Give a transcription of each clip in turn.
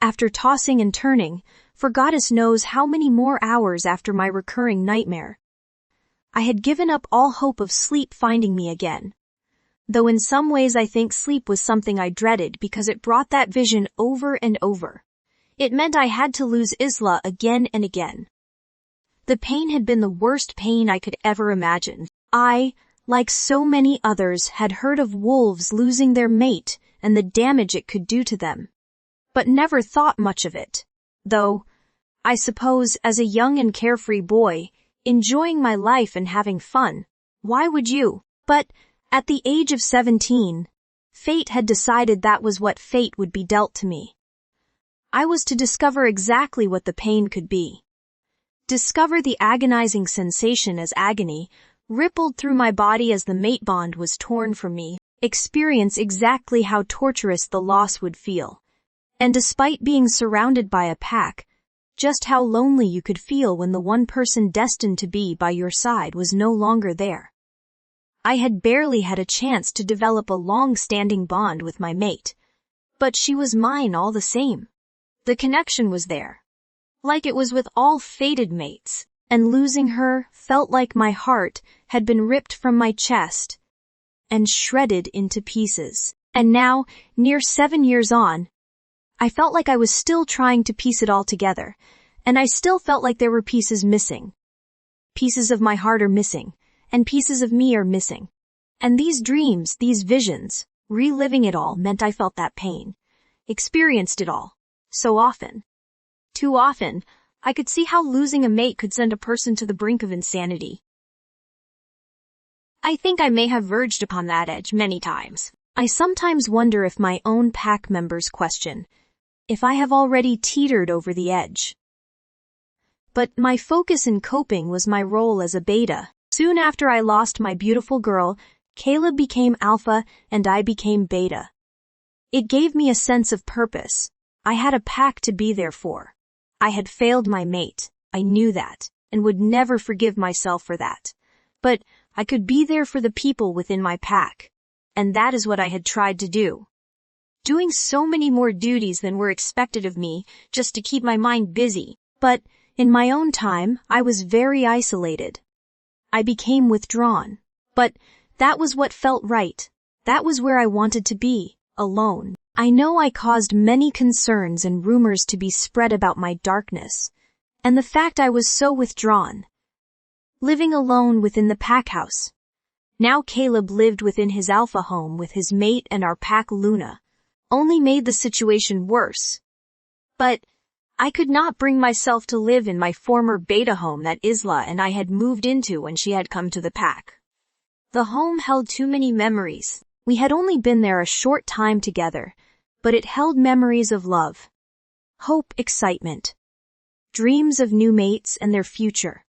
after tossing and turning, for goddess knows how many more hours after my recurring nightmare. I had given up all hope of sleep finding me again. Though in some ways I think sleep was something I dreaded because it brought that vision over and over. It meant I had to lose Isla again and again. The pain had been the worst pain I could ever imagine. I, like so many others, had heard of wolves losing their mate and the damage it could do to them, but never thought much of it. Though, I suppose as a young and carefree boy, enjoying my life and having fun, why would you? But at the age of 17, fate had decided that was what fate would be dealt to me. I was to discover exactly what the pain could be. Discover the agonizing sensation as agony rippled through my body as the mate bond was torn from me, experience exactly how torturous the loss would feel. And despite being surrounded by a pack, just how lonely you could feel when the one person destined to be by your side was no longer there. I had barely had a chance to develop a long-standing bond with my mate, but she was mine all the same. The connection was there, like it was with all fated mates, and losing her felt like my heart had been ripped from my chest and shredded into pieces. And now, near 7 years on, I felt like I was still trying to piece it all together, and I still felt like there were pieces missing. Pieces of my heart are missing, and pieces of me are missing. And these dreams, these visions, reliving it all meant I felt that pain, experienced it all, so often. Too often, I could see how losing a mate could send a person to the brink of insanity. I think I may have verged upon that edge many times. I sometimes wonder if my own pack members question if I have already teetered over the edge. But my focus in coping was my role as a beta. Soon after I lost my beautiful girl, Caleb became alpha and I became beta. It gave me a sense of purpose. I had a pack to be there for. I had failed my mate, I knew that, and would never forgive myself for that. But I could be there for the people within my pack, and that is what I had tried to do. Doing so many more duties than were expected of me just to keep my mind busy, but in my own time, I was very isolated. I became withdrawn, but that was what felt right. That was where I wanted to be, alone. I know I caused many concerns and rumors to be spread about my darkness, and the fact I was so withdrawn. Living alone within the pack house. Now Caleb lived within his alpha home with his mate and our pack Luna, only made the situation worse. But I could not bring myself to live in my former beta home that Isla and I had moved into when she had come to the pack. The home held too many memories. We had only been there a short time together, but it held memories of love, hope, excitement, dreams of new mates and their future.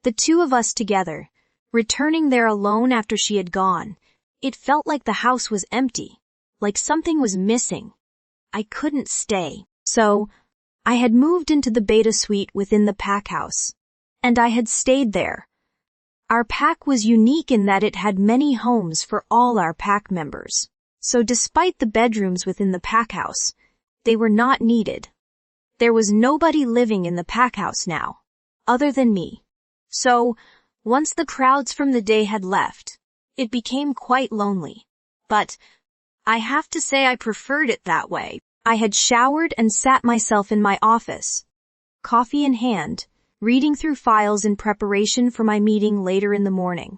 The two of us together, returning there alone after she had gone, it felt like the house was empty, like something was missing. I couldn't stay, so I had moved into the beta suite within the pack house, and I had stayed there. Our pack was unique in that it had many homes for all our pack members, so despite the bedrooms within the pack house, they were not needed. There was nobody living in the pack house now, other than me. So, once the crowds from the day had left, it became quite lonely. But I have to say I preferred it that way. I had showered and sat myself in my office, coffee in hand, reading through files in preparation for my meeting later in the morning.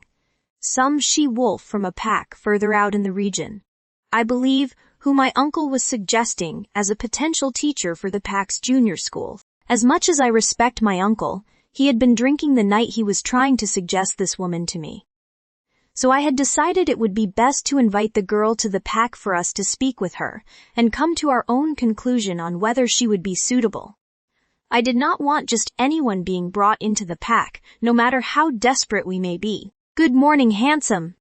Some she-wolf from a pack further out in the region, I believe, who my uncle was suggesting as a potential teacher for the pack's junior school. As much as I respect my uncle, he had been drinking the night he was trying to suggest this woman to me. So I had decided it would be best to invite the girl to the pack for us to speak with her and come to our own conclusion on whether she would be suitable. I did not want just anyone being brought into the pack, no matter how desperate we may be. "Good morning, handsome,"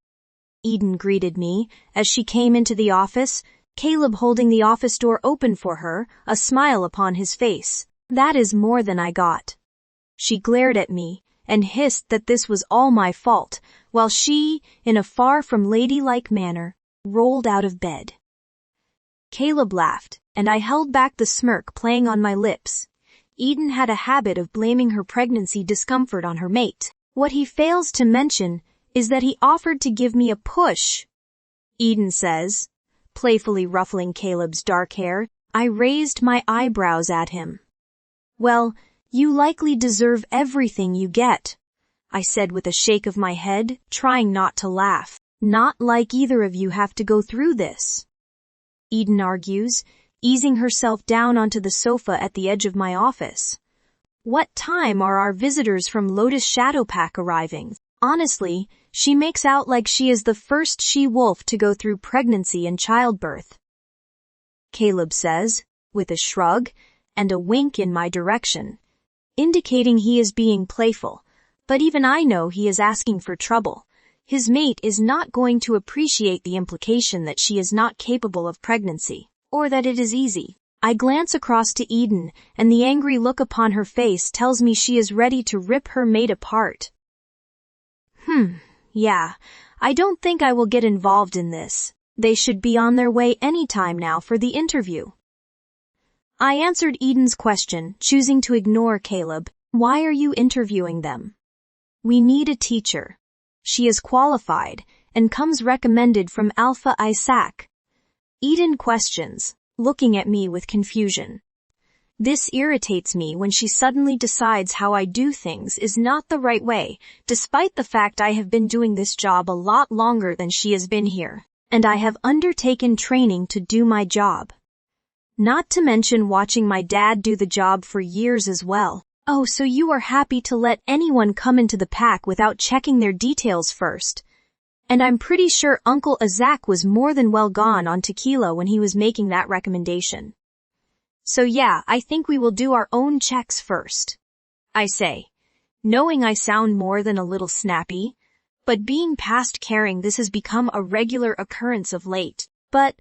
Eden greeted me as she came into the office, Caleb holding the office door open for her, a smile upon his face. "That is more than I got." She glared at me and hissed that this was all my fault, while she, in a far from ladylike manner, rolled out of bed. Caleb laughed, and I held back the smirk playing on my lips. Eden had a habit of blaming her pregnancy discomfort on her mate. What he fails to mention is that he offered to give me a push, Eden says, playfully ruffling Caleb's dark hair. I raised my eyebrows at him. Well, you likely deserve everything you get, I said with a shake of my head, trying not to laugh. Not like either of you have to go through this, Eden argues, easing herself down onto the sofa at the edge of my office. What time are our visitors from Lotus Shadowpack arriving? Honestly, she makes out like she is the first she-wolf to go through pregnancy and childbirth. Caleb says, with a shrug and a wink in my direction, indicating he is being playful, but even I know he is asking for trouble. His mate is not going to appreciate the implication that she is not capable of pregnancy, or that it is easy. I glance across to Eden, and the angry look upon her face tells me she is ready to rip her mate apart. Yeah, I don't think I will get involved in this. They should be on their way any time now for the interview. I answered Eden's question, choosing to ignore Caleb. Why are you interviewing them? We need a teacher. She is qualified and comes recommended from Alpha Isaac. Eden questions, looking at me with confusion. This irritates me when she suddenly decides how I do things is not the right way, despite the fact I have been doing this job a lot longer than she has been here, and I have undertaken training to do my job. Not to mention watching my dad do the job for years as well. Oh, so you are happy to let anyone come into the pack without checking their details first. And I'm pretty sure Uncle Isaac was more than well gone on tequila when he was making that recommendation. So yeah, I think we will do our own checks first, I say, knowing I sound more than a little snappy, but being past caring this has become a regular occurrence of late. But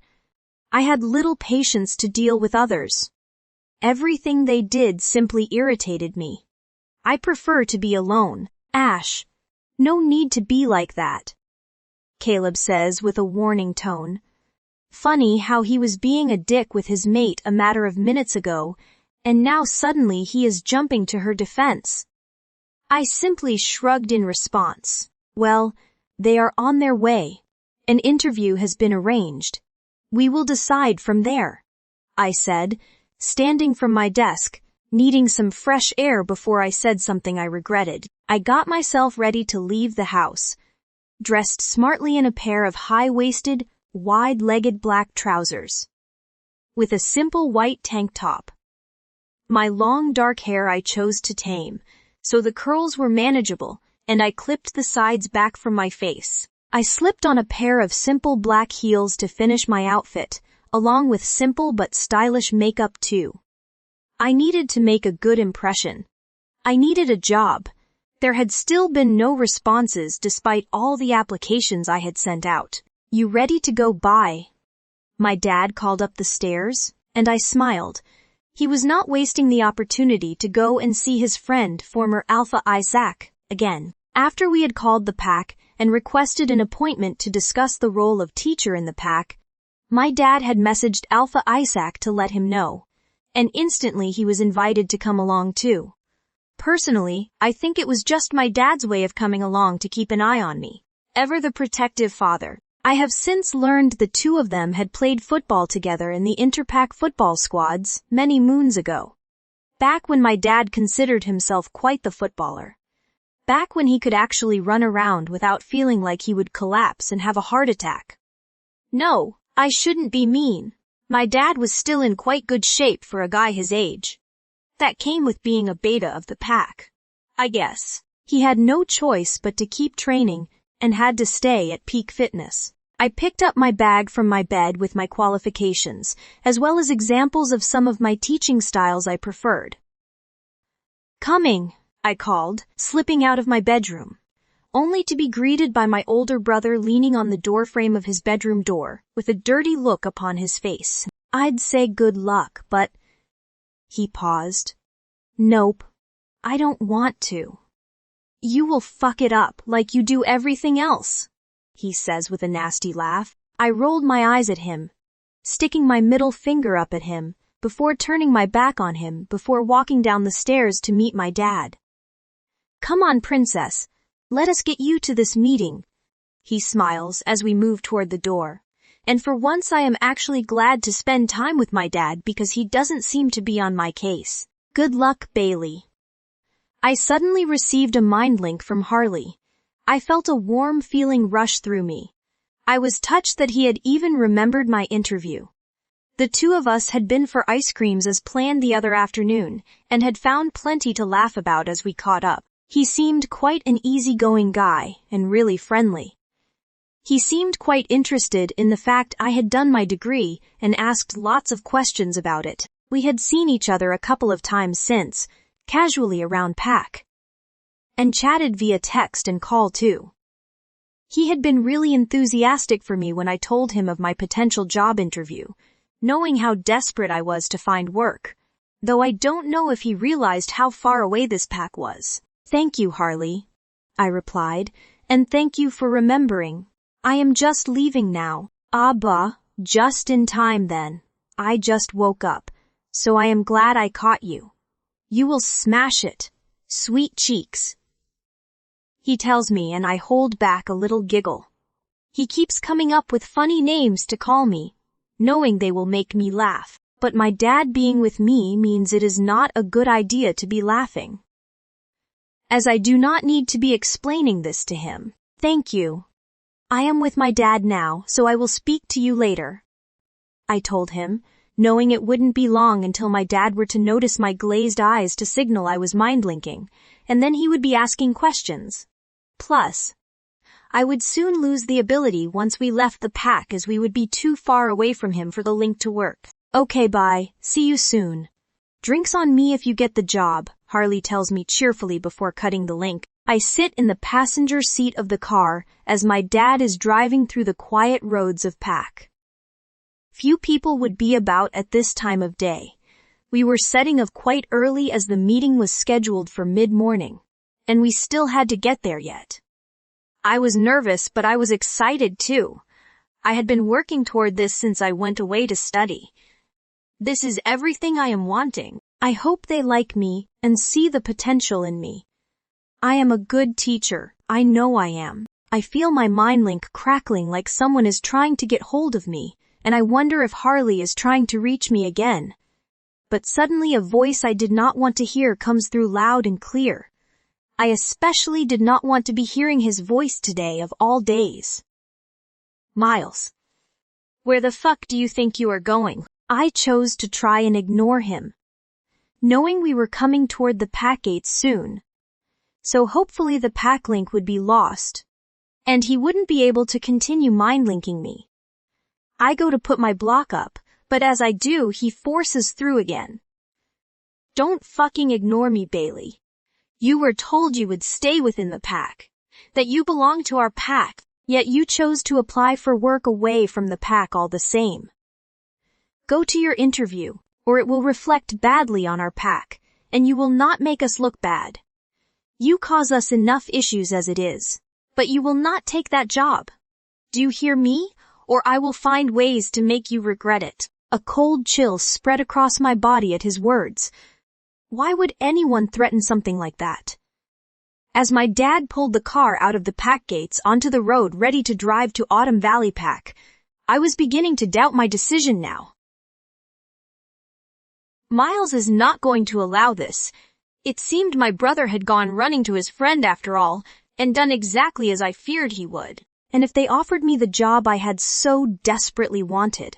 I had little patience to deal with others. Everything they did simply irritated me. I prefer to be alone. Ash, no need to be like that, Caleb says with a warning tone. Funny how he was being a dick with his mate a matter of minutes ago, and now suddenly he is jumping to her defense. I simply shrugged in response. Well, they are on their way. An interview has been arranged. We will decide from there, I said, standing from my desk, needing some fresh air before I said something I regretted. I got myself ready to leave the house, dressed smartly in a pair of high-waisted, wide-legged black trousers, with a simple white tank top. My long dark hair I chose to tame, so the curls were manageable, and I clipped the sides back from my face. I slipped on a pair of simple black heels to finish my outfit, along with simple but stylish makeup too. I needed to make a good impression. I needed a job. There had still been no responses despite all the applications I had sent out. You ready to go by? My dad called up the stairs, and I smiled. He was not wasting the opportunity to go and see his friend, former Alpha Isaac, again. After we had called the pack and requested an appointment to discuss the role of teacher in the pack, my dad had messaged Alpha Isaac to let him know, and instantly he was invited to come along too. Personally, I think it was just my dad's way of coming along to keep an eye on me. Ever the protective father. I have since learned the two of them had played football together in the interpack football squads many moons ago. Back when my dad considered himself quite the footballer. Back when he could actually run around without feeling like he would collapse and have a heart attack. No, I shouldn't be mean. My dad was still in quite good shape for a guy his age. That came with being a beta of the pack, I guess. He had no choice but to keep training and had to stay at peak fitness. I picked up my bag from my bed with my qualifications, as well as examples of some of my teaching styles I preferred. Coming, I called, slipping out of my bedroom, only to be greeted by my older brother leaning on the doorframe of his bedroom door, with a dirty look upon his face. I'd say good luck, but... He paused. Nope, I don't want to. You will fuck it up like you do everything else, he says with a nasty laugh. I rolled my eyes at him. sticking my middle finger up at him, before turning my back on him, before walking down the stairs to meet my dad. "Come on, princess. Let us get you to this meeting." He smiles as we move toward the door. And for once I am actually glad to spend time with my dad because he doesn't seem to be on my case. Good luck, Bailey. I suddenly received a mind link from Harley. I felt a warm feeling rush through me. I was touched that he had even remembered my interview. The two of us had been for ice creams as planned the other afternoon, and had found plenty to laugh about as we caught up. He seemed quite an easygoing guy, and really friendly. He seemed quite interested in the fact I had done my degree and asked lots of questions about it. We had seen each other a couple of times since, casually around PAC. And chatted via text and call too. He had been really enthusiastic for me when I told him of my potential job interview, knowing how desperate I was to find work, though I don't know if he realized how far away this PAC was. "Thank you, Harley," I replied, "and thank you for remembering. I am just leaving now." "Bah, just in time then. I just woke up, so I am glad I caught you. You will smash it. Sweet cheeks." He tells me, and I hold back a little giggle. He keeps coming up with funny names to call me, knowing they will make me laugh. But my dad being with me means it is not a good idea to be laughing. As I do not need to be explaining this to him. "Thank you. I am with my dad now, so I will speak to you later," I told him, knowing it wouldn't be long until my dad were to notice my glazed eyes to signal I was mind-linking, and then he would be asking questions. Plus, I would soon lose the ability once we left the PAC as we would be too far away from him for the link to work. "Okay, bye. See you soon. Drinks on me if you get the job," Harley tells me cheerfully before cutting the link. I sit in the passenger seat of the car as my dad is driving through the quiet roads of PAC. Few people would be about at this time of day. We were setting off quite early as the meeting was scheduled for mid-morning, and we still had to get there yet. I was nervous, but I was excited too. I had been working toward this since I went away to study. This is everything I am wanting. I hope they like me and see the potential in me. I am a good teacher. I know I am. I feel my mind link crackling like someone is trying to get hold of me, and I wonder if Harley is trying to reach me again. But suddenly a voice I did not want to hear comes through loud and clear. I especially did not want to be hearing his voice today of all days. "Miles, where the fuck do you think you are going?" I chose to try and ignore him, knowing we were coming toward the PAC gates soon. So hopefully the PAC link would be lost, and he wouldn't be able to continue mind-linking me. I go to put my block up, but as I do, he forces through again. "Don't fucking ignore me, Bailey. You were told you would stay within the PAC, that you belong to our PAC, yet you chose to apply for work away from the PAC all the same. Go to your interview, or it will reflect badly on our PAC, and you will not make us look bad. You cause us enough issues as it is, but you will not take that job. Do you hear me? Or I will find ways to make you regret it." A cold chill spread across my body at his words. Why would anyone threaten something like that? As my dad pulled the car out of the PAC gates onto the road ready to drive to Autumn Valley PAC, I was beginning to doubt my decision now. Miles is not going to allow this. It seemed my brother had gone running to his friend after all, and done exactly as I feared he would. And if they offered me the job I had so desperately wanted,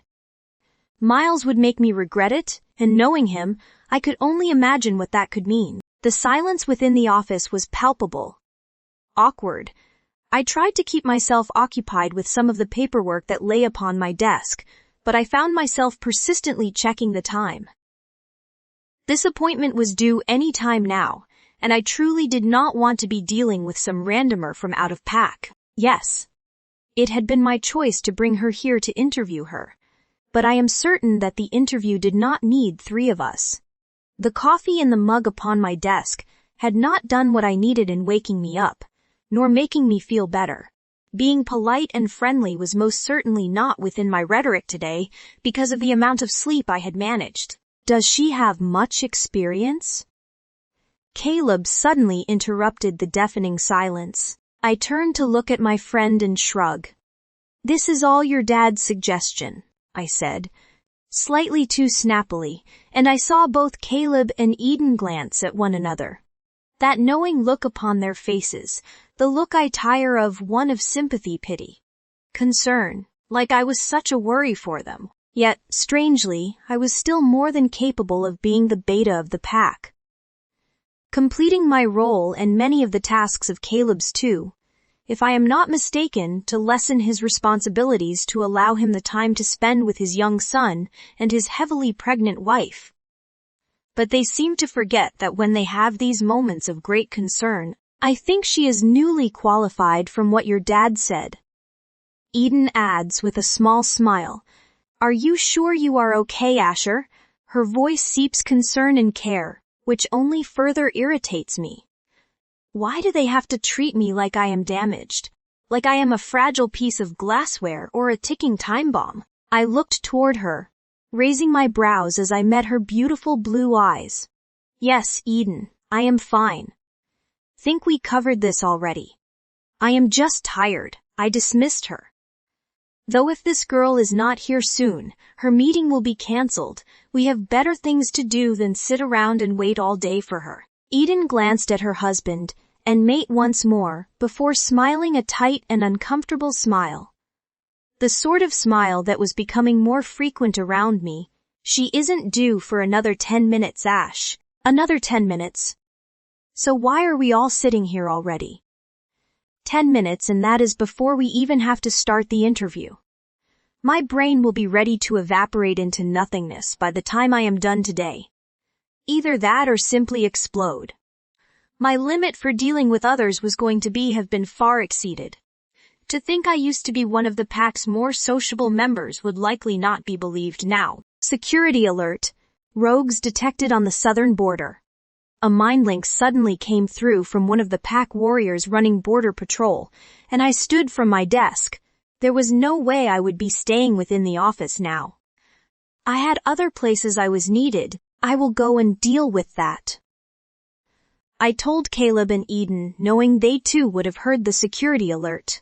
Miles would make me regret it, and knowing him, I could only imagine what that could mean. The silence within the office was palpable. Awkward. I tried to keep myself occupied with some of the paperwork that lay upon my desk, but I found myself persistently checking the time. This appointment was due any time now, and I truly did not want to be dealing with some randomer from out of PAC. Yes, it had been my choice to bring her here to interview her, but I am certain that the interview did not need 3 of us. The coffee in the mug upon my desk had not done what I needed in waking me up, nor making me feel better. Being polite and friendly was most certainly not within my rhetoric today because of the amount of sleep I had managed. Does she have much experience? Caleb suddenly interrupted the deafening silence. I turned to look at my friend and shrug. This is all your dad's suggestion, I said, slightly too snappily, and I saw both Caleb and Eden glance at one another. That knowing look upon their faces, the look I tire of, one of sympathy, pity, concern, like I was such a worry for them. Yet, strangely, I was still more than capable of being the beta of the pack. Completing my role and many of the tasks of Caleb's too, if I am not mistaken, to lessen his responsibilities to allow him the time to spend with his young son and his heavily pregnant wife. But they seem to forget that when they have these moments of great concern, I think she is newly qualified from what your dad said. Eden adds with a small smile, Are you sure you are okay, Asher? Her voice seeps concern and care, which only further irritates me. Why do they have to treat me like I am damaged? Like I am a fragile piece of glassware or a ticking time bomb? I looked toward her, raising my brows as I met her beautiful blue eyes. Yes, Eden, I am fine. Think we covered this already. I am just tired. I dismissed her. Though if this girl is not here soon, her meeting will be cancelled. We have better things to do than sit around and wait all day for her. Eden glanced at her husband and mate once more before smiling a tight and uncomfortable smile. The sort of smile that was becoming more frequent around me. She isn't due for another 10 minutes, Ash. Another 10 minutes. So why are we all sitting here already? 10 minutes, and that is before we even have to start the interview. My brain will be ready to evaporate into nothingness by the time I am done today. Either that or simply explode. My limit for dealing with others was going to have been far exceeded. To think I used to be one of the pack's more sociable members would likely not be believed now. Security alert. Rogues detected on the southern border. A mind link suddenly came through from one of the pack warriors running border patrol, and I stood from my desk. There was no way I would be staying within the office now. I had other places I was needed. I will go and deal with that. I told Caleb and Eden, knowing they too would have heard the security alert.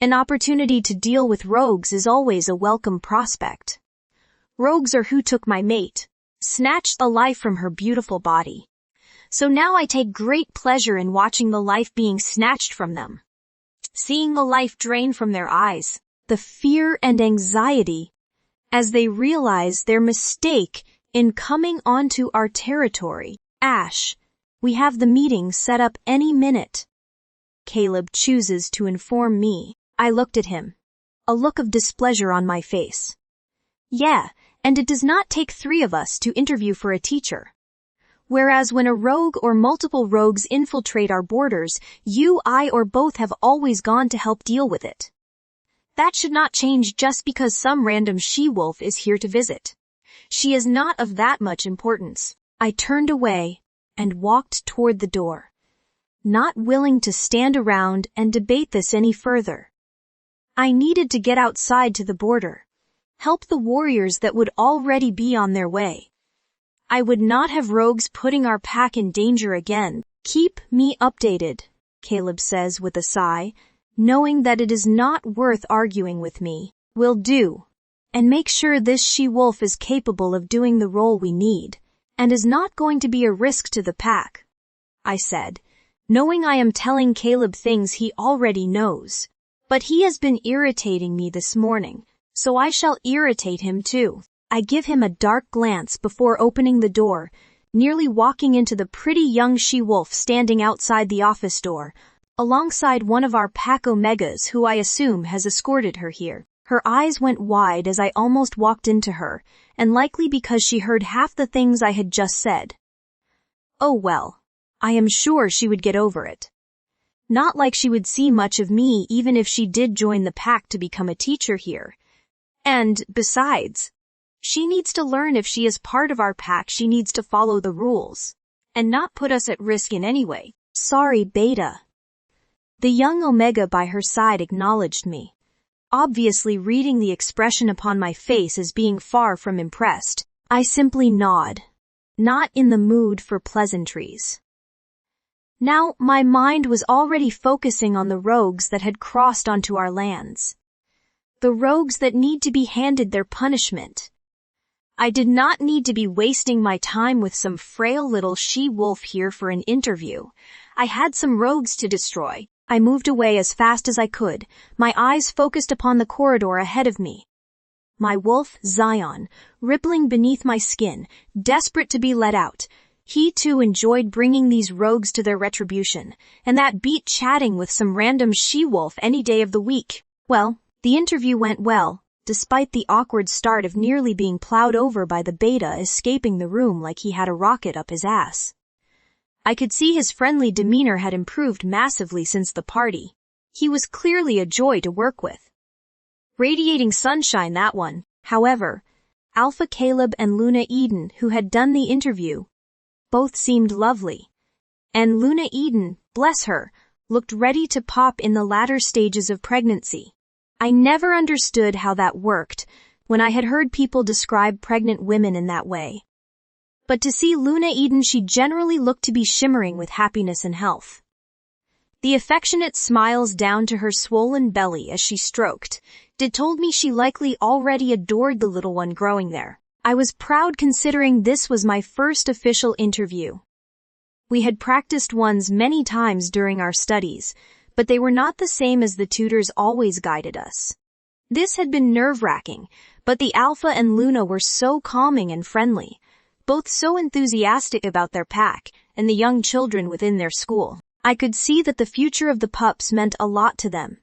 An opportunity to deal with rogues is always a welcome prospect. Rogues are who took my mate, snatched the life from her beautiful body. So now I take great pleasure in watching the life being snatched from them. Seeing the life drain from their eyes, the fear and anxiety, as they realize their mistake in coming onto our territory. Ash, we have the meeting set up any minute. Caleb chooses to inform me. I looked at him, a look of displeasure on my face. Yeah, and it does not take 3 of us to interview for a teacher. Whereas when a rogue or multiple rogues infiltrate our borders, you, I, or both have always gone to help deal with it. That should not change just because some random she-wolf is here to visit. She is not of that much importance. I turned away and walked toward the door, not willing to stand around and debate this any further. I needed to get outside to the border, help the warriors that would already be on their way. I would not have rogues putting our pack in danger again. Keep me updated, Caleb says with a sigh, knowing that it is not worth arguing with me. Will do. And make sure this she-wolf is capable of doing the role we need, and is not going to be a risk to the pack, I said, knowing I am telling Caleb things he already knows. But he has been irritating me this morning, so I shall irritate him too. I give him a dark glance before opening the door, nearly walking into the pretty young she-wolf standing outside the office door, alongside one of our pack omegas who I assume has escorted her here. Her eyes went wide as I almost walked into her, and likely because she heard half the things I had just said. Oh well, I am sure she would get over it. Not like she would see much of me even if she did join the pack to become a teacher here. And, besides, she needs to learn if she is part of our pack she needs to follow the rules, and not put us at risk in any way. Sorry, Beta. The young Omega by her side acknowledged me, obviously reading the expression upon my face as being far from impressed. I simply nod, not in the mood for pleasantries. Now my mind was already focusing on the rogues that had crossed onto our lands. The rogues that need to be handed their punishment. I did not need to be wasting my time with some frail little she-wolf here for an interview. I had some rogues to destroy. I moved away as fast as I could, my eyes focused upon the corridor ahead of me. My wolf, Zion, rippling beneath my skin, desperate to be let out. He too enjoyed bringing these rogues to their retribution, and that beat chatting with some random she-wolf any day of the week. Well, the interview went well, despite the awkward start of nearly being plowed over by the beta escaping the room like he had a rocket up his ass. I could see his friendly demeanor had improved massively since the party. He was clearly a joy to work with. Radiating sunshine, that one. However, Alpha Caleb and Luna Eden, who had done the interview, both seemed lovely. And Luna Eden, bless her, looked ready to pop in the latter stages of pregnancy. I never understood how that worked when I had heard people describe pregnant women in that way. But to see Luna Eden, she generally looked to be shimmering with happiness and health. The affectionate smiles down to her swollen belly as she stroked told me she likely already adored the little one growing there. I was proud considering this was my first official interview. We had practiced ones many times during our studies, but they were not the same as the tutors always guided us. This had been nerve-wracking, but the Alpha and Luna were so calming and friendly, both so enthusiastic about their pack and the young children within their school. I could see that the future of the pups meant a lot to them,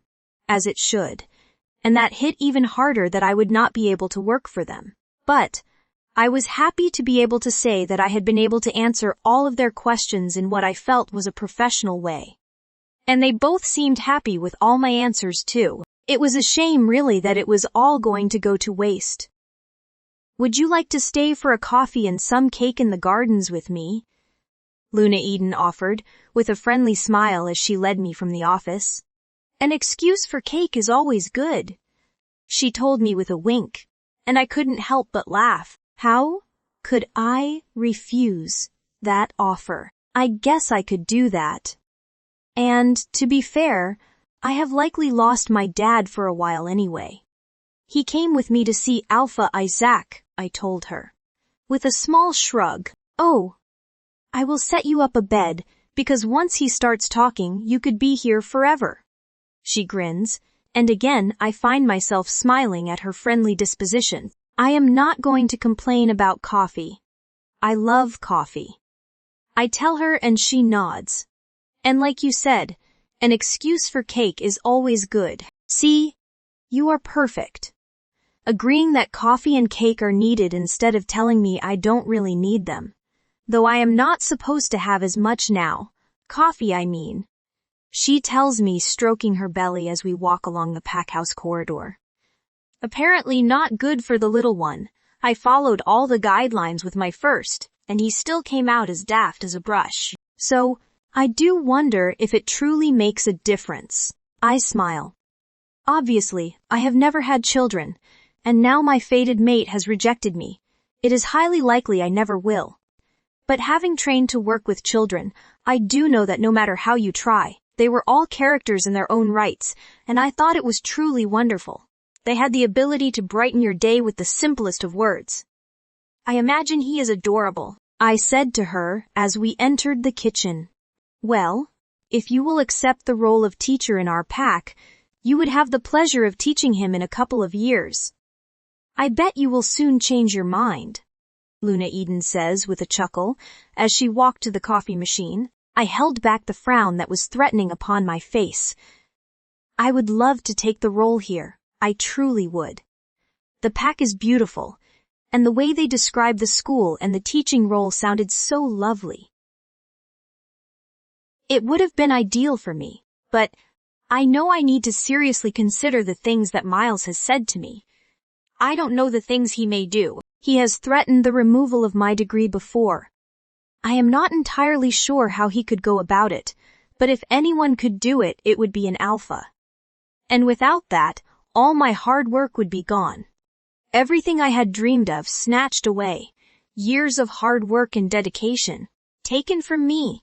as it should, and that hit even harder that I would not be able to work for them. But I was happy to be able to say that I had been able to answer all of their questions in what I felt was a professional way. And they both seemed happy with all my answers too. It was a shame really that it was all going to go to waste. Would you like to stay for a coffee and some cake in the gardens with me? Luna Eden offered, with a friendly smile as she led me from the office. An excuse for cake is always good, she told me with a wink, and I couldn't help but laugh. How could I refuse that offer? I guess I could do that. And, to be fair, I have likely lost my dad for a while anyway. He came with me to see Alpha Isaac, I told her, with a small shrug. Oh, I will set you up a bed, because once he starts talking, you could be here forever. She grins, and again I find myself smiling at her friendly disposition. I am not going to complain about coffee. I love coffee. I tell her and she nods. And like you said, an excuse for cake is always good. See, you are perfect. Agreeing that coffee and cake are needed instead of telling me I don't really need them. Though I am not supposed to have as much now. Coffee, I mean. She tells me, stroking her belly as we walk along the packhouse corridor. Apparently not good for the little one. I followed all the guidelines with my first, and he still came out as daft as a brush. So, I do wonder if it truly makes a difference. I smile. Obviously, I have never had children, and now my fated mate has rejected me. It is highly likely I never will. But having trained to work with children, I do know that no matter how you try, they were all characters in their own rights, and I thought it was truly wonderful. They had the ability to brighten your day with the simplest of words. I imagine he is adorable, I said to her as we entered the kitchen. Well, if you will accept the role of teacher in our pack, you would have the pleasure of teaching him in a couple of years. I bet you will soon change your mind, Luna Eden says with a chuckle as she walked to the coffee machine. I held back the frown that was threatening upon my face. I would love to take the role here. I truly would. The pack is beautiful, and the way they described the school and the teaching role sounded so lovely. It would have been ideal for me, but I know I need to seriously consider the things that Miles has said to me. I don't know the things he may do. He has threatened the removal of my degree before. I am not entirely sure how he could go about it, But if anyone could do it, it would be an alpha. And without that, all my hard work would be gone. Everything I had dreamed of snatched away. Years of hard work and dedication, taken from me,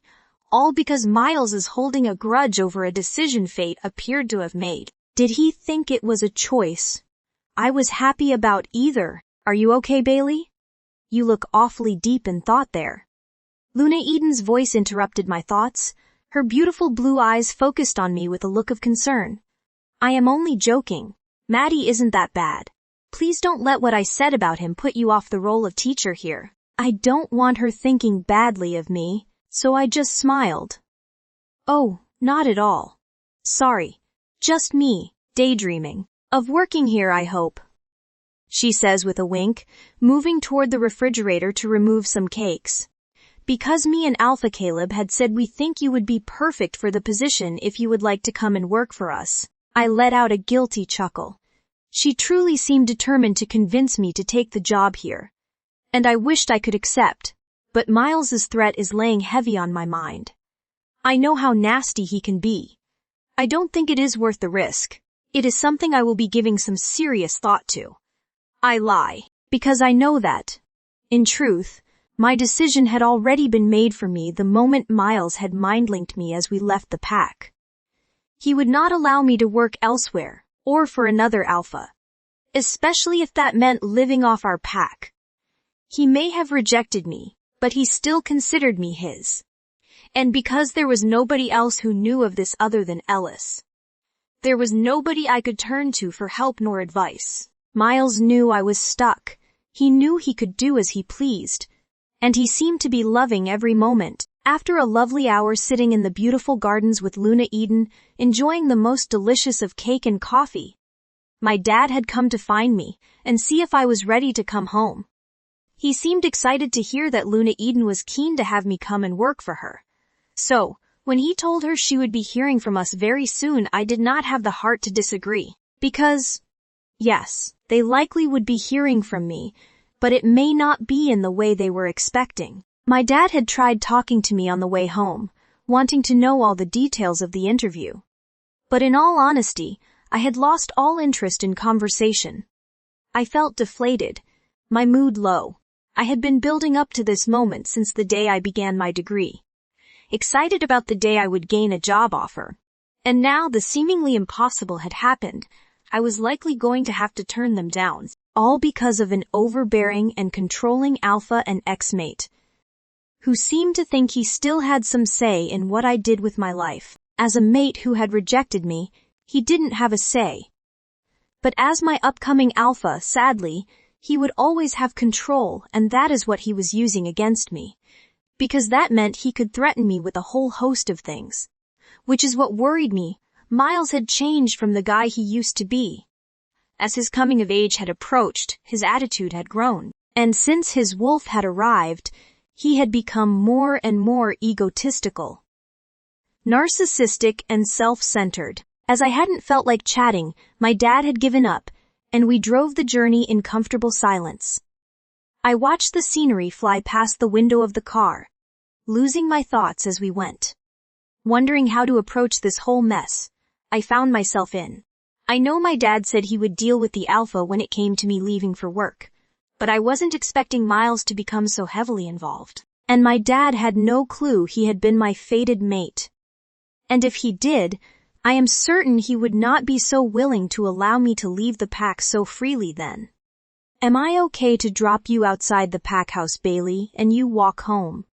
all because Miles is holding a grudge over a decision fate appeared to have made. Did he think it was a choice I was happy about either? Are you okay, Bailey? You look awfully deep in thought there. Luna Eden's voice interrupted my thoughts. Her beautiful blue eyes focused on me with a look of concern. I am only joking. Maddie isn't that bad. Please don't let what I said about him put you off the role of teacher here. I don't want her thinking badly of me, so I just smiled. Oh, not at all. Sorry. Just me, daydreaming. Of working here, I hope. She says with a wink, moving toward the refrigerator to remove some cakes. Because me and Alpha Caleb had said we think you would be perfect for the position if you would like to come and work for us. I let out a guilty chuckle. She truly seemed determined to convince me to take the job here. And I wished I could accept, but Miles's threat is laying heavy on my mind. I know how nasty he can be. I don't think it is worth the risk. It is something I will be giving some serious thought to. I lie, because I know that, in truth, my decision had already been made for me the moment Miles had mind-linked me as we left the pack. He would not allow me to work elsewhere, or for another alpha. Especially if that meant living off our pack. He may have rejected me, but he still considered me his. And because there was nobody else who knew of this other than Ellis. There was nobody I could turn to for help nor advice. Miles knew I was stuck. He knew he could do as he pleased. And he seemed to be loving every moment. After a lovely hour sitting in the beautiful gardens with Luna Eden, enjoying the most delicious of cake and coffee, my dad had come to find me and see if I was ready to come home. He seemed excited to hear that Luna Eden was keen to have me come and work for her. So, when he told her she would be hearing from us very soon, I did not have the heart to disagree. Because, yes, they likely would be hearing from me, but it may not be in the way they were expecting. My dad had tried talking to me on the way home, wanting to know all the details of the interview. But in all honesty, I had lost all interest in conversation. I felt deflated, my mood low. I had been building up to this moment since the day I began my degree. Excited about the day I would gain a job offer. And now the seemingly impossible had happened. I was likely going to have to turn them down, all because of an overbearing and controlling alpha and ex-mate, who seemed to think he still had some say in what I did with my life. As a mate who had rejected me, he didn't have a say. But as my upcoming alpha, sadly, he would always have control, and that is what he was using against me. Because that meant he could threaten me with a whole host of things. Which is what worried me. Miles had changed from the guy he used to be. As his coming of age had approached, his attitude had grown. And since his wolf had arrived, he had become more and more egotistical, narcissistic, and self-centered. As I hadn't felt like chatting, my dad had given up, and we drove the journey in comfortable silence. I watched the scenery fly past the window of the car, losing my thoughts as we went. Wondering how to approach this whole mess I found myself in. I know my dad said he would deal with the alpha when it came to me leaving for work, but I wasn't expecting Miles to become so heavily involved. And my dad had no clue he had been my fated mate. And if he did, I am certain he would not be so willing to allow me to leave the pack so freely then. Am I okay to drop you outside the pack house, Bailey, and you walk home?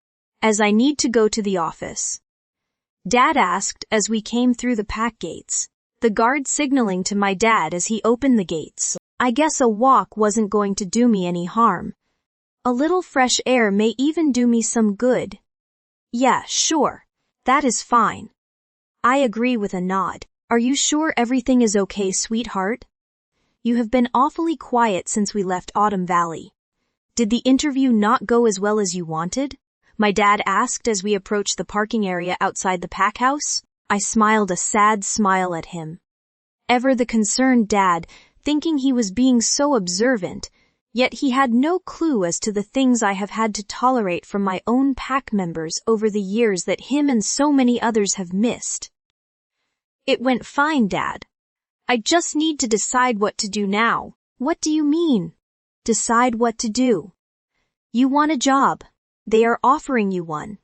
As I need to go to the office. Dad asked as we came through the pack gates, the guard signaling to my dad as he opened the gates. I guess a walk wasn't going to do me any harm. A little fresh air may even do me some good. Yeah, sure. That is fine. I agree with a nod. Are you sure everything is okay, sweetheart? You have been awfully quiet since we left Autumn Valley. Did the interview not go as well as you wanted? My dad asked as we approached the parking area outside the pack house. I smiled a sad smile at him. Ever the concerned dad, thinking he was being so observant, Yet he had no clue as to the things I have had to tolerate from my own pack members over the years that him and so many others have missed. It went fine, Dad. I just need to decide what to do now. What do you mean? Decide what to do. You want a job. They are offering you one.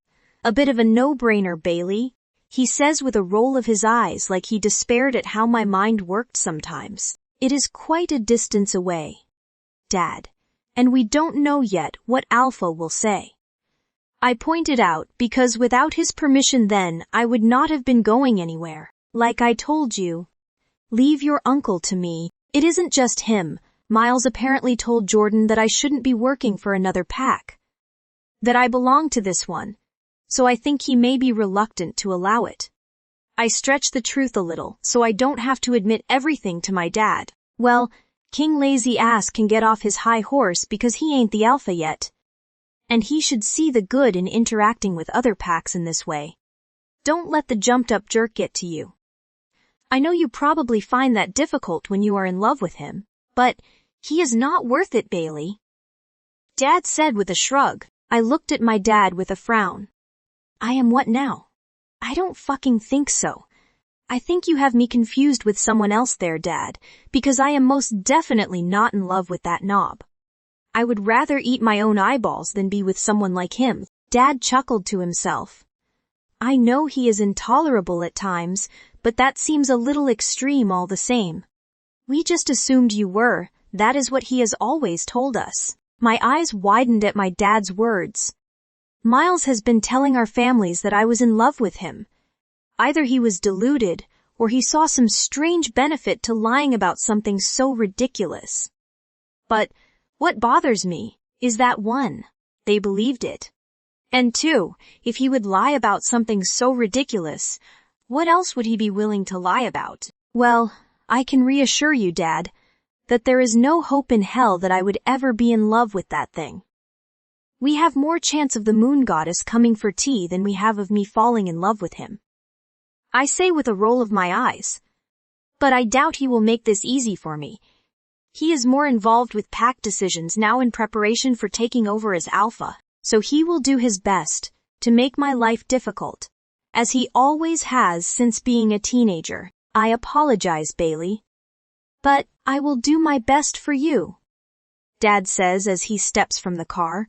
A bit of a no-brainer, Bailey, he says with a roll of his eyes like he despaired at how my mind worked sometimes. It is quite a distance away, Dad, and we don't know yet what Alpha will say. I pointed out because without his permission then I would not have been going anywhere. Like I told you, leave your uncle to me. It isn't just him. Miles apparently told Jordan that I shouldn't be working for another pack. That I belong to this one. So I think he may be reluctant to allow it. I stretch the truth a little so I don't have to admit everything to my dad. Well, King Lazy Ass can get off his high horse because he ain't the alpha yet. And he should see the good in interacting with other packs in this way. Don't let the jumped up jerk get to you. I know you probably find that difficult when you are in love with him, but he is not worth it, Bailey. Dad said with a shrug. I looked at my dad with a frown. I am what now? I don't fucking think so. I think you have me confused with someone else there, Dad, because I am most definitely not in love with that knob. I would rather eat my own eyeballs than be with someone like him. Dad chuckled to himself. I know he is intolerable at times, but that seems a little extreme all the same. We just assumed you were. That is what he has always told us. My eyes widened at my dad's words. Miles has been telling our families that I was in love with him. Either he was deluded, or he saw some strange benefit to lying about something so ridiculous. But what bothers me is that 1, they believed it. And 2, if he would lie about something so ridiculous, what else would he be willing to lie about? Well, I can reassure you, Dad, that there is no hope in hell that I would ever be in love with that thing. We have more chance of the moon goddess coming for tea than we have of me falling in love with him. I say with a roll of my eyes. But I doubt he will make this easy for me. He is more involved with pack decisions now in preparation for taking over as alpha, so he will do his best to make my life difficult, as he always has since being a teenager. I apologize, Bailey. But I will do my best for you, Dad says as he steps from the car.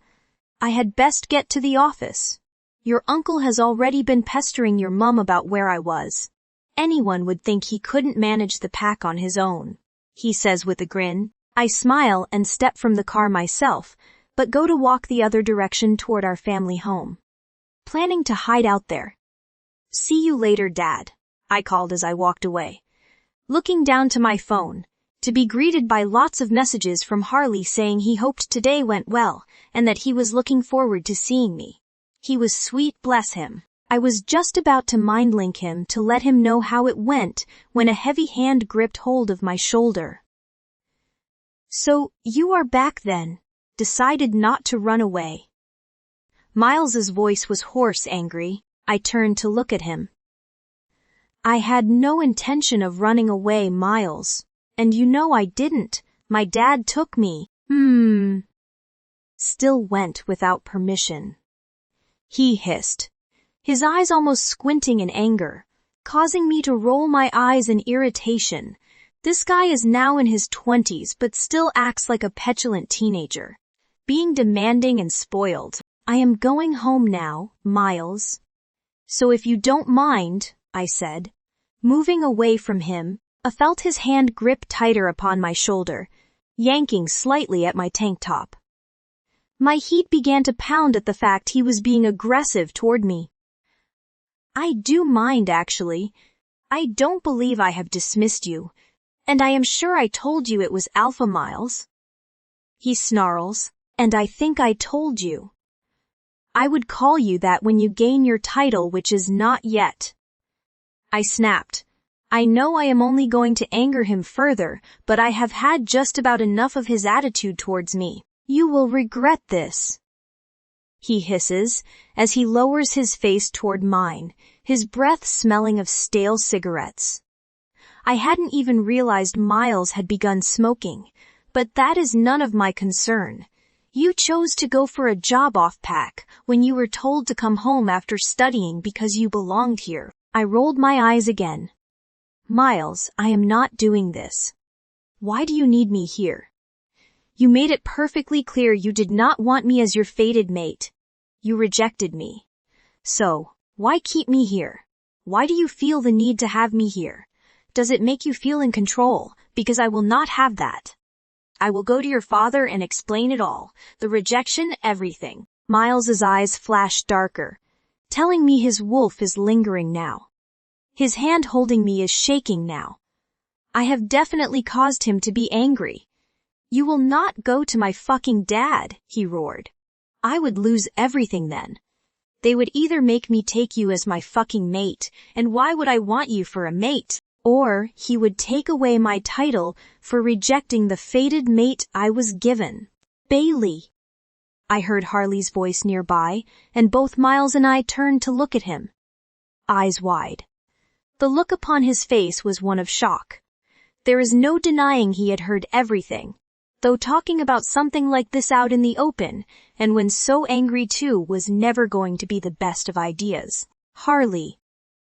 I had best get to the office. Your uncle has already been pestering your mum about where I was. Anyone would think he couldn't manage the pack on his own, he says with a grin. I smile and step from the car myself, but go to walk the other direction toward our family home, planning to hide out there. See you later, Dad, I called as I walked away, looking down to my phone, to be greeted by lots of messages from Harley saying he hoped today went well and that he was looking forward to seeing me. He was sweet, bless him. I was just about to mind-link him to let him know how it went when a heavy hand gripped hold of my shoulder. So, you are back then, decided not to run away. Miles's voice was hoarse, angry. I turned to look at him. I had no intention of running away, Miles. And you know I didn't. My dad took me. Still went without permission. He hissed, his eyes almost squinting in anger, causing me to roll my eyes in irritation. This guy is now in his 20s but still acts like a petulant teenager, being demanding and spoiled. I am going home now, Miles. So if you don't mind, I said, moving away from him. I felt his hand grip tighter upon my shoulder, yanking slightly at my tank top. My heat began to pound at the fact he was being aggressive toward me. I do mind, actually. I don't believe I have dismissed you, and I am sure I told you it was Alpha, Miles. He snarls, and I think I told you. I would call you that when you gain your title, which is not yet. I snapped. I know I am only going to anger him further, but I have had just about enough of his attitude towards me. You will regret this. He hisses, as he lowers his face toward mine, his breath smelling of stale cigarettes. I hadn't even realized Miles had begun smoking, But that is none of my concern. You chose to go for a job off-pack when you were told to come home after studying because you belonged here. I rolled my eyes again. Miles, I am not doing this. Why do you need me here? You made it perfectly clear you did not want me as your fated mate. You rejected me. So, why keep me here? Why do you feel the need to have me here? Does it make you feel in control? Because I will not have that. I will go to your father and explain it all. The rejection, everything. Miles's eyes flashed darker, telling me his wolf is lingering now. His hand holding me is shaking now. I have definitely caused him to be angry. You will not go to my fucking dad, he roared. I would lose everything then. They would either make me take you as my fucking mate, and why would I want you for a mate? Or he would take away my title for rejecting the fated mate I was given. Bailey. I heard Harley's voice nearby, and both Miles and I turned to look at him. Eyes wide. The look upon his face was one of shock. There is no denying he had heard everything, though talking about something like this out in the open, and when so angry too, was never going to be the best of ideas. Harley.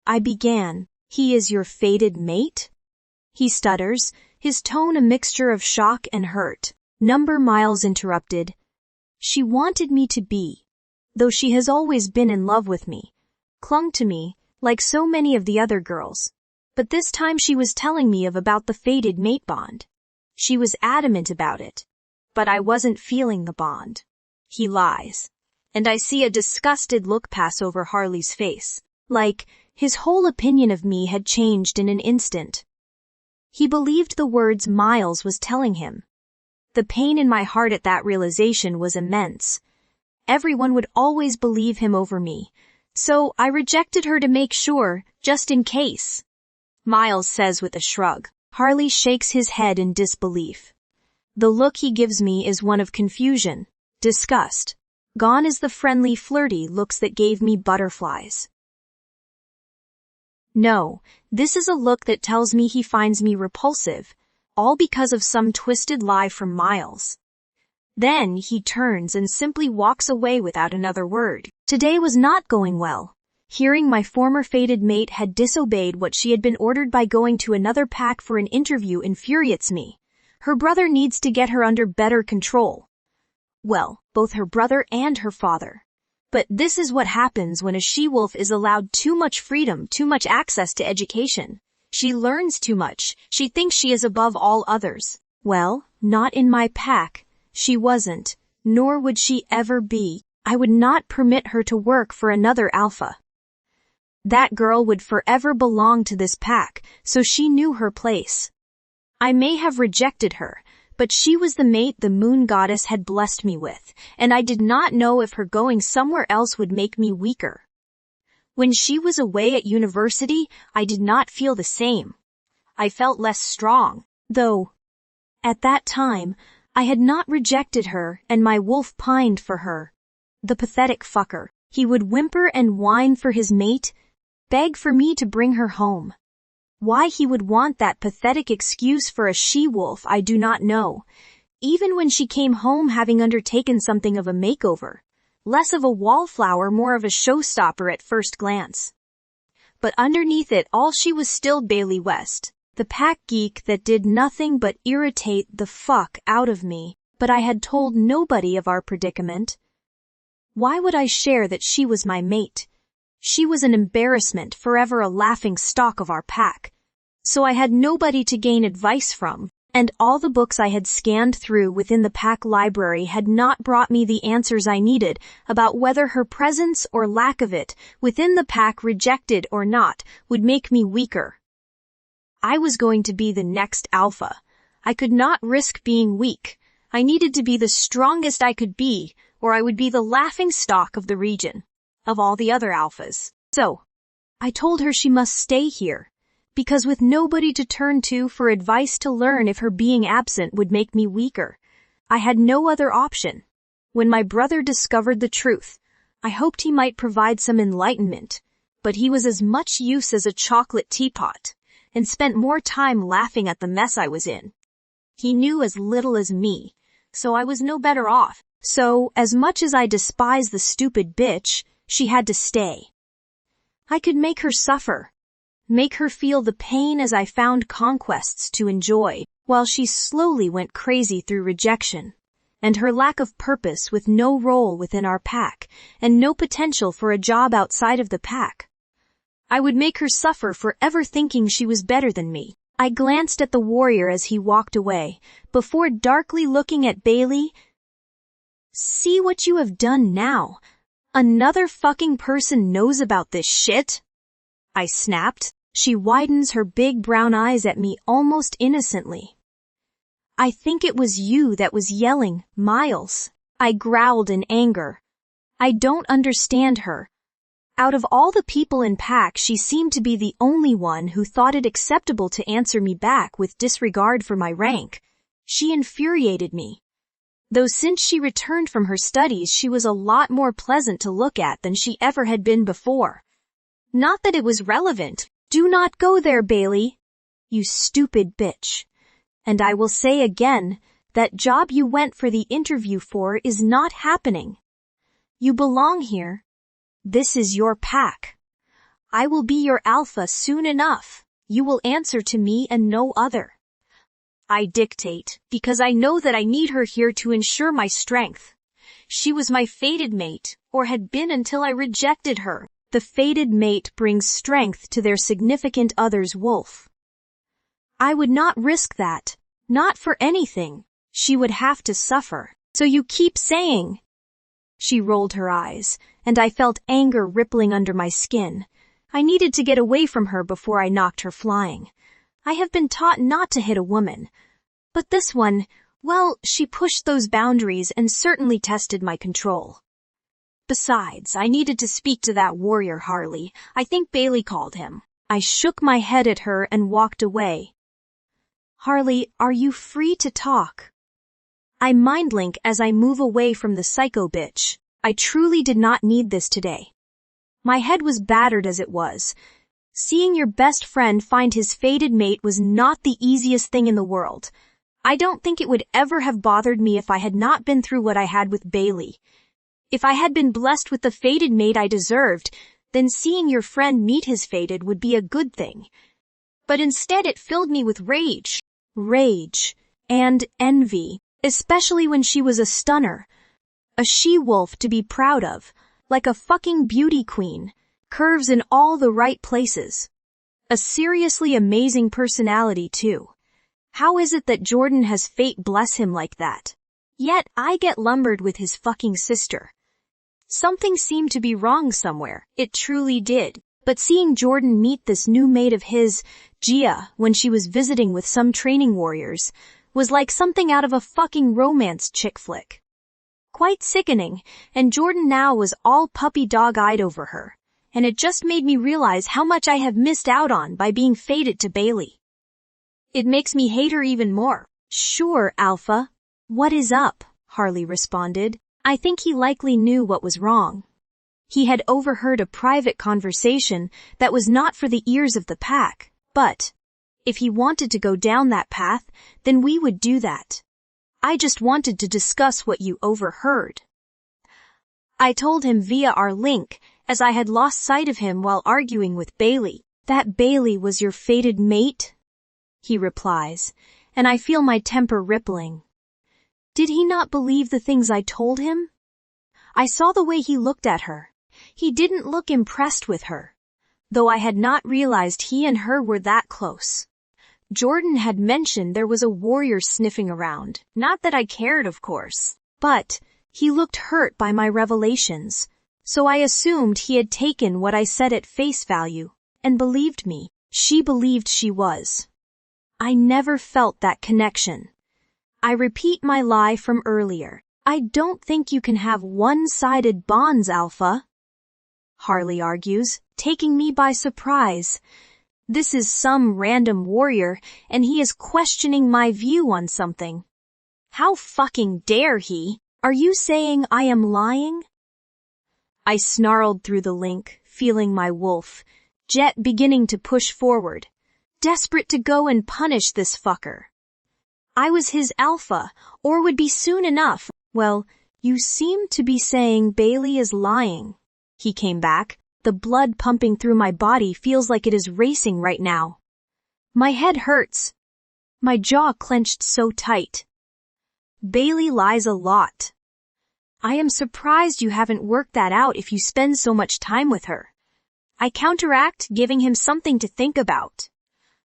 I began. He is your fated mate? He stutters, his tone a mixture of shock and hurt. Miles interrupted. She wanted me to be, though she has always been in love with me, clung to me, like so many of the other girls. But this time she was telling me about the fated mate bond. She was adamant about it. But I wasn't feeling the bond. He lies. And I see a disgusted look pass over Harley's face, like his whole opinion of me had changed in an instant. He believed the words Miles was telling him. The pain in my heart at that realization was immense. Everyone would always believe him over me, so I rejected her to make sure, just in case. Miles says with a shrug. Harley shakes his head in disbelief. The look he gives me is one of confusion, disgust. Gone is the friendly, flirty looks that gave me butterflies. No, this is a look that tells me he finds me repulsive, all because of some twisted lie from Miles. Then he turns and simply walks away without another word. Today was not going well. Hearing my former fated mate had disobeyed what she had been ordered by going to another pack for an interview infuriates me. Her brother needs to get her under better control. Well, both her brother and her father. But this is what happens when a she-wolf is allowed too much freedom, too much access to education. She learns too much. She thinks she is above all others. Well, not in my pack. She wasn't, nor would she ever be. I would not permit her to work for another alpha. That girl would forever belong to this pack, so she knew her place. I may have rejected her, but she was the mate the moon goddess had blessed me with, and I did not know if her going somewhere else would make me weaker. When she was away at university, I did not feel the same. I felt less strong, though. At that time, I had not rejected her, and my wolf pined for her. The pathetic fucker. He would whimper and whine for his mate, beg for me to bring her home. Why he would want that pathetic excuse for a she-wolf I do not know, even when she came home having undertaken something of a makeover. Less of a wallflower, more of a showstopper at first glance. But underneath it all she was still Bailey West, the pack geek that did nothing but irritate the fuck out of me, but I had told nobody of our predicament. Why would I share that she was my mate? She was an embarrassment, forever a laughing stock of our pack. So I had nobody to gain advice from, and all the books I had scanned through within the pack library had not brought me the answers I needed about whether her presence or lack of it within the pack, rejected or not, would make me weaker. I was going to be the next alpha. I could not risk being weak. I needed to be the strongest I could be, or I would be the laughing stock of the region, of all the other alphas. So, I told her she must stay here, because with nobody to turn to for advice to learn if her being absent would make me weaker, I had no other option. When my brother discovered the truth, I hoped he might provide some enlightenment, but he was as much use as a chocolate teapot, and spent more time laughing at the mess I was in. He knew as little as me, so I was no better off. So, as much as I despise the stupid bitch, she had to stay. I could make her suffer, make her feel the pain as I found conquests to enjoy, while she slowly went crazy through rejection, and her lack of purpose with no role within our pack, and no potential for a job outside of the pack. I would make her suffer for ever thinking she was better than me. I glanced at the warrior as he walked away, before darkly looking at Bailey. See what you have done now. Another fucking person knows about this shit? I snapped. She widens her big brown eyes at me almost innocently. I think it was you that was yelling, Miles. I growled in anger. I don't understand her. Out of all the people in pack, she seemed to be the only one who thought it acceptable to answer me back with disregard for my rank. She infuriated me. Though since she returned from her studies, she was a lot more pleasant to look at than she ever had been before. Not that it was relevant. Do not go there, Bailey. You stupid bitch. And I will say again, that job you went for the interview for is not happening. You belong here. This is your pack. I will be your alpha soon enough. You will answer to me and no other. I dictate, because I know that I need her here to ensure my strength. She was my fated mate, or had been until I rejected her. The fated mate brings strength to their significant other's wolf. I would not risk that. Not for anything. She would have to suffer. So you keep saying. She rolled her eyes, and I felt anger rippling under my skin. I needed to get away from her before I knocked her flying. I have been taught not to hit a woman. But this one, well, she pushed those boundaries and certainly tested my control. Besides, I needed to speak to that warrior Harley. I think Bailey called him. I shook my head at her and walked away. Harley, are you free to talk? I mindlink as I move away from the psycho bitch. I truly did not need this today. My head was battered as it was. Seeing your best friend find his fated mate was not the easiest thing in the world. I don't think it would ever have bothered me if I had not been through what I had with Bailey. If I had been blessed with the fated mate I deserved, then seeing your friend meet his fated would be a good thing. But instead it filled me with rage. Rage. And envy. Especially when she was a stunner. A she-wolf to be proud of. Like a fucking beauty queen. Curves in all the right places. A seriously amazing personality too. How is it that Jordan has fate bless him like that? Yet I get lumbered with his fucking sister. Something seemed to be wrong somewhere. It truly did. But seeing Jordan meet this new mate of his, Gia, when she was visiting with some training warriors, was like something out of a fucking romance chick flick. Quite sickening, and Jordan now was all puppy dog-eyed over her, and it just made me realize how much I have missed out on by being fated to Bailey. It makes me hate her even more. Sure, Alpha. What is up? Harley responded. I think he likely knew what was wrong. He had overheard a private conversation that was not for the ears of the pack, but if he wanted to go down that path, then we would do that. I just wanted to discuss what you overheard. I told him via our link, as I had lost sight of him while arguing with Bailey. That Bailey was your fated mate? He replies, and I feel my temper rippling. Did he not believe the things I told him? I saw the way he looked at her. He didn't look impressed with her, though I had not realized he and her were that close. Jordan had mentioned there was a warrior sniffing around. Not that I cared, of course, but he looked hurt by my revelations, so I assumed he had taken what I said at face value and believed me. She believed she was. I never felt that connection. I repeat my lie from earlier. I don't think you can have one-sided bonds, Alpha. Harley argues, taking me by surprise. This is some random warrior, and he is questioning my view on something. How fucking dare he? Are you saying I am lying? I snarled through the link, feeling my wolf, Jet beginning to push forward, desperate to go and punish this fucker. I was his alpha, or would be soon enough. Well, you seem to be saying Bailey is lying. He came back. The blood pumping through my body feels like it is racing right now. My head hurts. My jaw clenched so tight. Bailey lies a lot. I am surprised you haven't worked that out if you spend so much time with her. I counteract, giving him something to think about.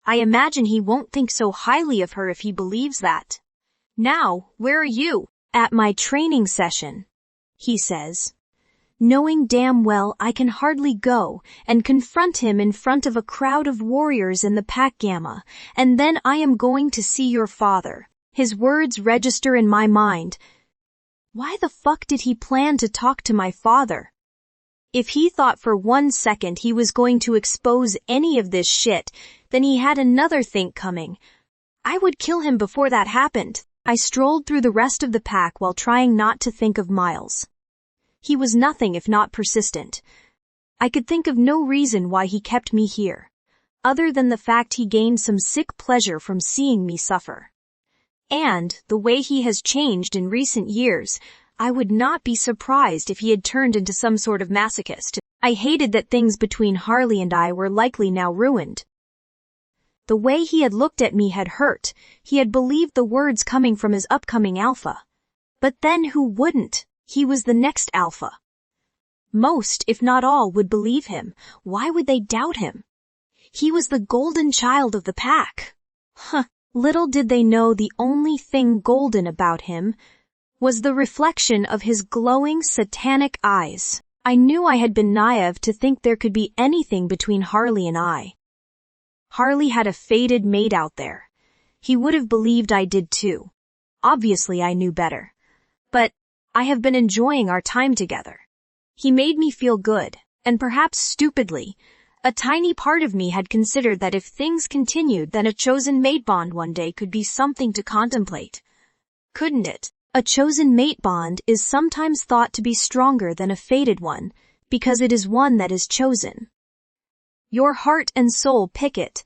I imagine he won't think so highly of her if he believes that. Now, where are you? At my training session, he says. Knowing damn well I can hardly go and confront him in front of a crowd of warriors in the pack gamma, and then I am going to see your father. His words register in my mind. Why the fuck did he plan to talk to my father? If he thought for 1 second he was going to expose any of this shit, then he had another think coming. I would kill him before that happened. I strolled through the rest of the pack while trying not to think of Miles. He was nothing if not persistent. I could think of no reason why he kept me here, other than the fact he gained some sick pleasure from seeing me suffer. And, the way he has changed in recent years, I would not be surprised if he had turned into some sort of masochist. I hated that things between Harley and I were likely now ruined. The way he had looked at me had hurt. He had believed the words coming from his upcoming alpha. But then who wouldn't? He was the next alpha. Most, if not all, would believe him. Why would they doubt him? He was the golden child of the pack. Little did they know the only thing golden about him was the reflection of his glowing satanic eyes. I knew I had been naive to think there could be anything between Harley and I. Harley had a fated mate out there. He would have believed I did too. Obviously I knew better. But I have been enjoying our time together. He made me feel good, and perhaps stupidly, a tiny part of me had considered that if things continued then a chosen mate bond one day could be something to contemplate. Couldn't it? A chosen mate bond is sometimes thought to be stronger than a fated one, because it is one that is chosen. Your heart and soul pick it.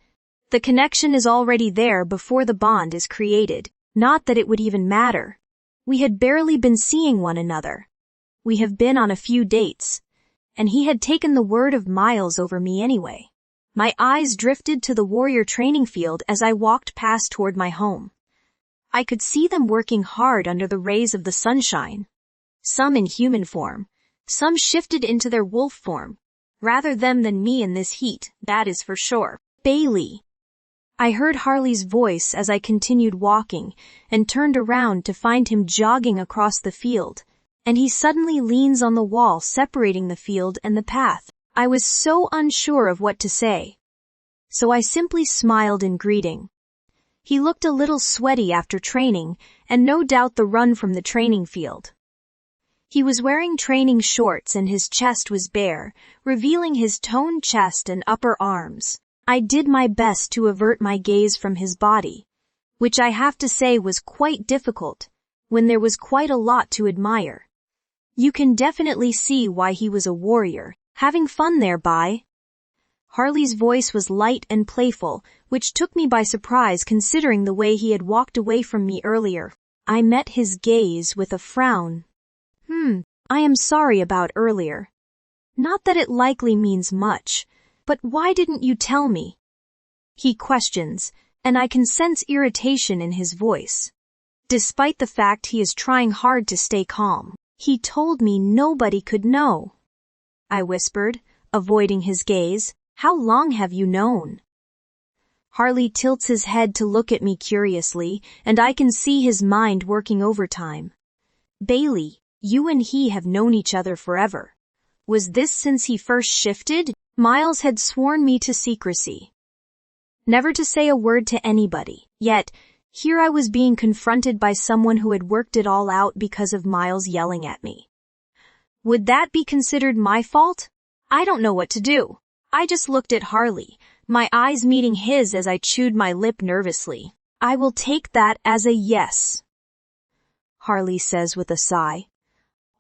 The connection is already there before the bond is created, not that it would even matter. We had barely been seeing one another. We have been on a few dates, and he had taken the word of Miles over me anyway. My eyes drifted to the warrior training field as I walked past toward my home. I could see them working hard under the rays of the sunshine. Some in human form, some shifted into their wolf form. Rather them than me in this heat, that is for sure. Bailey. I heard Harley's voice as I continued walking and turned around to find him jogging across the field, and he suddenly leans on the wall separating the field and the path. I was so unsure of what to say. So I simply smiled in greeting. He looked a little sweaty after training, and no doubt the run from the training field. He was wearing training shorts and his chest was bare, revealing his toned chest and upper arms. I did my best to avert my gaze from his body, which I have to say was quite difficult, when there was quite a lot to admire. You can definitely see why he was a warrior, having fun thereby. Harley's voice was light and playful, which took me by surprise considering the way he had walked away from me earlier. I met his gaze with a frown. I am sorry about earlier. Not that it likely means much, but why didn't you tell me? He questions, and I can sense irritation in his voice. Despite the fact he is trying hard to stay calm, he told me nobody could know. I whispered, avoiding his gaze. How long have you known? Harley tilts his head to look at me curiously, and I can see his mind working overtime. Bailey, you and he have known each other forever. Was this since he first shifted? Miles had sworn me to secrecy. Never to say a word to anybody. Yet, here I was being confronted by someone who had worked it all out because of Miles yelling at me. Would that be considered my fault? I don't know what to do. I just looked at Harley, my eyes meeting his as I chewed my lip nervously. I will take that as a yes. Harley says with a sigh.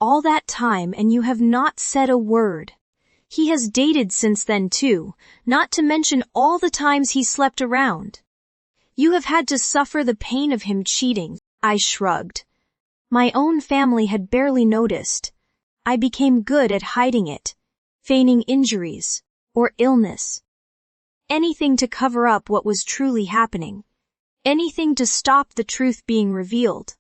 All that time and you have not said a word. He has dated since then too, not to mention all the times he slept around. You have had to suffer the pain of him cheating. I shrugged. My own family had barely noticed. I became good at hiding it, feigning injuries or illness. Anything to cover up what was truly happening. Anything to stop the truth being revealed.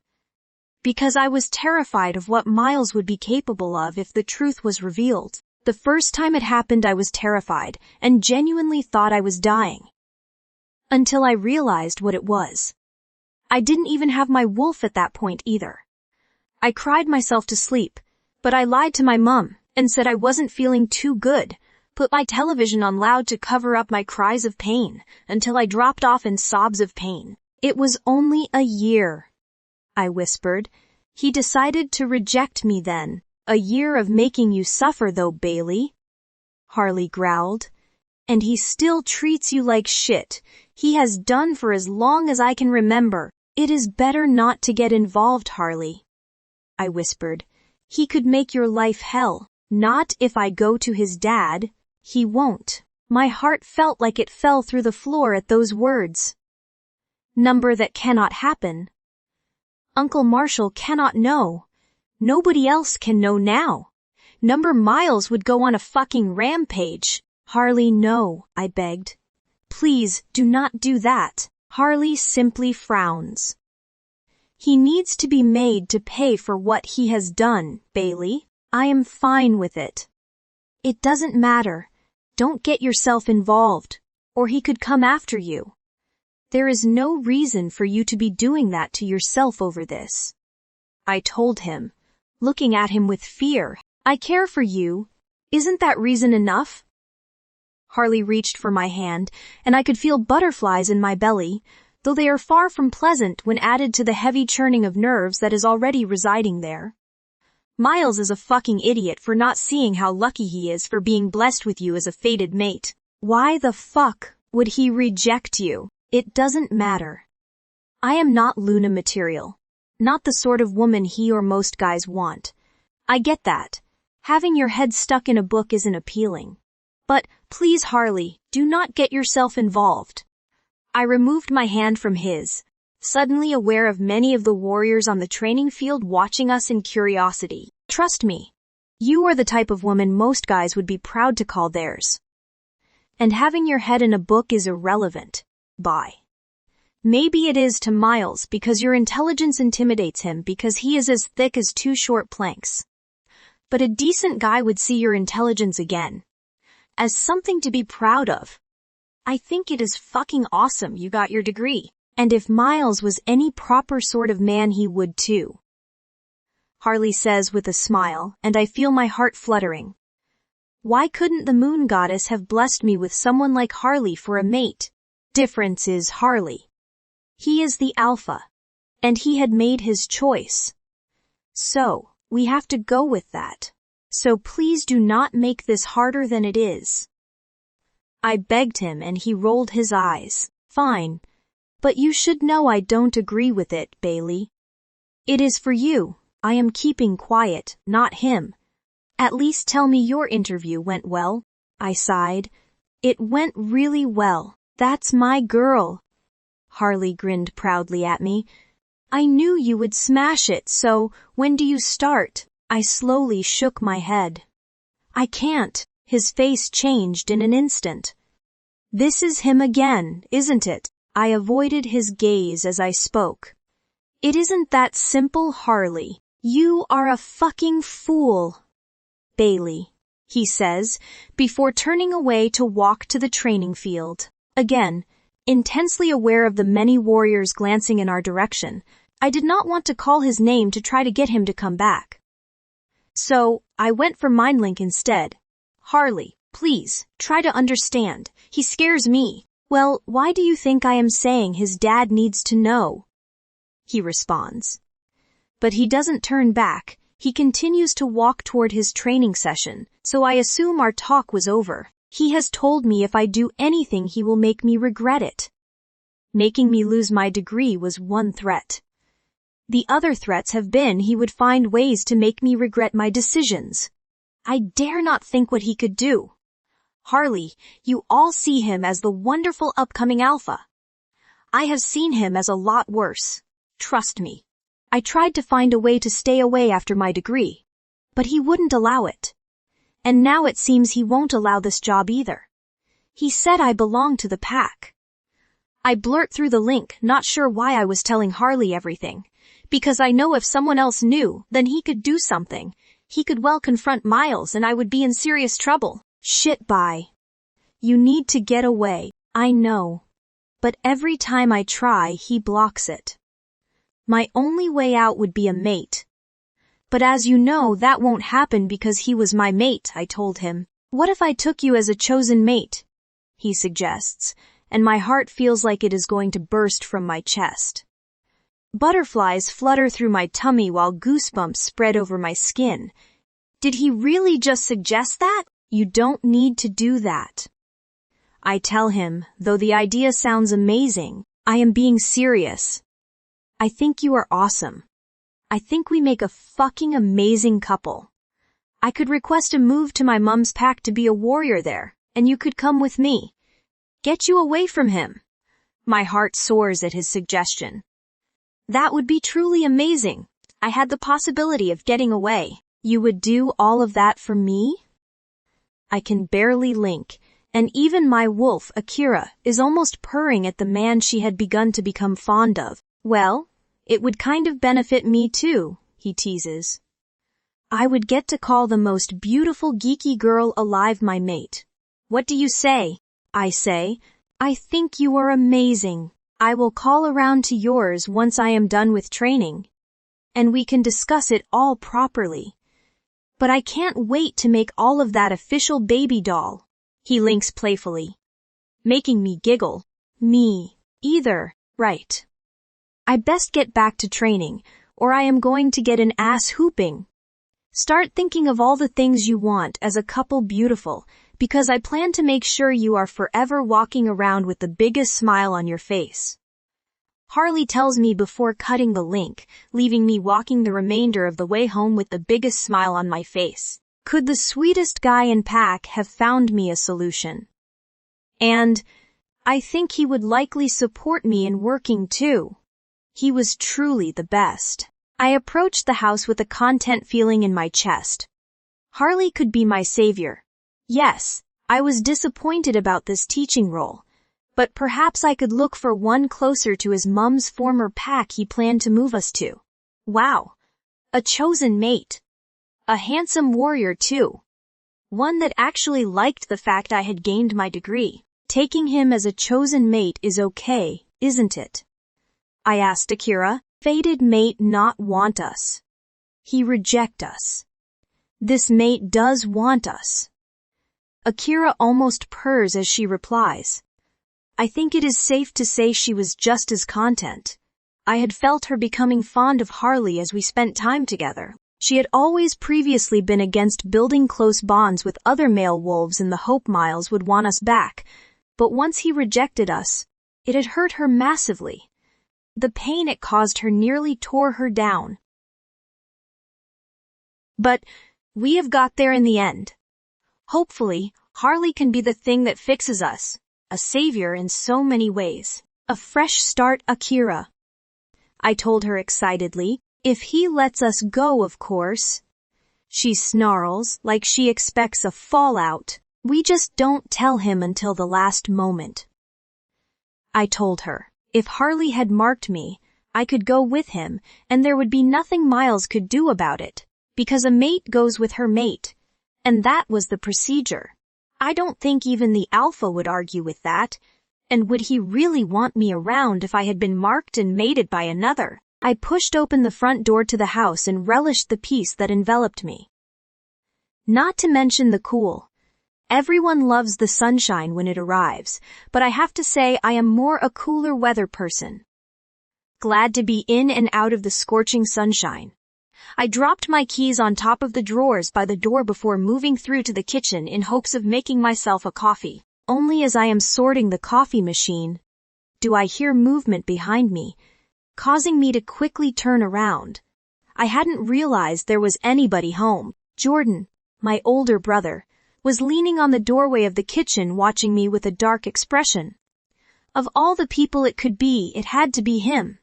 Because I was terrified of what Miles would be capable of if the truth was revealed. The first time it happened, I was terrified and genuinely thought I was dying. Until I realized what it was. I didn't even have my wolf at that point either. I cried myself to sleep, but I lied to my mum and said I wasn't feeling too good, put my television on loud to cover up my cries of pain until I dropped off in sobs of pain. It was only a year, I whispered. He decided to reject me then. A year of making you suffer though, Bailey. Harley growled. And he still treats you like shit. He has done for as long as I can remember. It is better not to get involved, Harley, I whispered. He could make your life hell. Not if I go to his dad. He won't. My heart felt like it fell through the floor at those words. Number that cannot happen. Uncle Marshall cannot know. Nobody else can know now. Number Miles would go on a fucking rampage. Harley, no, I begged. Please, do not do that. Harley simply frowns. He needs to be made to pay for what he has done, Bailey. I am fine with it. It doesn't matter. Don't get yourself involved, or he could come after you. There is no reason for you to be doing that to yourself over this. I told him, looking at him with fear. I care for you. Isn't that reason enough? Harley reached for my hand, and I could feel butterflies in my belly, though they are far from pleasant when added to the heavy churning of nerves that is already residing there. Miles is a fucking idiot for not seeing how lucky he is for being blessed with you as a fated mate. Why the fuck would he reject you? It doesn't matter. I am not Luna material. Not the sort of woman he or most guys want. I get that. Having your head stuck in a book isn't appealing. But, please Harley, do not get yourself involved. I removed my hand from his, suddenly aware of many of the warriors on the training field watching us in curiosity. Trust me, you are the type of woman most guys would be proud to call theirs. And having your head in a book is irrelevant. Bye. Maybe it is to Miles because your intelligence intimidates him because he is as thick as two short planks. But a decent guy would see your intelligence again as something to be proud of. I think it is fucking awesome you got your degree. And if Miles was any proper sort of man, he would too. Harley says with a smile, and I feel my heart fluttering. Why couldn't the moon goddess have blessed me with someone like Harley for a mate? Difference is Harley. He is the alpha. And he had made his choice. So, we have to go with that. So please do not make this harder than it is. I begged him and he rolled his eyes. Fine. But you should know I don't agree with it, Bailey. It is for you. I am keeping quiet, not him. At least tell me your interview went well. I sighed. It went really well. That's my girl. Harley grinned proudly at me. I knew you would smash it, so when do you start? I slowly shook my head. I can't. His face changed in an instant. This is him again, isn't it? I avoided his gaze as I spoke. It isn't that simple, Harley. You are a fucking fool. Bailey, he says, before turning away to walk to the training field. Again, intensely aware of the many warriors glancing in our direction, I did not want to call his name to try to get him to come back. So, I went for Mindlink instead. Harley, please, try to understand. He scares me. Well, why do you think I am saying his dad needs to know? He responds. But he doesn't turn back. He continues to walk toward his training session, so I assume our talk was over. He has told me if I do anything he will make me regret it. Making me lose my degree was one threat. The other threats have been he would find ways to make me regret my decisions. I dare not think what he could do. Harley, you all see him as the wonderful upcoming alpha. I have seen him as a lot worse. Trust me. I tried to find a way to stay away after my degree, but he wouldn't allow it. And now it seems he won't allow this job either. He said I belong to the pack. I blurt through the link, not sure why I was telling Harley everything. Because I know if someone else knew, then he could do something. He could well confront Miles and I would be in serious trouble. Shit, bye. You need to get away. I know. But every time I try, he blocks it. My only way out would be a mate. But as you know, that won't happen because he was my mate, I told him. What if I took you as a chosen mate? He suggests, and my heart feels like it is going to burst from my chest. Butterflies flutter through my tummy while goosebumps spread over my skin. Did he really just suggest that? You don't need to do that. I tell him, though the idea sounds amazing, I am being serious. I think you are awesome. I think we make a fucking amazing couple. I could request a move to my mom's pack to be a warrior there, and you could come with me. Get you away from him. My heart soars at his suggestion. That would be truly amazing. I had the possibility of getting away. You would do all of that for me? I can barely link, and even my wolf, Akira, is almost purring at the man she had begun to become fond of. Well, it would kind of benefit me too, he teases. I would get to call the most beautiful geeky girl alive my mate. What do you say? I say, I think you are amazing. I will call around to yours once I am done with training. And we can discuss it all properly. But I can't wait to make all of that official baby doll. He links playfully. Making me giggle. Me. Either. Right. I best get back to training, or I am going to get an ass whooping. Start thinking of all the things you want as a couple beautiful, because I plan to make sure you are forever walking around with the biggest smile on your face. Harley tells me before cutting the link, leaving me walking the remainder of the way home with the biggest smile on my face. Could the sweetest guy in pack have found me a solution? And I think he would likely support me in working too. He was truly the best. I approached the house with a content feeling in my chest. Harley could be my savior. Yes, I was disappointed about this teaching role, but perhaps I could look for one closer to his mom's former pack he planned to move us to. Wow. A chosen mate. A handsome warrior too. One that actually liked the fact I had gained my degree. Taking him as a chosen mate is okay, isn't it? I asked Akira. Fated mate not want us. He reject us. This mate does want us. Akira almost purrs as she replies. I think it is safe to say she was just as content. I had felt her becoming fond of Harley as we spent time together. She had always previously been against building close bonds with other male wolves in the hope Miles would want us back, but once he rejected us, it had hurt her massively. The pain it caused her nearly tore her down. But we have got there in the end. Hopefully, Harley can be the thing that fixes us, a savior in so many ways. A fresh start, Akira. I told her excitedly, if he lets us go, of course. She snarls like she expects a fallout. We just don't tell him until the last moment. I told her. If Harley had marked me, I could go with him, and there would be nothing Miles could do about it, because a mate goes with her mate, and that was the procedure. I don't think even the alpha would argue with that, and would he really want me around if I had been marked and mated by another? I pushed open the front door to the house and relished the peace that enveloped me. Not to mention the cool. Everyone loves the sunshine when it arrives, but I have to say I am more a cooler weather person. Glad to be in and out of the scorching sunshine. I dropped my keys on top of the drawers by the door before moving through to the kitchen in hopes of making myself a coffee. Only as I am sorting the coffee machine, do I hear movement behind me, causing me to quickly turn around. I hadn't realized there was anybody home. Jordan, my older brother, was leaning on the doorway of the kitchen watching me with a dark expression. Of all the people it could be, it had to be him.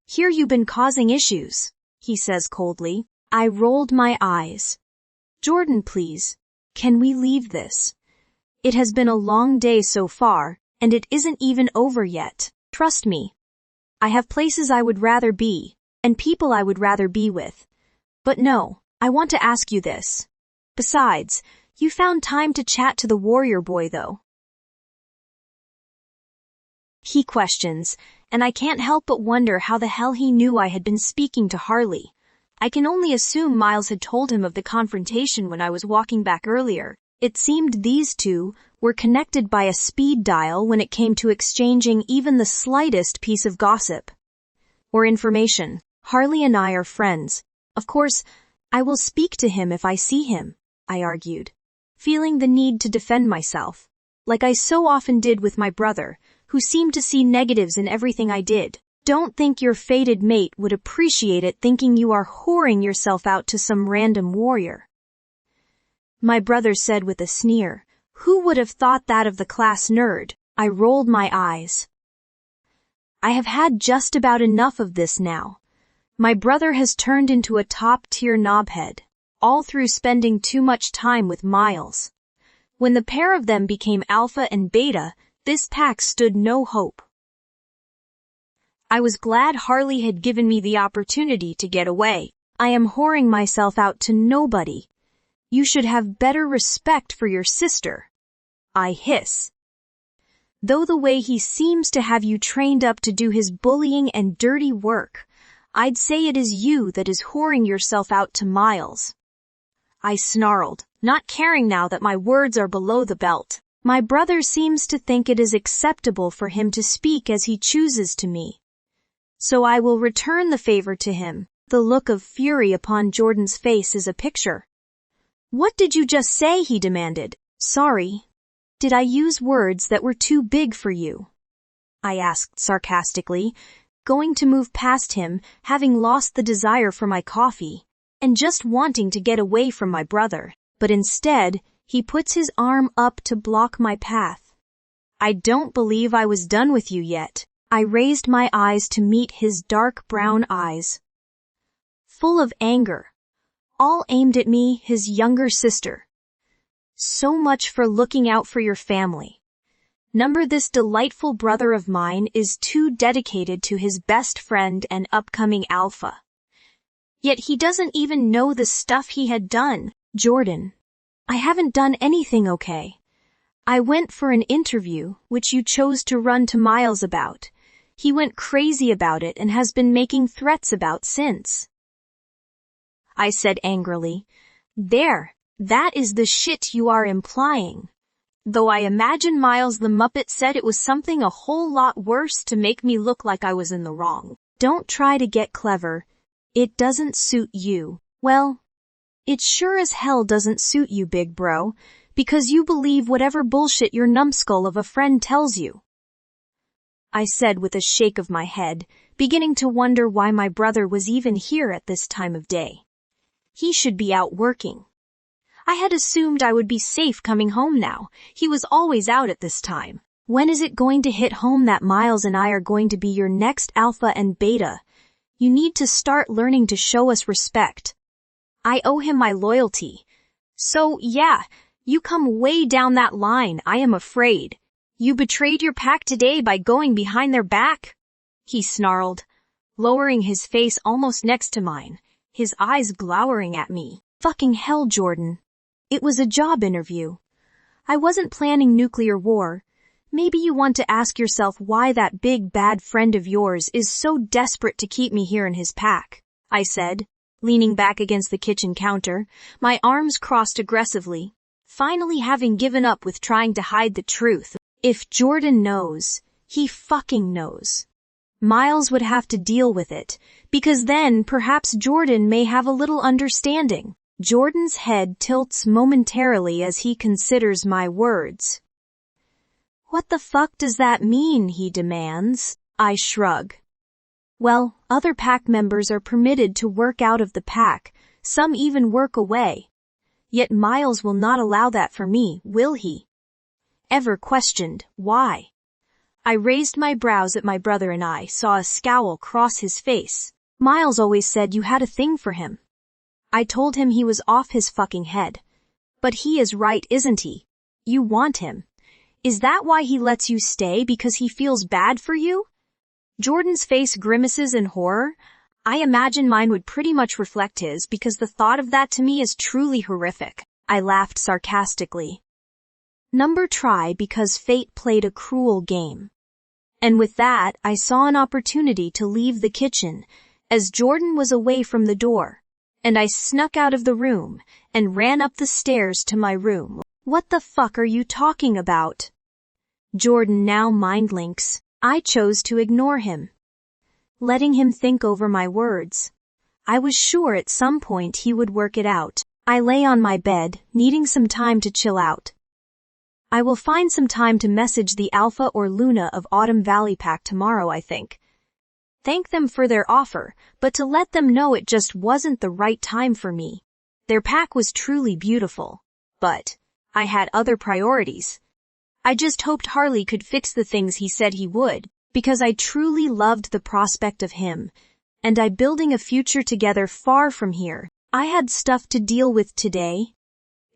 Here you been causing issues, he says coldly. I rolled my eyes. Jordan, please. Can we leave this? It has been a long day so far, and it isn't even over yet. Trust me. I have places I would rather be, and people I would rather be with. But no, I want to ask you this. Besides, you found time to chat to the warrior boy though. He questions, and I can't help but wonder how the hell he knew I had been speaking to Harley. I can only assume Miles had told him of the confrontation when I was walking back earlier. It seemed these two were connected by a speed dial when it came to exchanging even the slightest piece of gossip or information. Harley and I are friends. Of course, I will speak to him if I see him, I argued, feeling the need to defend myself, like I so often did with my brother, who seemed to see negatives in everything I did. Don't think your fated mate would appreciate it thinking you are whoring yourself out to some random warrior. My brother said with a sneer. Who would have thought that of the class nerd? I rolled my eyes. I have had just about enough of this now. My brother has turned into a top-tier knobhead, all through spending too much time with Miles. When the pair of them became alpha and beta, this pack stood no hope. I was glad Harley had given me the opportunity to get away. I am whoring myself out to nobody. You should have better respect for your sister. I hiss. Though the way he seems to have you trained up to do his bullying and dirty work, I'd say it is you that is whoring yourself out to Miles. I snarled, not caring now that my words are below the belt. My brother seems to think it is acceptable for him to speak as he chooses to me. So I will return the favor to him. The look of fury upon Jordan's face is a picture. What did you just say? He demanded. Sorry. Did I use words that were too big for you? I asked sarcastically, going to move past him, having lost the desire for my coffee, and just wanting to get away from my brother. But instead, he puts his arm up to block my path. I don't believe I was done with you yet. I raised my eyes to meet his dark brown eyes, full of anger, all aimed at me, his younger sister. So much for looking out for your family. This delightful brother of mine is too dedicated to his best friend and upcoming alpha. Yet he doesn't even know the stuff he had done. Jordan, I haven't done anything, okay? I went for an interview, which you chose to run to Miles about. He went crazy about it and has been making threats about since. I said angrily. There, that is the shit you are implying. Though I imagine Miles the Muppet said it was something a whole lot worse to make me look like I was in the wrong. Don't try to get clever. It doesn't suit you. Well, it sure as hell doesn't suit you, big bro, because you believe whatever bullshit your numbskull of a friend tells you. I said with a shake of my head, beginning to wonder why my brother was even here at this time of day. He should be out working. I had assumed I would be safe coming home now. He was always out at this time. When is it going to hit home that Miles and I are going to be your next alpha and beta? You need to start learning to show us respect. I owe him my loyalty. So, yeah, you come way down that line, I am afraid. You betrayed your pack today by going behind their back? He snarled, lowering his face almost next to mine, his eyes glowering at me. Fucking hell, Jordan. It was a job interview. I wasn't planning nuclear war. Maybe you want to ask yourself why that big bad friend of yours is so desperate to keep me here in his pack, I said, leaning back against the kitchen counter, my arms crossed aggressively, finally having given up with trying to hide the truth. If Jordan knows, he fucking knows. Miles would have to deal with it, because then perhaps Jordan may have a little understanding. Jordan's head tilts momentarily as he considers my words. What the fuck does that mean, he demands. I shrug. Well, other pack members are permitted to work out of the pack, some even work away. Yet Miles will not allow that for me, will he? Ever questioned why? I raised my brows at my brother and I saw a scowl cross his face. Miles always said you had a thing for him. I told him he was off his fucking head. But he is right, isn't he? You want him. Is that why he lets you stay, because he feels bad for you? Jordan's face grimaces in horror. I imagine mine would pretty much reflect his, because the thought of that to me is truly horrific. I laughed sarcastically. Number try because fate played a cruel game. And with that, I saw an opportunity to leave the kitchen, as Jordan was away from the door, and I snuck out of the room and ran up the stairs to my room. What the fuck are you talking about? Jordan now mind-links. I chose to ignore him, letting him think over my words. I was sure at some point he would work it out. I lay on my bed, needing some time to chill out. I will find some time to message the Alpha or Luna of Autumn Valley Pack tomorrow, I think. Thank them for their offer, but to let them know it just wasn't the right time for me. Their pack was truly beautiful, but I had other priorities. I just hoped Harley could fix the things he said he would, because I truly loved the prospect of him, and I building a future together far from here. I had stuff to deal with today,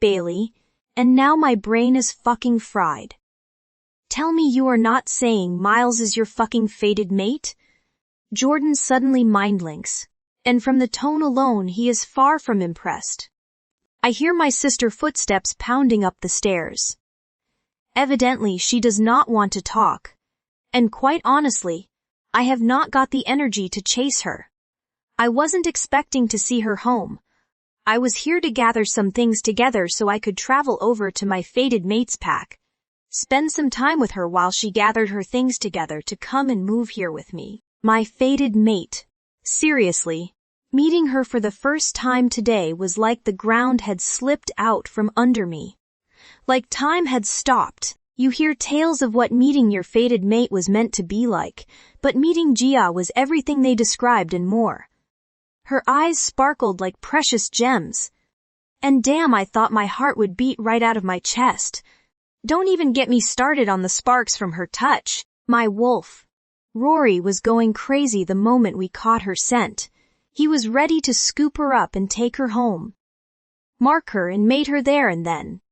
Bailey, and now my brain is fucking fried. Tell me you are not saying Miles is your fucking fated mate? Jordan suddenly mind-links, and from the tone alone he is far from impressed. I hear my sister footsteps pounding up the stairs. Evidently she does not want to talk, and quite honestly, I have not got the energy to chase her. I wasn't expecting to see her home. I was here to gather some things together so I could travel over to my fated mates pack, spend some time with her while she gathered her things together to come and move here with me. My fated mate. Seriously, meeting her for the first time today was like the ground had slipped out from under me. Like time had stopped. You hear tales of what meeting your fated mate was meant to be like, but meeting Gia was everything they described and more. Her eyes sparkled like precious gems. And damn, I thought my heart would beat right out of my chest. Don't even get me started on the sparks from her touch. My wolf. Rory was going crazy the moment we caught her scent. He was ready to scoop her up and take her home. Mark her and mate her there and then.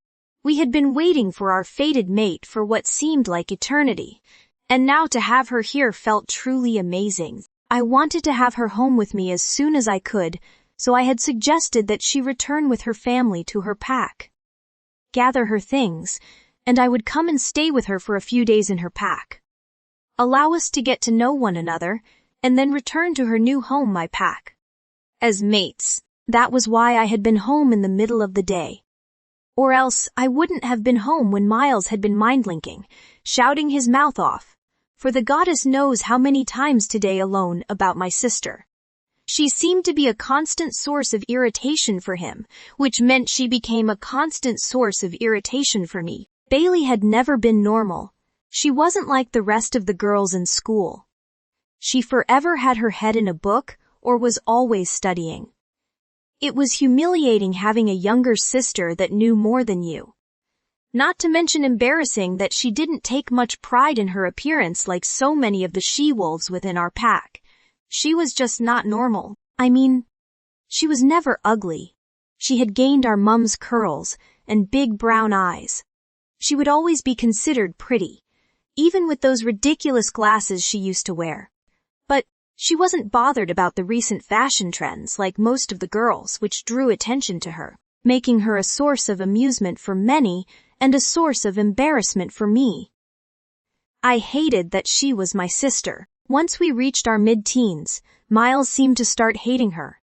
We had been waiting for our fated mate for what seemed like eternity, and now to have her here felt truly amazing. I wanted to have her home with me as soon as I could, so I had suggested that she return with her family to her pack, gather her things, and I would come and stay with her for a few days in her pack. Allow us to get to know one another, and then return to her new home, my pack. As mates, that was why I had been home in the middle of the day. Or else I wouldn't have been home when Miles had been mind-linking, shouting his mouth off, for the goddess knows how many times today alone about my sister. She seemed to be a constant source of irritation for him, which meant she became a constant source of irritation for me. Bailey had never been normal. She wasn't like the rest of the girls in school. She forever had her head in a book or was always studying. It was humiliating having a younger sister that knew more than you. Not to mention embarrassing that she didn't take much pride in her appearance like so many of the she-wolves within our pack. She was just not normal. I mean, she was never ugly. She had gained our mum's curls and big brown eyes. She would always be considered pretty, even with those ridiculous glasses she used to wear. But she wasn't bothered about the recent fashion trends like most of the girls, which drew attention to her, making her a source of amusement for many and a source of embarrassment for me. I hated that she was my sister. Once we reached our mid-teens, Miles seemed to start hating her.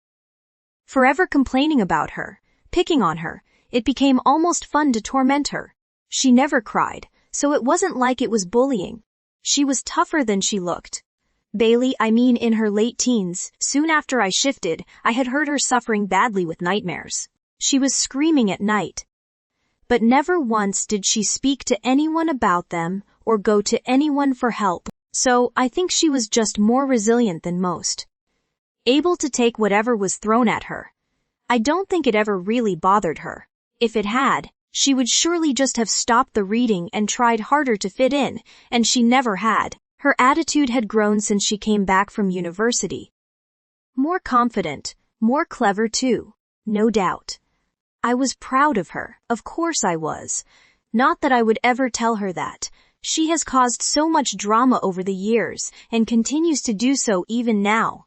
Forever complaining about her, picking on her, it became almost fun to torment her. She never cried, so it wasn't like it was bullying. She was tougher than she looked. Bailey, in her late teens, soon after I shifted, I had heard her suffering badly with nightmares. She was screaming at night. But never once did she speak to anyone about them or go to anyone for help, so I think she was just more resilient than most. Able to take whatever was thrown at her. I don't think it ever really bothered her. If it had, She would surely just have stopped the reading and tried harder to fit in, and she never had. Her attitude had grown since she came back from university. More confident, more clever too, no doubt. I was proud of her, of course I was. Not that I would ever tell her that. She has caused so much drama over the years, and continues to do so even now.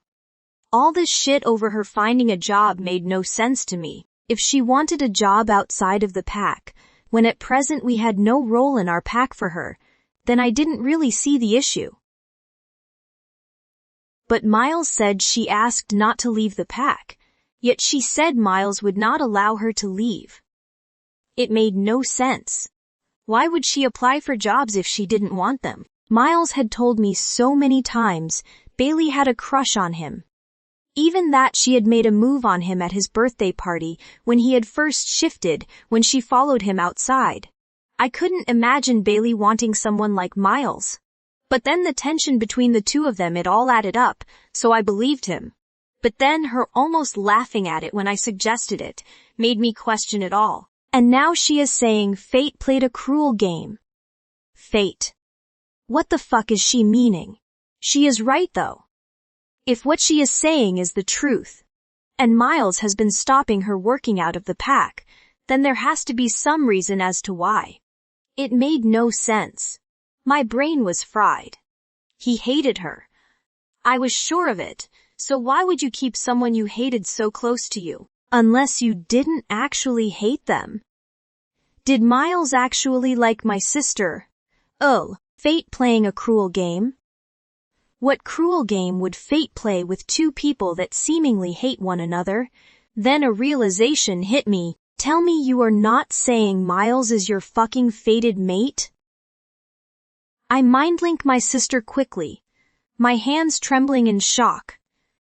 All this shit over her finding a job made no sense to me. If she wanted a job outside of the pack, when at present we had no role in our pack for her, then I didn't really see the issue. But Miles said she asked not to leave the pack, yet she said Miles would not allow her to leave. It made no sense. Why would she apply for jobs if she didn't want them? Miles had told me so many times Bailey had a crush on him. Even that she had made a move on him at his birthday party when he had first shifted, when she followed him outside. I couldn't imagine Bailey wanting someone like Miles. But then the tension between the two of them, it all added up, so I believed him. But then her almost laughing at it when I suggested it made me question it all. And now she is saying fate played a cruel game. Fate. What the fuck is she meaning? She is right though. If what she is saying is the truth, and Miles has been stopping her working out of the pack, then there has to be some reason as to why. It made no sense. My brain was fried. He hated her. I was sure of it, so why would you keep someone you hated so close to you, unless you didn't actually hate them? Did Miles actually like my sister? Oh, fate playing a cruel game? What cruel game would fate play with two people that seemingly hate one another? Then a realization hit me. Tell me you are not saying Miles is your fucking fated mate? I mind-link my sister quickly, my hands trembling in shock.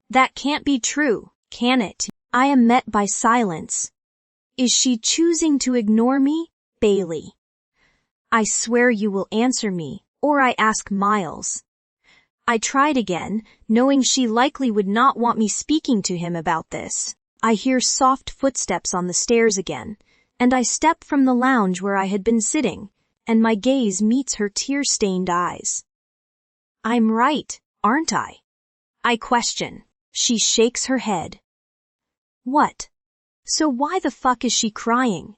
That can't be true, can it? I am met by silence. Is she choosing to ignore me? Bailey. I swear you will answer me, or I ask Miles. I tried again, knowing she likely would not want me speaking to him about this. I hear soft footsteps on the stairs again, and I step from the lounge where I had been sitting, and my gaze meets her tear-stained eyes. I'm right, aren't I? I question. She shakes her head. What? So why the fuck is she crying?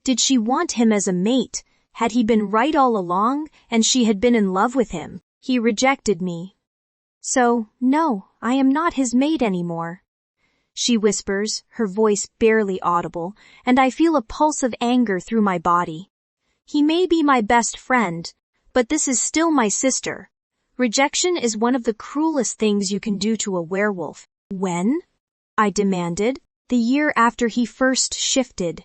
Did she want him as a mate? Had he been right all along, and she had been in love with him? He rejected me. So, no, I am not his mate anymore. She whispers, her voice barely audible, and I feel a pulse of anger through my body. He may be my best friend, but this is still my sister. Rejection is one of the cruelest things you can do to a werewolf. When? I demanded. The year after he first shifted.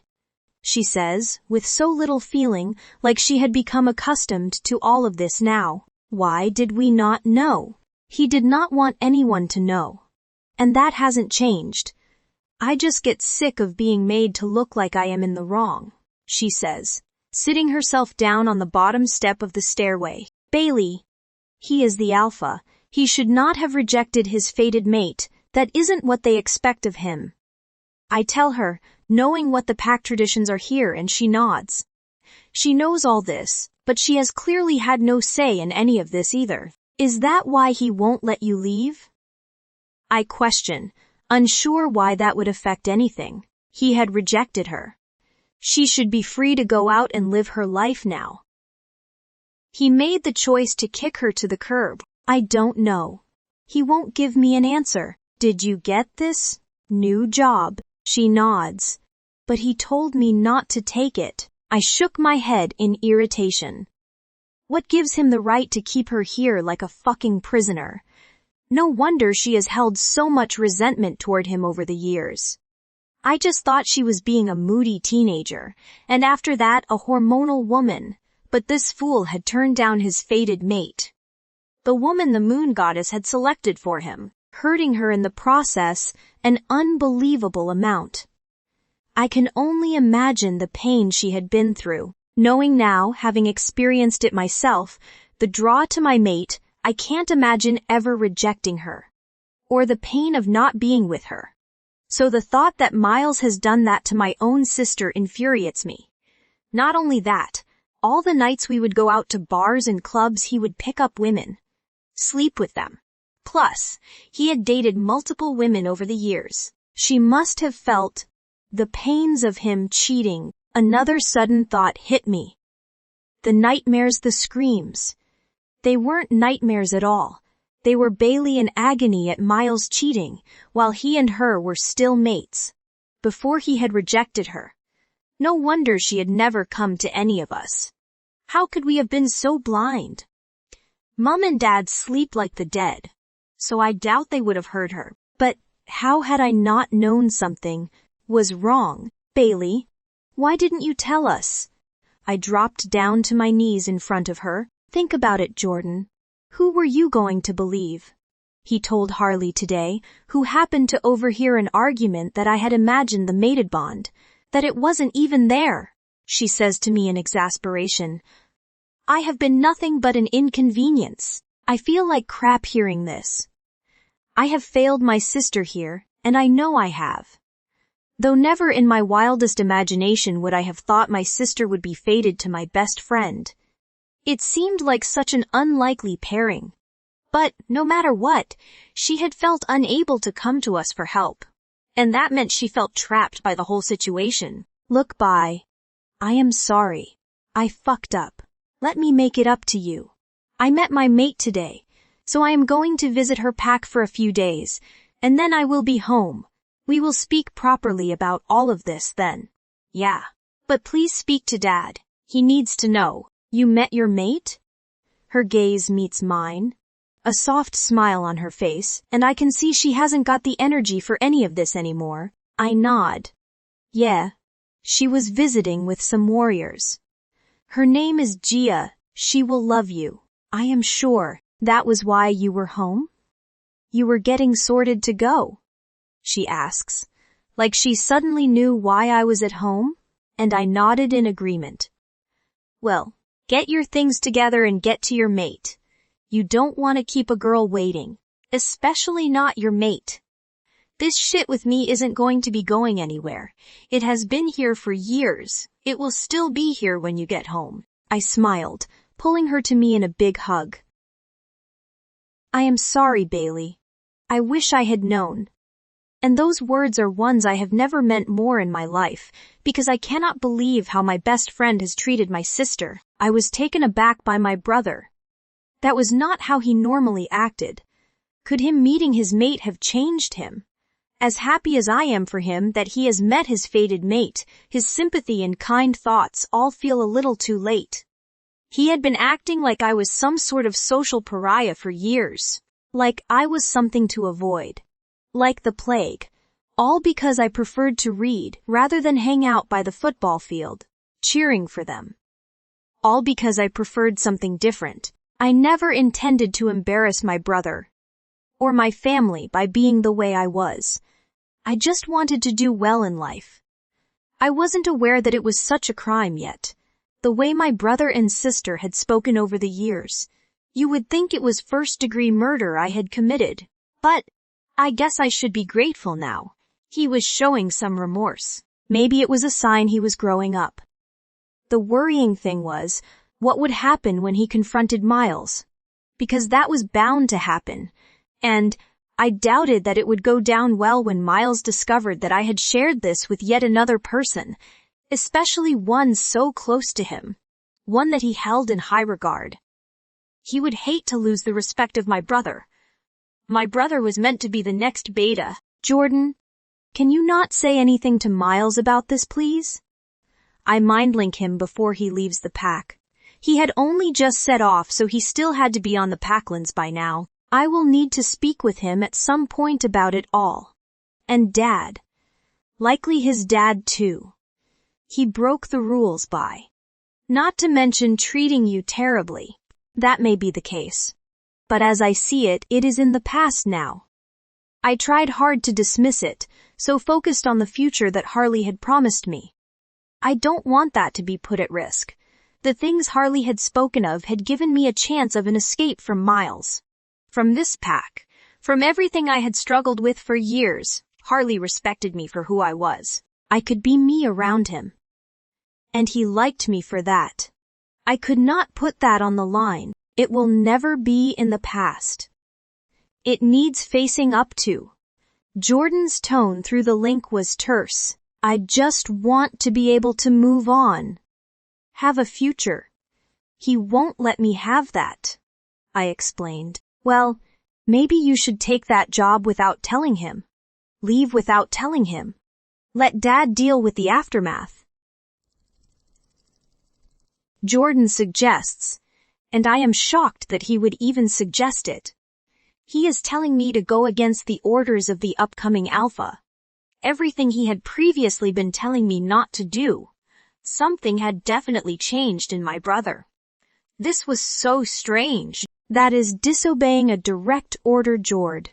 She says, with so little feeling, like she had become accustomed to all of this now. Why did we not know? He did not want anyone to know. And that hasn't changed. I just get sick of being made to look like I am in the wrong, she says, sitting herself down on the bottom step of the stairway. Bailey. He is the alpha. He should not have rejected his fated mate. That isn't what they expect of him. I tell her, knowing what the pack traditions are here, and she nods. She knows all this, but she has clearly had no say in any of this either. Is that why he won't let you leave? I question, unsure why that would affect anything. He had rejected her. She should be free to go out and live her life now. He made the choice to kick her to the curb. I don't know. He won't give me an answer. Did you get this? New job. She nods. But he told me not to take it. I shook my head in irritation. What gives him the right to keep her here like a fucking prisoner? No wonder she has held so much resentment toward him over the years. I just thought she was being a moody teenager, and after that a hormonal woman, but this fool had turned down his fated mate. The woman the moon goddess had selected for him, hurting her in the process an unbelievable amount. I can only imagine the pain she had been through. Knowing now, having experienced it myself, the draw to my mate, I can't imagine ever rejecting her. Or the pain of not being with her. So the thought that Miles has done that to my own sister infuriates me. Not only that, all the nights we would go out to bars and clubs he would pick up women, sleep with them. Plus, he had dated multiple women over the years. She must have felt the pains of him cheating. Another sudden thought hit me. The nightmares, the screams. They weren't nightmares at all. They were Bailey in agony at Miles cheating, while he and her were still mates. Before he had rejected her. No wonder she had never come to any of us. How could we have been so blind? Mom and Dad sleep like the dead, so I doubt they would have heard her. But how had I not known something was wrong? Bailey, why didn't you tell us? I dropped down to my knees in front of her. Think about it, Jordan. Who were you going to believe? He told Harley today, who happened to overhear an argument that I had imagined the mated bond, that it wasn't even there. She says to me in exasperation, I have been nothing but an inconvenience. I feel like crap hearing this. I have failed my sister here, and I know I have. Though never in my wildest imagination would I have thought my sister would be fated to my best friend. It seemed like such an unlikely pairing. But, no matter what, she had felt unable to come to us for help. And that meant she felt trapped by the whole situation. Look, bye. I am sorry. I fucked up. Let me make it up to you. I met my mate today, so I am going to visit her pack for a few days, and then I will be home. We will speak properly about all of this then. Yeah. But please speak to Dad. He needs to know. You met your mate? Her gaze meets mine. A soft smile on her face, and I can see she hasn't got the energy for any of this anymore. I nod. Yeah. She was visiting with some warriors. Her name is Gia. She will love you. I am sure. That was why you were home? You were getting sorted to go? She asks, like she suddenly knew why I was at home, and I nodded in agreement. Well, get your things together and get to your mate. You don't want to keep a girl waiting, especially not your mate. This shit with me isn't going to be going anywhere. It has been here for years. It will still be here when you get home. I smiled, pulling her to me in a big hug. I am sorry, Bailey. I wish I had known. And those words are ones I have never meant more in my life, because I cannot believe how my best friend has treated my sister. I was taken aback by my brother. That was not how he normally acted. Could him meeting his mate have changed him? As happy as I am for him that he has met his fated mate, his sympathy and kind thoughts all feel a little too late. He had been acting like I was some sort of social pariah for years. Like I was something to avoid. Like the plague. All because I preferred to read rather than hang out by the football field, cheering for them. All because I preferred something different. I never intended to embarrass my brother or my family by being the way I was. I just wanted to do well in life. I wasn't aware that it was such a crime yet. The way my brother and sister had spoken over the years, you would think it was first-degree murder I had committed. But I guess I should be grateful now. He was showing some remorse. Maybe it was a sign he was growing up. The worrying thing was, what would happen when he confronted Miles? Because that was bound to happen. And I doubted that it would go down well when Miles discovered that I had shared this with yet another person, especially one so close to him, one that he held in high regard. He would hate to lose the respect of my brother. My brother was meant to be the next beta. Jordan, can you not say anything to Miles about this, please? I mind-link him before he leaves the pack. He had only just set off, so he still had to be on the Packlands by now. I will need to speak with him at some point about it all. And Dad. Likely his dad too. He broke the rules by. Not to mention treating you terribly. That may be the case. But as I see it, it is in the past now. I tried hard to dismiss it, so focused on the future that Harley had promised me. I don't want that to be put at risk. The things Harley had spoken of had given me a chance of an escape from Miles. From this pack. From everything I had struggled with for years, Harley respected me for who I was. I could be me around him. And he liked me for that. I could not put that on the line. It will never be in the past. It needs facing up to. Jordan's tone through the link was terse. I just want to be able to move on. Have a future. He won't let me have that. I explained. Well, maybe you should take that job without telling him. Leave without telling him. Let Dad deal with the aftermath. Jordan suggests, and I am shocked that he would even suggest it. He is telling me to go against the orders of the upcoming alpha. Everything he had previously been telling me not to do. Something had definitely changed in my brother. This was so strange. That is disobeying a direct order, Jord.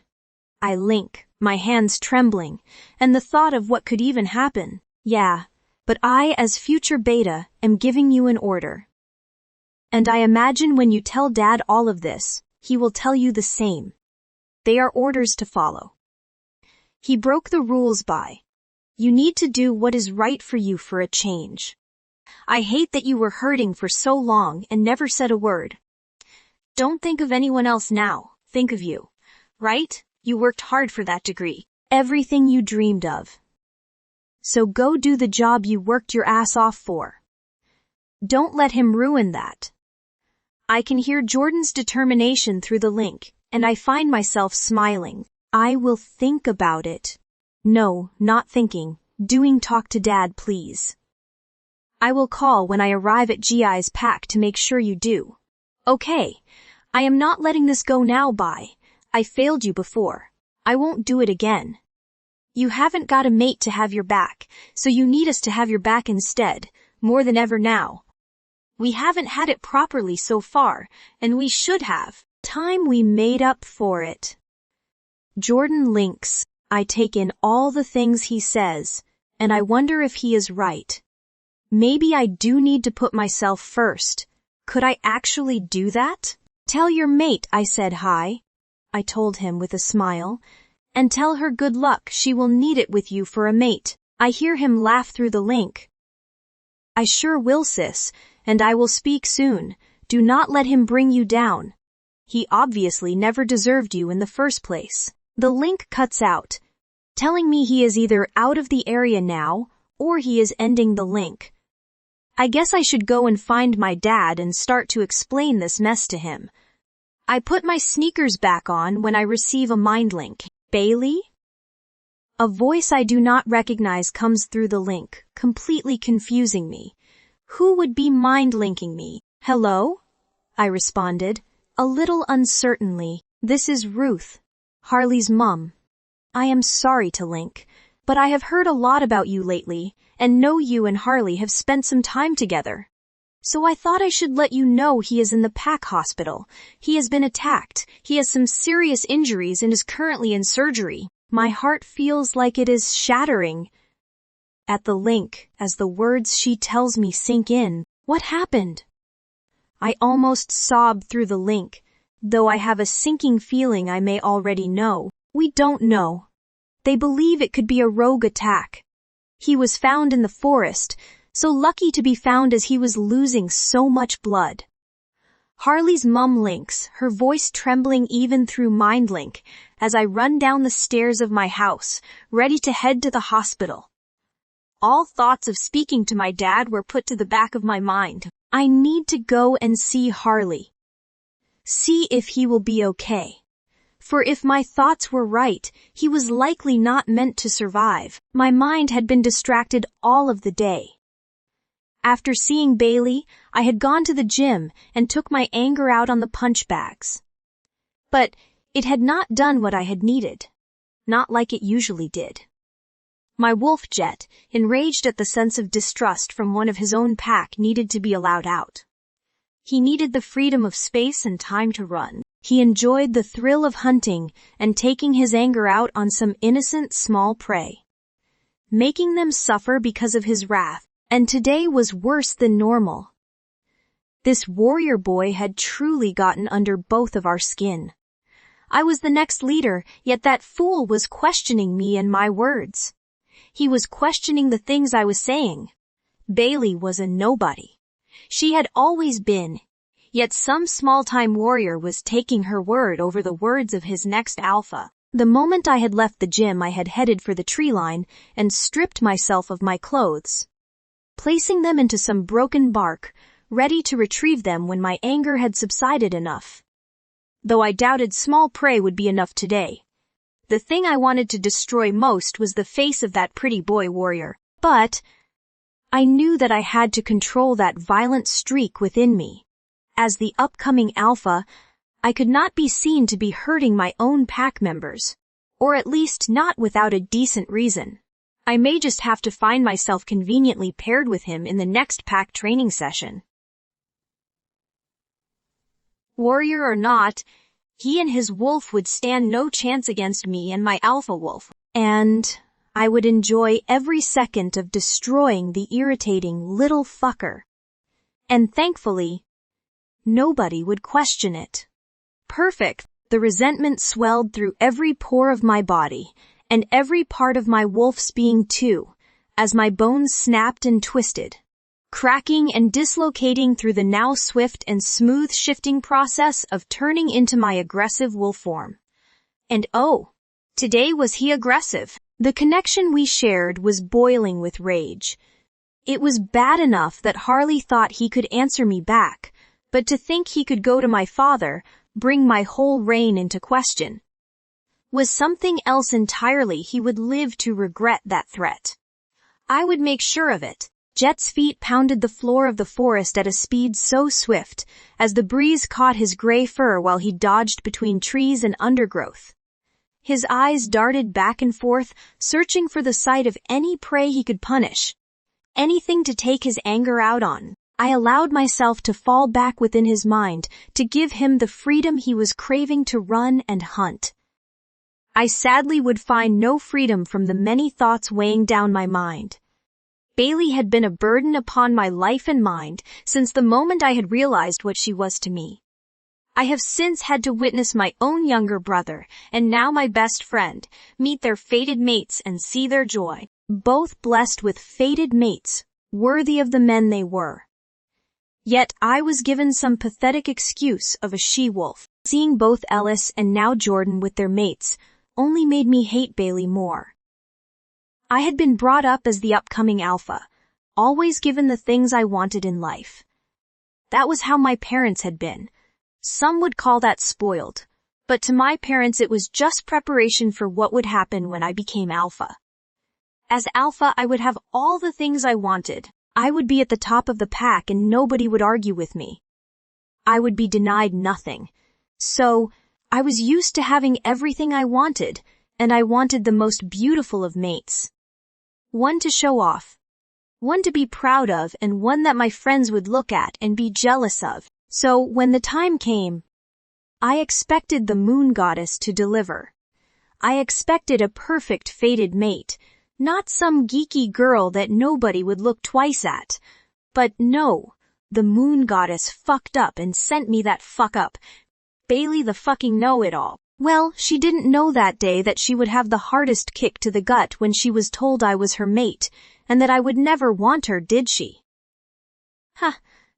I link, my hands trembling, and the thought of what could even happen. Yeah, but I, as future Beta, am giving you an order. And I imagine when you tell Dad all of this, he will tell you the same. They are orders to follow. He broke the rules by, you need to do what is right for you for a change. I hate that you were hurting for so long and never said a word. Don't think of anyone else now, think of you. Right? You worked hard for that degree. Everything you dreamed of. So go do the job you worked your ass off for. Don't let him ruin that. I can hear Jordan's determination through the link, and I find myself smiling. I will think about it. No, not thinking. Doing. Talk to Dad, please. I will call when I arrive at GI's pack to make sure you do. Okay. I am not letting this go now. Bye. I failed you before. I won't do it again. You haven't got a mate to have your back, so you need us to have your back instead, more than ever now. We haven't had it properly so far, and we should have. Time we made up for it. Jordan links. I take in all the things he says, and I wonder if he is right. Maybe I do need to put myself first. Could I actually do that? Tell your mate I said hi, I told him with a smile, and tell her good luck, she will need it with you for a mate. I hear him laugh through the link. I sure will, sis, and I will speak soon. Do not let him bring you down. He obviously never deserved you in the first place. The link cuts out, telling me he is either out of the area now, or he is ending the link. I guess I should go and find my dad and start to explain this mess to him. I put my sneakers back on when I receive a mind link. Bailey? A voice I do not recognize comes through the link, completely confusing me. Who would be mind linking me? Hello? I responded, a little uncertainly. This is Ruth, Harley's mum. I am sorry to link, but I have heard a lot about you lately, and know you and Harley have spent some time together. So I thought I should let you know he is in the pack hospital. He has been attacked. He has some serious injuries and is currently in surgery. My heart feels like it is shattering. At the link, as the words she tells me sink in, what happened? I almost sob through the link, though I have a sinking feeling I may already know. We don't know. They believe it could be a rogue attack. He was found in the forest, so lucky to be found as he was losing so much blood. Harley's mum links, her voice trembling even through MindLink, as I run down the stairs of my house, ready to head to the hospital. All thoughts of speaking to my dad were put to the back of my mind. I need to go and see Harley. See if he will be okay. For if my thoughts were right, he was likely not meant to survive. My mind had been distracted all of the day. After seeing Bailey, I had gone to the gym and took my anger out on the punch bags. But it had not done what I had needed. Not like it usually did. My wolf jet, enraged at the sense of distrust from one of his own pack, needed to be allowed out. He needed the freedom of space and time to run. He enjoyed the thrill of hunting and taking his anger out on some innocent small prey, making them suffer because of his wrath, and today was worse than normal. This warrior boy had truly gotten under both of our skin. I was the next leader, yet that fool was questioning me and my words. He was questioning the things I was saying. Bailey was a nobody. She had always been, yet some small-time warrior was taking her word over the words of his next alpha. The moment I had left the gym, I had headed for the tree line and stripped myself of my clothes, placing them into some broken bark, ready to retrieve them when my anger had subsided enough. Though I doubted small prey would be enough today. The thing I wanted to destroy most was the face of that pretty boy warrior. But I knew that I had to control that violent streak within me. As the upcoming alpha, I could not be seen to be hurting my own pack members, or at least not without a decent reason. I may just have to find myself conveniently paired with him in the next pack training session. Warrior or not, he and his wolf would stand no chance against me and my alpha wolf, and I would enjoy every second of destroying the irritating little fucker. And thankfully, nobody would question it. Perfect. The resentment swelled through every pore of my body, and every part of my wolf's being too, as my bones snapped and twisted, cracking and dislocating through the now swift and smooth shifting process of turning into my aggressive wolf form. And oh, today was he aggressive. The connection we shared was boiling with rage. It was bad enough that Harley thought he could answer me back, but to think he could go to my father, bring my whole reign into question, was something else entirely. He would live to regret that threat. I would make sure of it. Jet's feet pounded the floor of the forest at a speed so swift, as the breeze caught his gray fur while he dodged between trees and undergrowth. His eyes darted back and forth, searching for the sight of any prey he could punish. Anything to take his anger out on. I allowed myself to fall back within his mind, to give him the freedom he was craving to run and hunt. I sadly would find no freedom from the many thoughts weighing down my mind. Bailey had been a burden upon my life and mind since the moment I had realized what she was to me. I have since had to witness my own younger brother, and now my best friend, meet their fated mates and see their joy, both blessed with fated mates, worthy of the men they were. Yet I was given some pathetic excuse of a she-wolf. Seeing both Ellis and now Jordan with their mates only made me hate Bailey more. I had been brought up as the upcoming alpha, always given the things I wanted in life. That was how my parents had been. Some would call that spoiled, but to my parents it was just preparation for what would happen when I became alpha. As alpha, I would have all the things I wanted. I would be at the top of the pack and nobody would argue with me. I would be denied nothing. So, I was used to having everything I wanted, and I wanted the most beautiful of mates. One to show off. One to be proud of, and one that my friends would look at and be jealous of. So, when the time came, I expected the moon goddess to deliver. I expected a perfect fated mate, not some geeky girl that nobody would look twice at. But no, the moon goddess fucked up and sent me that fuck up. Bailey the fucking know-it-all. Well, she didn't know that day that she would have the hardest kick to the gut when she was told I was her mate, and that I would never want her, did she?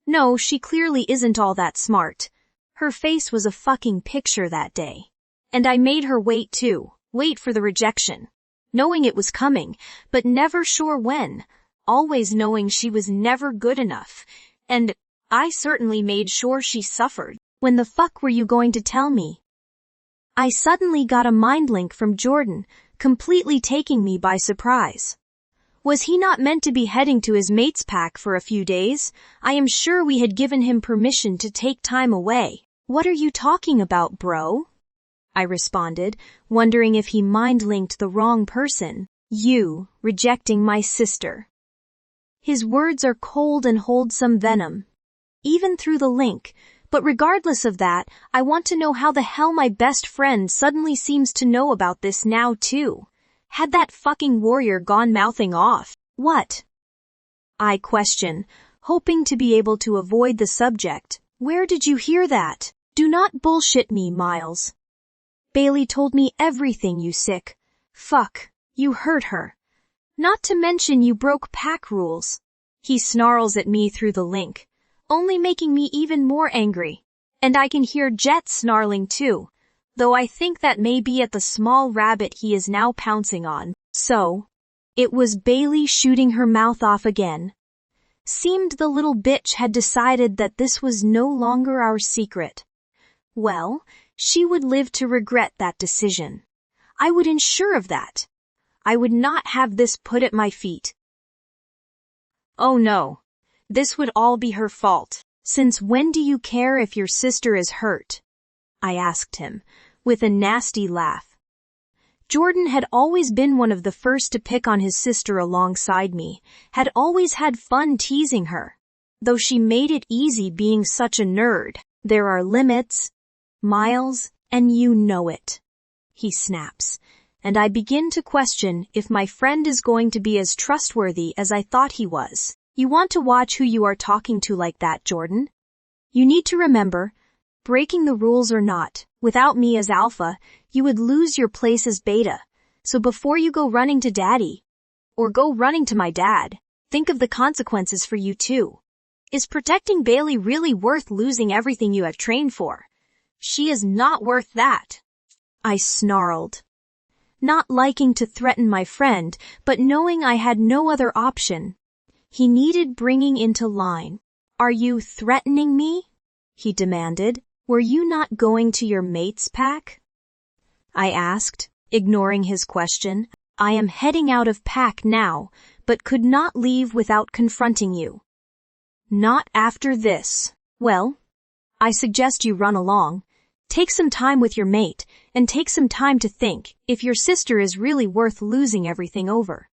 No, she clearly isn't all that smart. Her face was a fucking picture that day. And I made her wait too, wait for the rejection. Knowing it was coming, but never sure when, always knowing she was never good enough, and I certainly made sure she suffered. When the fuck were you going to tell me? I suddenly got a mind link from Jordan, completely taking me by surprise. Was he not meant to be heading to his mate's pack for a few days? I am sure we had given him permission to take time away. What are you talking about, bro? I responded, wondering if he mind-linked the wrong person. You, rejecting my sister. His words are cold and hold some venom, even through the link, but regardless of that, I want to know how the hell my best friend suddenly seems to know about this now too. Had that fucking warrior gone mouthing off? What? I question, hoping to be able to avoid the subject. Where did you hear that? Do not bullshit me, Miles. Bailey told me everything, you sick. Fuck, you hurt her. Not to mention you broke pack rules. He snarls at me through the link, only making me even more angry. And I can hear Jet snarling too, though I think that may be at the small rabbit he is now pouncing on. So, it was Bailey shooting her mouth off again. Seemed the little bitch had decided that this was no longer our secret. Well, she would live to regret that decision. I would ensure of that. I would not have this put at my feet. Oh no. This would all be her fault. Since when do you care if your sister is hurt? I asked him, with a nasty laugh. Jordan had always been one of the first to pick on his sister alongside me, had always had fun teasing her. Though she made it easy being such a nerd, there are limits, Miles, and you know it. He snaps, and I begin to question if my friend is going to be as trustworthy as I thought he was. You want to watch who you are talking to like that, Jordan? You need to remember, breaking the rules or not, without me as alpha, you would lose your place as beta. So before you go running to daddy, or go running to my dad, think of the consequences for you too. Is protecting Bailey really worth losing everything you have trained for? She is not worth that. I snarled. Not liking to threaten my friend, but knowing I had no other option. He needed bringing into line. Are you threatening me? He demanded. Were you not going to your mate's pack? I asked, ignoring his question. I am heading out of pack now, but could not leave without confronting you. Not after this. Well, I suggest you run along. Take some time with your mate, and take some time to think if your sister is really worth losing everything over.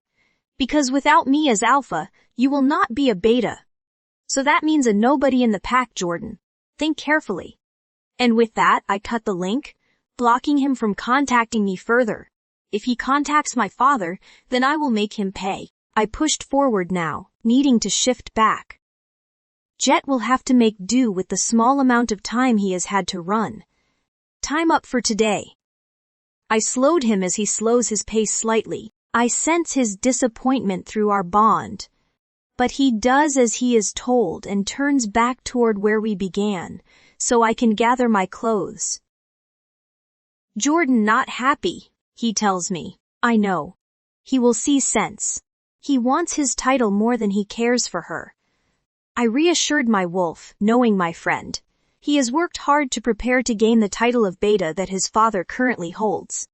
Because without me as alpha, you will not be a beta. So that means a nobody in the pack, Jordan. Think carefully. And with that, I cut the link, blocking him from contacting me further. If he contacts my father, then I will make him pay. I pushed forward now, needing to shift back. Jet will have to make do with the small amount of time he has had to run. Time up for today. I slowed him as he slows his pace slightly. I sense his disappointment through our bond. But he does as he is told and turns back toward where we began, so I can gather my clothes. Jordan not happy, he tells me. I know. He will see sense. He wants his title more than he cares for her. I reassured my wolf, knowing my friend. He has worked hard to prepare to gain the title of beta that his father currently holds.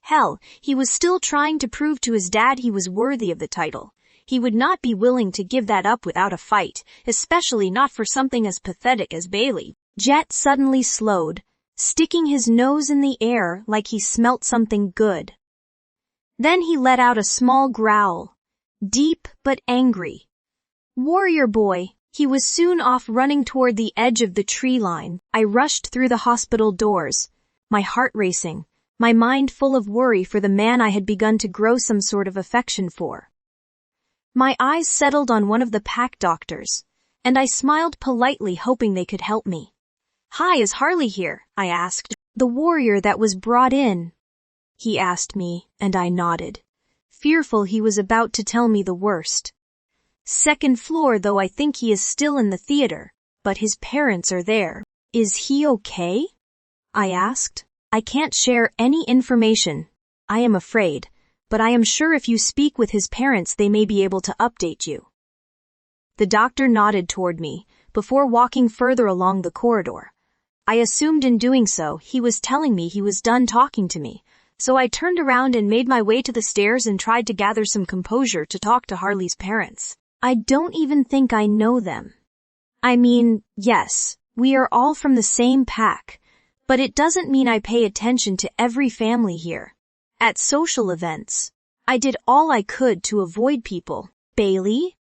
Hell, he was still trying to prove to his dad he was worthy of the title. He would not be willing to give that up without a fight, especially not for something as pathetic as Bailey. Jet suddenly slowed, sticking his nose in the air like he smelt something good. Then he let out a small growl, deep but angry. Warrior boy. He was soon off running toward the edge of the tree line. I rushed through the hospital doors, my heart racing, my mind full of worry for the man I had begun to grow some sort of affection for. My eyes settled on one of the pack doctors, and I smiled politely hoping they could help me. Hi, is Harley here? I asked. The warrior that was brought in. He asked me, and I nodded, fearful he was about to tell me the worst. Second floor, though I think he is still in the theater, but his parents are there. Is he okay? I asked. I can't share any information. I am afraid, but I am sure if you speak with his parents they may be able to update you. The doctor nodded toward me, before walking further along the corridor. I assumed in doing so he was telling me he was done talking to me, so I turned around and made my way to the stairs and tried to gather some composure to talk to Harley's parents. I don't even think I know them. I mean, yes, we are all from the same pack, but it doesn't mean I pay attention to every family here. At social events, I did all I could to avoid people. Bailey?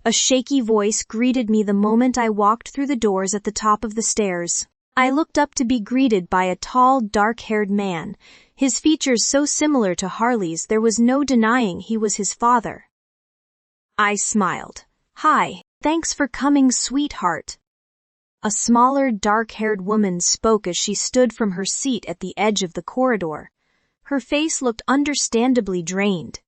A shaky voice greeted me the moment I walked through the doors at the top of the stairs. I looked up to be greeted by a tall, dark-haired man, his features so similar to Harley's there was no denying he was his father. I smiled. Hi, thanks for coming, sweetheart. A smaller, dark-haired woman spoke as she stood from her seat at the edge of the corridor. Her face looked understandably drained.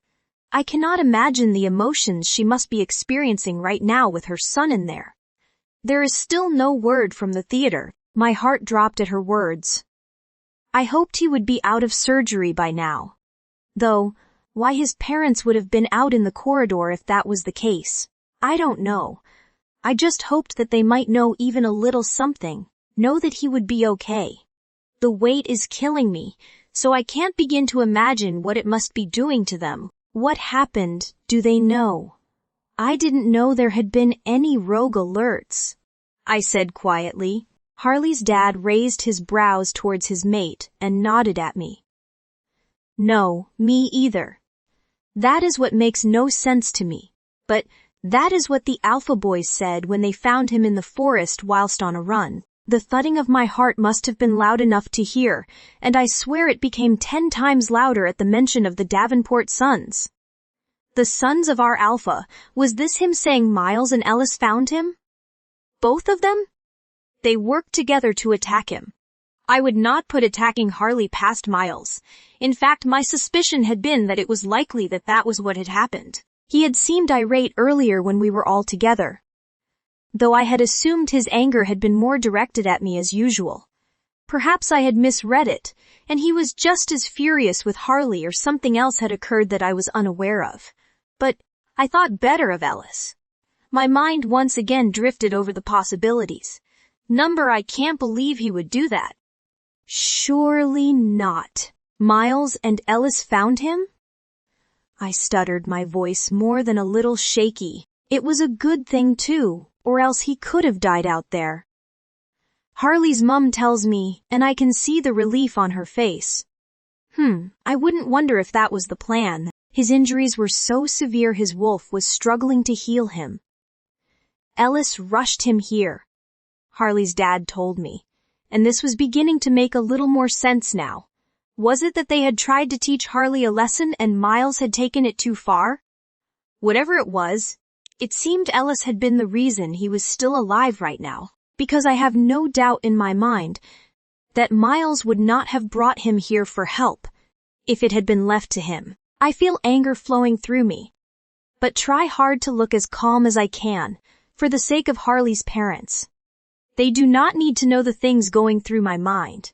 I cannot imagine the emotions she must be experiencing right now with her son in there. There is still no word from the theater. My heart dropped at her words. I hoped he would be out of surgery by now. Though, why his parents would have been out in the corridor if that was the case, I don't know. I just hoped that they might know even a little something, know that he would be okay. The weight is killing me, so I can't begin to imagine what it must be doing to them. What happened, do they know? I didn't know there had been any rogue alerts, I said quietly. Harley's dad raised his brows towards his mate and nodded at me. No, me either. That is what makes no sense to me. But that is what the Alpha Boys said when they found him in the forest whilst on a run. The thudding of my heart must have been loud enough to hear, and I swear it became 10 times louder at the mention of the Davenport sons. The sons of our Alpha, was this him saying Miles and Ellis found him? Both of them? They worked together to attack him. I would not put attacking Harley past Miles. In fact, my suspicion had been that it was likely that that was what had happened. He had seemed irate earlier when we were all together, though I had assumed his anger had been more directed at me as usual. Perhaps I had misread it, and he was just as furious with Harley or something else had occurred that I was unaware of. But I thought better of Ellis. My mind once again drifted over the possibilities. I can't believe he would do that. Surely not. Miles and Ellis found him? I stuttered, my voice more than a little shaky. It was a good thing too, or else he could have died out there. Harley's mum tells me, and I can see the relief on her face. I wouldn't wonder if that was the plan. His injuries were so severe his wolf was struggling to heal him. Ellis rushed him here, Harley's dad told me, and this was beginning to make a little more sense now. Was it that they had tried to teach Harley a lesson and Miles had taken it too far? Whatever it was, it seemed Ellis had been the reason he was still alive right now, because I have no doubt in my mind that Miles would not have brought him here for help if it had been left to him. I feel anger flowing through me, but try hard to look as calm as I can, for the sake of Harley's parents. They do not need to know the things going through my mind.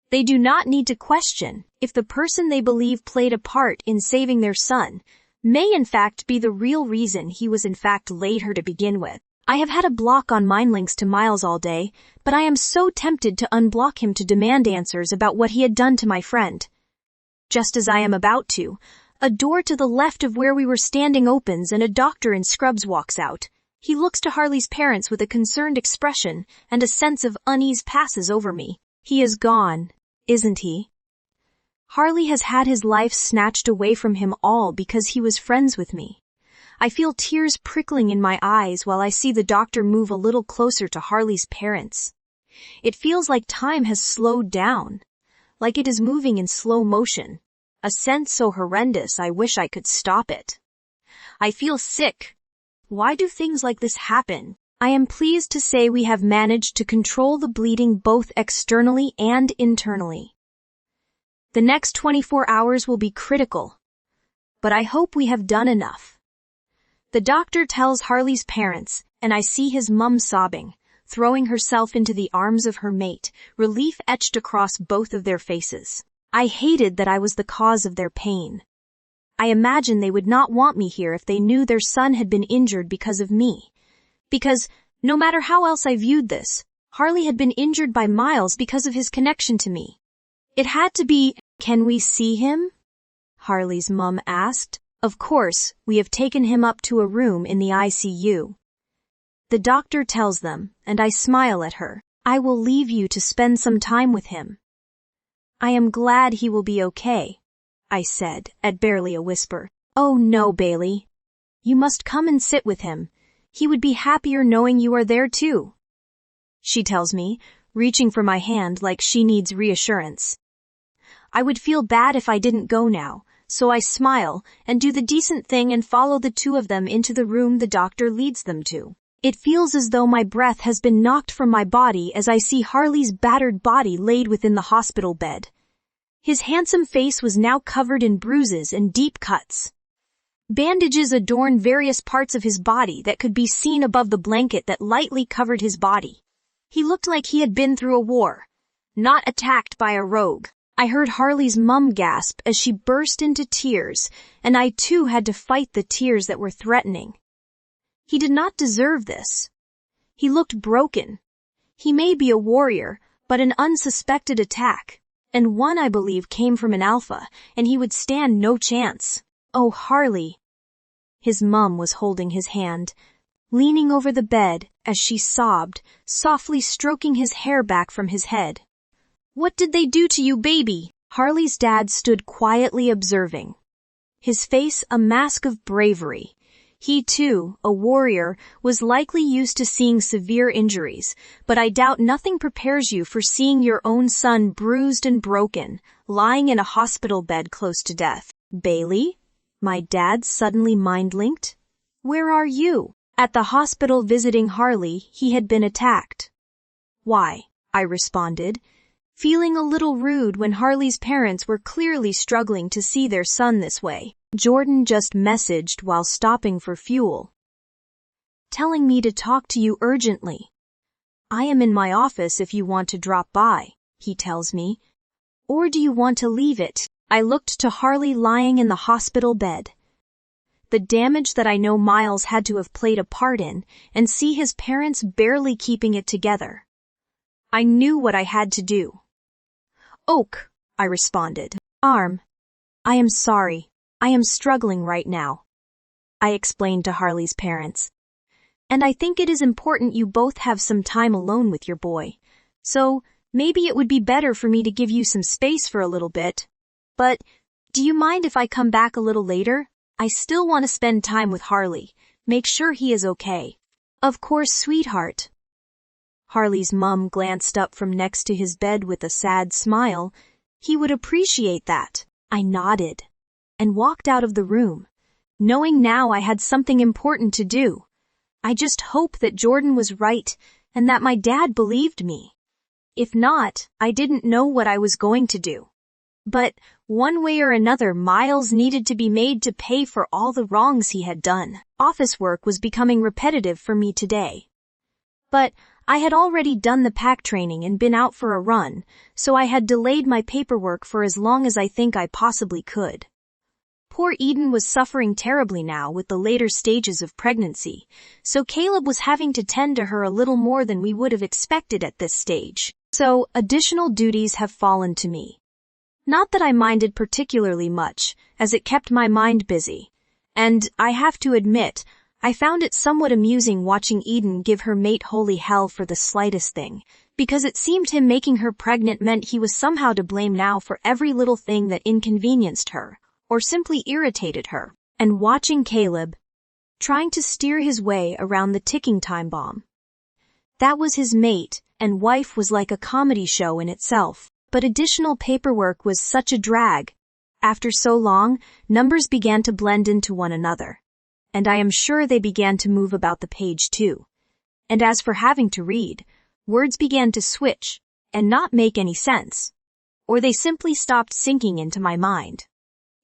They do not need to question if the person they believe played a part in saving their son may in fact be the real reason he was in fact laid to begin with. I have had a block on mind links to Miles all day, but I am so tempted to unblock him to demand answers about what he had done to my friend. Just as I am about to, a door to the left of where we were standing opens and a doctor in scrubs walks out. He looks to Harley's parents with a concerned expression, and a sense of unease passes over me. He is gone, isn't he? Harley has had his life snatched away from him all because he was friends with me. I feel tears prickling in my eyes while I see the doctor move a little closer to Harley's parents. It feels like time has slowed down, like it is moving in slow motion, a sense so horrendous I wish I could stop it. I feel sick. Why do things like this happen? I am pleased to say we have managed to control the bleeding both externally and internally. The next 24 hours will be critical, but I hope we have done enough. The doctor tells Harley's parents, and I see his mum sobbing, throwing herself into the arms of her mate, relief etched across both of their faces. I hated that I was the cause of their pain. I imagine they would not want me here if they knew their son had been injured because of me. Because, no matter how else I viewed this, Harley had been injured by Miles because of his connection to me. It had to be, "Can we see him?" Harley's mum asked. Of course, we have taken him up to a room in the ICU. The doctor tells them, and I smile at her. I will leave you to spend some time with him. I am glad he will be okay, I said, at barely a whisper. Oh no, Bailey. You must come and sit with him. He would be happier knowing you are there too, she tells me, reaching for my hand like she needs reassurance. I would feel bad if I didn't go now, so I smile and do the decent thing and follow the two of them into the room the doctor leads them to. It feels as though my breath has been knocked from my body as I see Harley's battered body laid within the hospital bed. His handsome face was now covered in bruises and deep cuts. Bandages adorned various parts of his body that could be seen above the blanket that lightly covered his body. He looked like he had been through a war, not attacked by a rogue. I heard Harley's mum gasp as she burst into tears, and I too had to fight the tears that were threatening. He did not deserve this. He looked broken. He may be a warrior, but an unsuspected attack, and one I believe came from an alpha, and he would stand no chance. Oh, Harley. His mum was holding his hand, leaning over the bed as she sobbed, softly stroking his hair back from his head. What did they do to you, baby? Harley's dad stood quietly observing. His face a mask of bravery. He too, a warrior, was likely used to seeing severe injuries, but I doubt nothing prepares you for seeing your own son bruised and broken, lying in a hospital bed close to death. Bailey? My dad suddenly mind-linked. Where are you? At the hospital visiting Harley, he had been attacked. Why? I responded, feeling a little rude when Harley's parents were clearly struggling to see their son this way. Jordan just messaged while stopping for fuel, telling me to talk to you urgently. I am in my office if you want to drop by, he tells me. Or do you want to leave it? I looked to Harley lying in the hospital bed. The damage that I know Miles had to have played a part in, and see his parents barely keeping it together. I knew what I had to do. Oak, I responded. Arm. I am sorry. I am struggling right now, I explained to Harley's parents. And I think it is important you both have some time alone with your boy. So, maybe it would be better for me to give you some space for a little bit. But, do you mind if I come back a little later? I still want to spend time with Harley. Make sure he is okay. Of course, sweetheart. Harley's mum glanced up from next to his bed with a sad smile. He would appreciate that. I nodded and walked out of the room, knowing now I had something important to do. I just hope that Jordan was right and that my dad believed me. If not, I didn't know what I was going to do. But, one way or another, Miles needed to be made to pay for all the wrongs he had done. Office work was becoming repetitive for me today. But, I had already done the pack training and been out for a run, so I had delayed my paperwork for as long as I think I possibly could. Poor Eden was suffering terribly now with the later stages of pregnancy, so Caleb was having to tend to her a little more than we would have expected at this stage. So, additional duties have fallen to me. Not that I minded particularly much, as it kept my mind busy. And, I have to admit, I found it somewhat amusing watching Eden give her mate holy hell for the slightest thing, because it seemed him making her pregnant meant he was somehow to blame now for every little thing that inconvenienced her, or simply irritated her, and watching Caleb, trying to steer his way around the ticking time bomb. That was his mate, and wife was like a comedy show in itself, but additional paperwork was such a drag. After so long, numbers began to blend into one another, and I am sure they began to move about the page too. And as for having to read, words began to switch, and not make any sense, or they simply stopped sinking into my mind.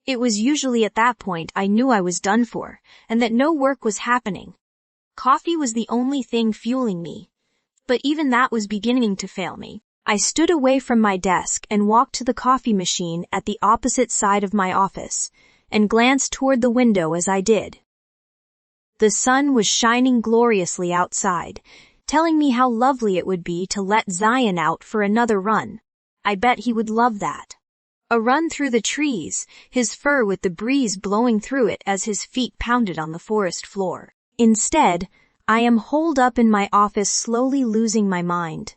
It was usually at that point I knew I was done for, and that no work was happening. Coffee was the only thing fueling me, but even that was beginning to fail me. I stood away from my desk and walked to the coffee machine at the opposite side of my office, and glanced toward the window as I did. The sun was shining gloriously outside, telling me how lovely it would be to let Zion out for another run. I bet he would love that. A run through the trees, his fur with the breeze blowing through it as his feet pounded on the forest floor. Instead, I am holed up in my office slowly losing my mind.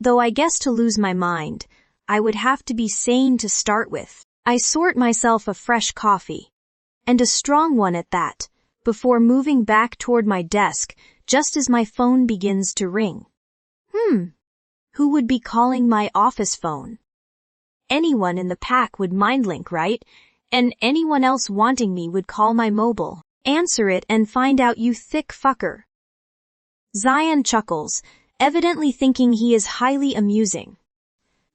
Though I guess to lose my mind, I would have to be sane to start with. I sort myself a fresh coffee, and a strong one at that, before moving back toward my desk just as my phone begins to ring. Who would be calling my office phone? Anyone in the pack would mindlink, right? And anyone else wanting me would call my mobile. Answer it and find out, you thick fucker. Zion chuckles, evidently thinking he is highly amusing.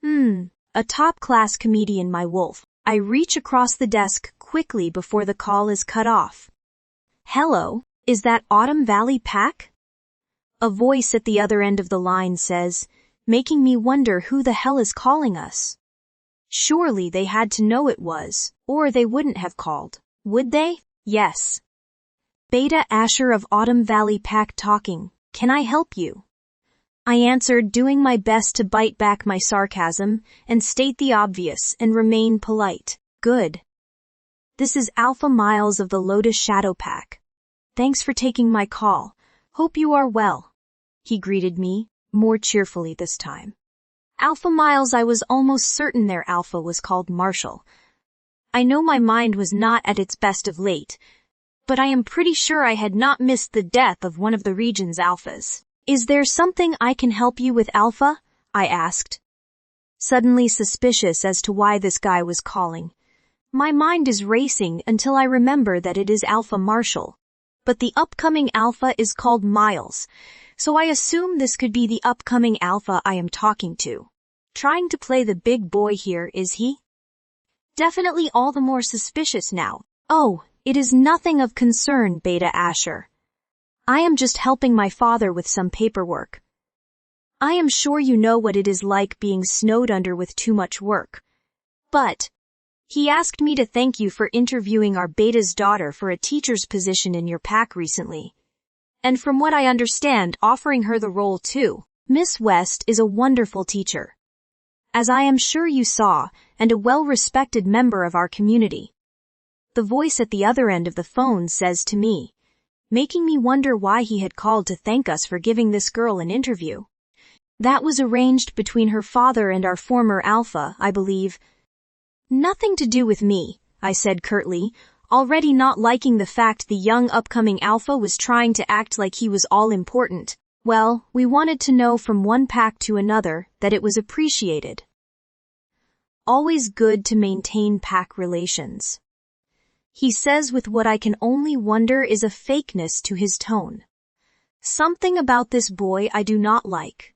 A top-class comedian, my wolf. I reach across the desk quickly quickly before the call is cut off. Hello, is that Autumn Valley Pack? A voice at the other end of the line says, making me wonder who the hell is calling us. Surely they had to know it was, or they wouldn't have called, would they? Yes. Beta Asher of Autumn Valley Pack talking. Can I help you? I answered, doing my best to bite back my sarcasm and state the obvious and remain polite. Good. This is Alpha Miles of the Lotus Shadow Pack. Thanks for taking my call. Hope you are well. He greeted me, more cheerfully this time. Alpha Miles, I was almost certain their alpha was called Marshall. I know my mind was not at its best of late, but I am pretty sure I had not missed the death of one of the region's alphas. Is there something I can help you with, Alpha? I asked, suddenly suspicious as to why this guy was calling. My mind is racing until I remember that it is Alpha Marshall, but the upcoming alpha is called Miles, so I assume this could be the upcoming alpha I am talking to. Trying to play the big boy here, is he? Definitely all the more suspicious now. Oh, it is nothing of concern, Beta Asher. I am just helping my father with some paperwork. I am sure you know what it is like being snowed under with too much work. But he asked me to thank you for interviewing our Beta's daughter for a teacher's position in your pack recently. And from what I understand, offering her the role too. Miss West is a wonderful teacher, as I am sure you saw, and a well-respected member of our community. The voice at the other end of the phone says to me, making me wonder why he had called to thank us for giving this girl an interview. That was arranged between her father and our former alpha, I believe. Nothing to do with me, I said curtly, already not liking the fact the young upcoming alpha was trying to act like he was all important. Well, we wanted to know from one pack to another that it was appreciated. Always good to maintain pack relations. He says with what I can only wonder is a fakeness to his tone. Something about this boy I do not like.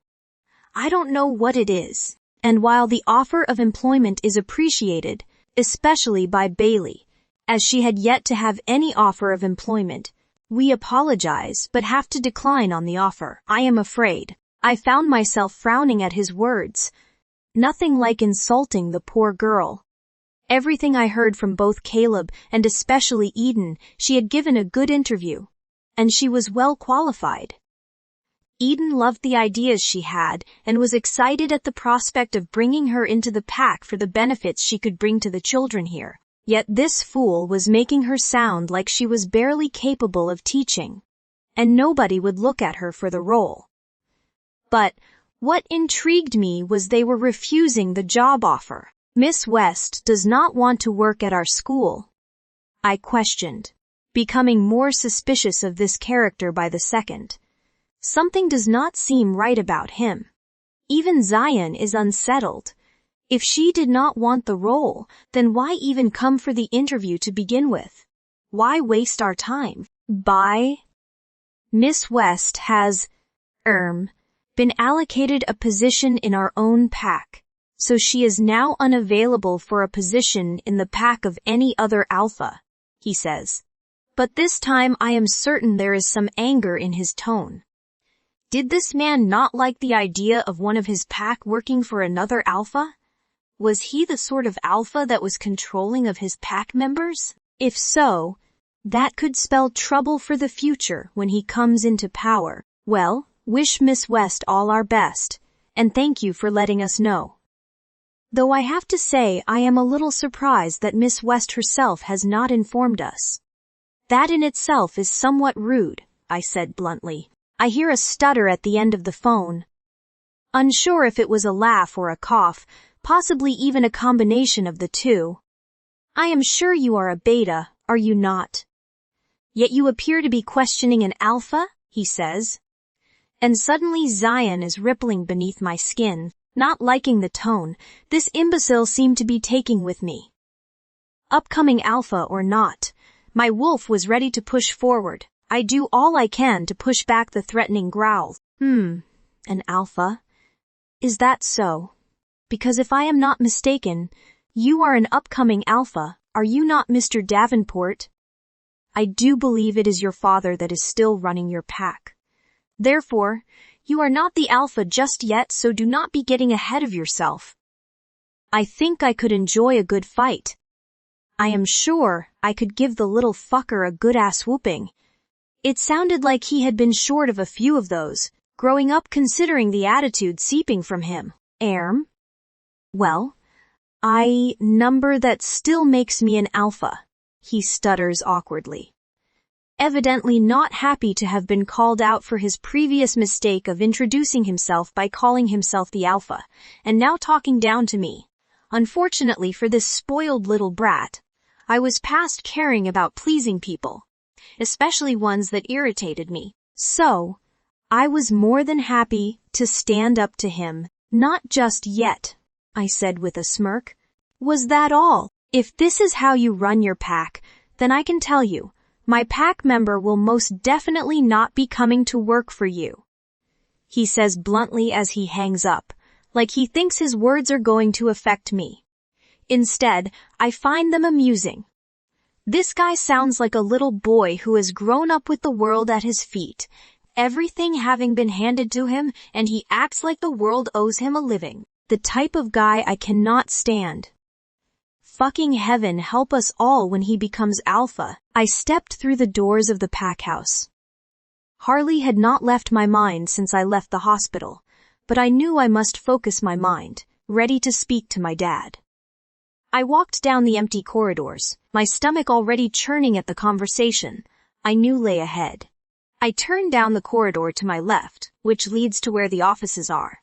I don't know what it is, and while the offer of employment is appreciated, especially by Bailey, as she had yet to have any offer of employment, we apologize but have to decline on the offer. I am afraid. I found myself frowning at his words. Nothing like insulting the poor girl. Everything I heard from both Caleb and especially Eden, she had given a good interview, and she was well qualified. Eden loved the ideas she had and was excited at the prospect of bringing her into the pack for the benefits she could bring to the children here. Yet this fool was making her sound like she was barely capable of teaching, and nobody would look at her for the role. But what intrigued me was they were refusing the job offer. Miss West does not want to work at our school, I questioned, becoming more suspicious of this character by the second. Something does not seem right about him. Even Zion is unsettled. If she did not want the role, then why even come for the interview to begin with? Why waste our time? Miss West has, been allocated a position in our own pack, so she is now unavailable for a position in the pack of any other alpha, he says. But this time I am certain there is some anger in his tone. Did this man not like the idea of one of his pack working for another alpha? Was he the sort of alpha that was controlling of his pack members? If so, that could spell trouble for the future when he comes into power. Well, wish Miss West all our best, and thank you for letting us know. Though I have to say I am a little surprised that Miss West herself has not informed us. That in itself is somewhat rude, I said bluntly. I hear a stutter at the end of the phone. Unsure if it was a laugh or a cough, possibly even a combination of the two. I am sure you are a beta, are you not? Yet you appear to be questioning an alpha, he says. And suddenly Zion is rippling beneath my skin, not liking the tone this imbecile seemed to be taking with me. Upcoming alpha or not, my wolf was ready to push forward. I do all I can to push back the threatening growl. An alpha? Is that so? Because if I am not mistaken, you are an upcoming alpha, Are you not Mr. Davenport? I do believe it is your father that is still running your pack. Therefore, you are not the alpha just yet, so do not be getting ahead of yourself. I think I could enjoy a good fight. I am sure I could give the little fucker a good-ass whooping. It sounded like he had been short of a few of those, growing up considering the attitude seeping from him. Well, number that still makes me an alpha, he stutters awkwardly. Evidently not happy to have been called out for his previous mistake of introducing himself by calling himself the alpha, and now talking down to me. Unfortunately for this spoiled little brat, I was past caring about pleasing people, especially ones that irritated me. So, I was more than happy to stand up to him. Not just yet, I said with a smirk. Was that all? If this is how you run your pack, then I can tell you, my pack member will most definitely not be coming to work for you. He says bluntly as he hangs up, like he thinks his words are going to affect me. Instead, I find them amusing. This guy sounds like a little boy who has grown up with the world at his feet, everything having been handed to him, and he acts like the world owes him a living. The type of guy I cannot stand. Fucking heaven help us all when he becomes alpha. I stepped through the doors of the pack house. Harley had not left my mind since I left the hospital, but I knew I must focus my mind, ready to speak to my dad. I walked down the empty corridors, my stomach already churning at the conversation I knew lay ahead. I turned down the corridor to my left, which leads to where the offices are.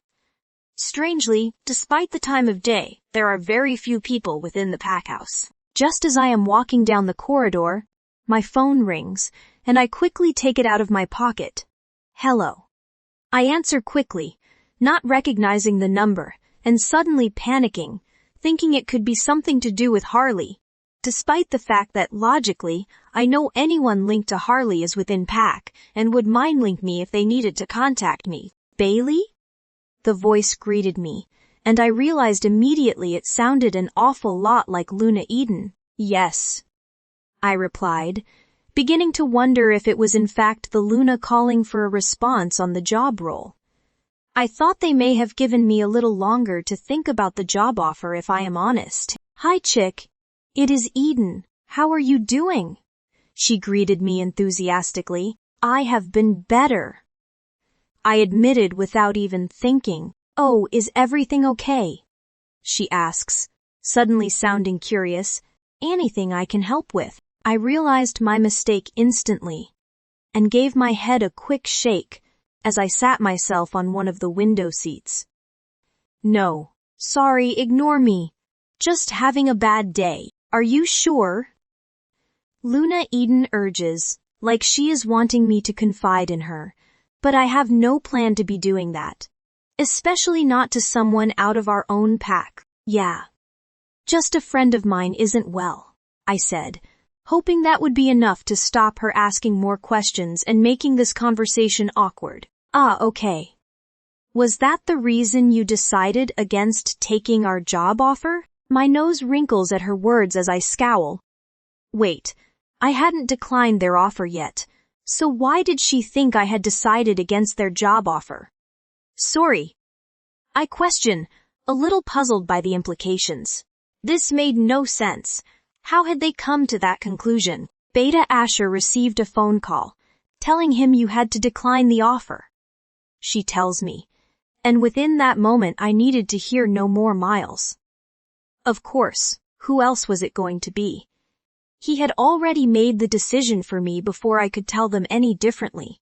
Strangely, despite the time of day, there are very few people within the pack house. Just as I am walking down the corridor, my phone rings, and I quickly take it out of my pocket. Hello. I answer quickly, not recognizing the number, and suddenly panicking, thinking it could be something to do with Harley, despite the fact that logically, I know anyone linked to Harley is within pack, and would mind link me if they needed to contact me. Bailey? The voice greeted me, and I realized immediately it sounded an awful lot like Luna Eden. Yes, I replied, beginning to wonder if it was in fact the Luna calling for a response on the job role. I thought they may have given me a little longer to think about the job offer if I am honest. Hi chick, it is Eden. How are you doing? She greeted me enthusiastically. I have been better. I admitted without even thinking. Oh, is everything okay? She asks, suddenly sounding curious. Anything I can help with? I realized my mistake instantly, and gave my head a quick shake as I sat myself on one of the window seats. No, sorry, ignore me. Just having a bad day. Are you sure? Luna Eden urges, like she is wanting me to confide in her. But I have no plan to be doing that. Especially not to someone out of our own pack. Yeah. Just a friend of mine isn't well, I said, hoping that would be enough to stop her asking more questions and making this conversation awkward. Ah, okay. Was that the reason you decided against taking our job offer? My nose wrinkles at her words as I scowl. Wait, I hadn't declined their offer yet. So why did she think I had decided against their job offer? Sorry. I question, a little puzzled by the implications. This made no sense. How had they come to that conclusion? Beta Asher received a phone call, telling him you had to decline the offer. She tells me, and within that moment I needed to hear no more Miles. Of course, who else was it going to be? He had already made the decision for me before I could tell them any differently.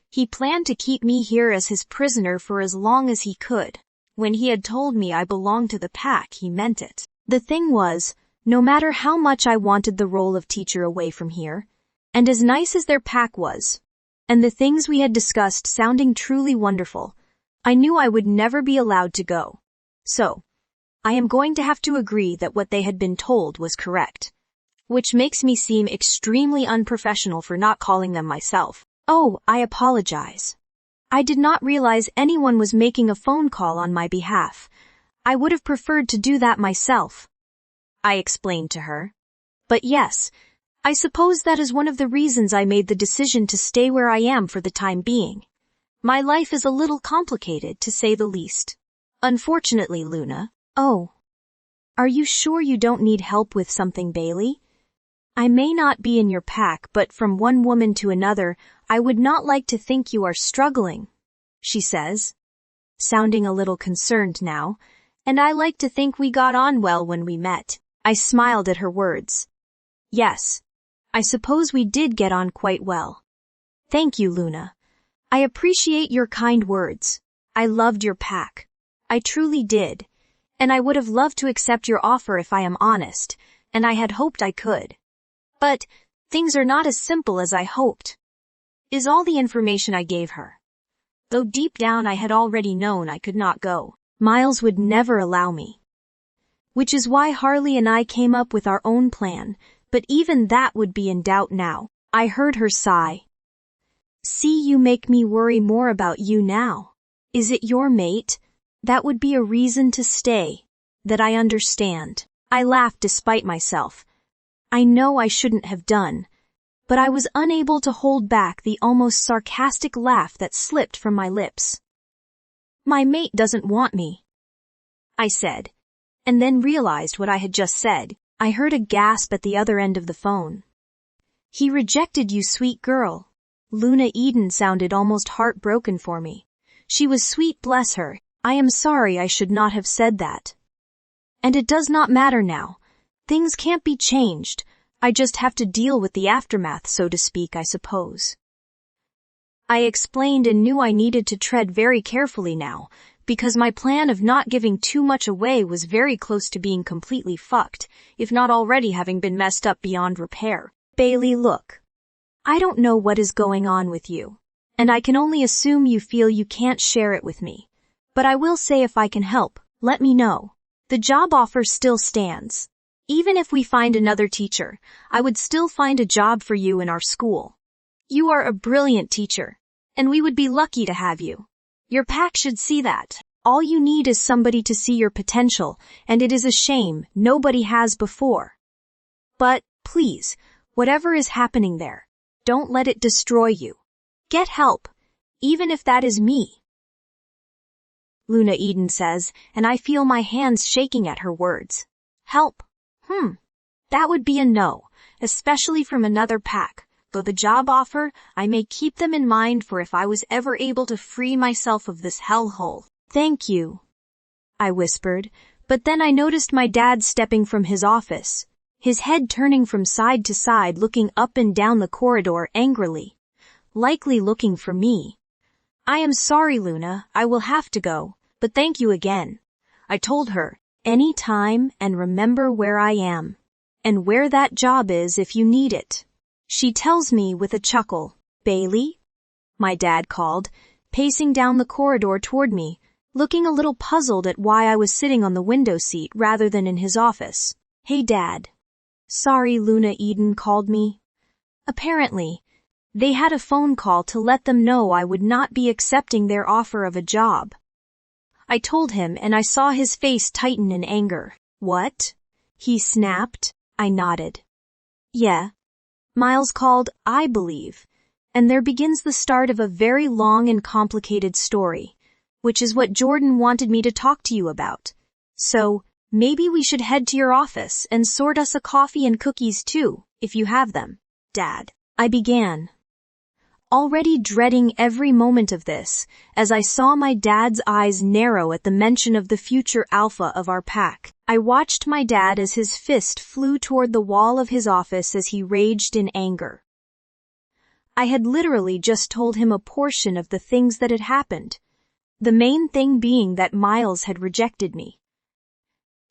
He planned to keep me here as his prisoner for as long as he could. When he had told me I belonged to the pack, he meant it. The thing was, no matter how much I wanted the role of teacher away from here, and as nice as their pack was, and the things we had discussed sounding truly wonderful, I knew I would never be allowed to go. So, I am going to have to agree that what they had been told was correct. Which makes me seem extremely unprofessional for not calling them myself. Oh, I apologize. I did not realize anyone was making a phone call on my behalf. I would have preferred to do that myself. I explained to her. But yes, I suppose that is one of the reasons I made the decision to stay where I am for the time being. My life is a little complicated, to say the least. Unfortunately, Luna. Oh. Are you sure you don't need help with something, Bailey? I may not be in your pack, but from one woman to another, I would not like to think you are struggling, she says, sounding a little concerned now, and I like to think we got on well when we met. I smiled at her words. Yes, I suppose we did get on quite well. Thank you, Luna. I appreciate your kind words. I loved your pack. I truly did. And I would have loved to accept your offer if I am honest, and I had hoped I could. But things are not as simple as I hoped, is all the information I gave her. Though deep down I had already known I could not go. Miles would never allow me. Which is why Harley and I came up with our own plan, but even that would be in doubt now. I heard her sigh. See, you make me worry more about you now. Is it your mate? That would be a reason to stay. That I understand. I laughed despite myself. I know I shouldn't have done, but I was unable to hold back the almost sarcastic laugh that slipped from my lips. My mate doesn't want me, I said, and then realized what I had just said. I heard a gasp at the other end of the phone. He rejected you, sweet girl. Luna Eden sounded almost heartbroken for me. She was sweet, bless her. I am sorry, I should not have said that. And it does not matter now. Things can't be changed. I just have to deal with the aftermath, so to speak, I suppose. I explained and knew I needed to tread very carefully now, because my plan of not giving too much away was very close to being completely fucked, if not already having been messed up beyond repair. Bailey, look. I don't know what is going on with you, and I can only assume you feel you can't share it with me. But I will say, if I can help, let me know. The job offer still stands. Even if we find another teacher, I would still find a job for you in our school. You are a brilliant teacher, and we would be lucky to have you. Your pack should see that. All you need is somebody to see your potential, and it is a shame nobody has before. But, please, whatever is happening there, don't let it destroy you. Get help, even if that is me. Luna Eden says, and I feel my hands shaking at her words. Help. That would be a no, especially from another pack. Though the job offer, I may keep them in mind for if I was ever able to free myself of this hellhole. Thank you, I whispered, but then I noticed my dad stepping from his office, his head turning from side to side, looking up and down the corridor angrily, likely looking for me. I am sorry, Luna, I will have to go, but thank you again. I told her, any time, and remember where I am, and where that job is if you need it. She tells me with a chuckle. Bailey? My dad called, pacing down the corridor toward me, looking a little puzzled at why I was sitting on the window seat rather than in his office. Hey, Dad. Sorry, Luna Eden called me. Apparently, they had a phone call to let them know I would not be accepting their offer of a job. I told him, and I saw his face tighten in anger. What? He snapped. I nodded. Yeah. Miles called, I believe. And there begins the start of a very long and complicated story, which is what Jordan wanted me to talk to you about. So, maybe we should head to your office and sort us a coffee and cookies too, if you have them, Dad. I began, already dreading every moment of this, as I saw my dad's eyes narrow at the mention of the future alpha of our pack. I watched my dad as his fist flew toward the wall of his office as he raged in anger. I had literally just told him a portion of the things that had happened, the main thing being that Miles had rejected me.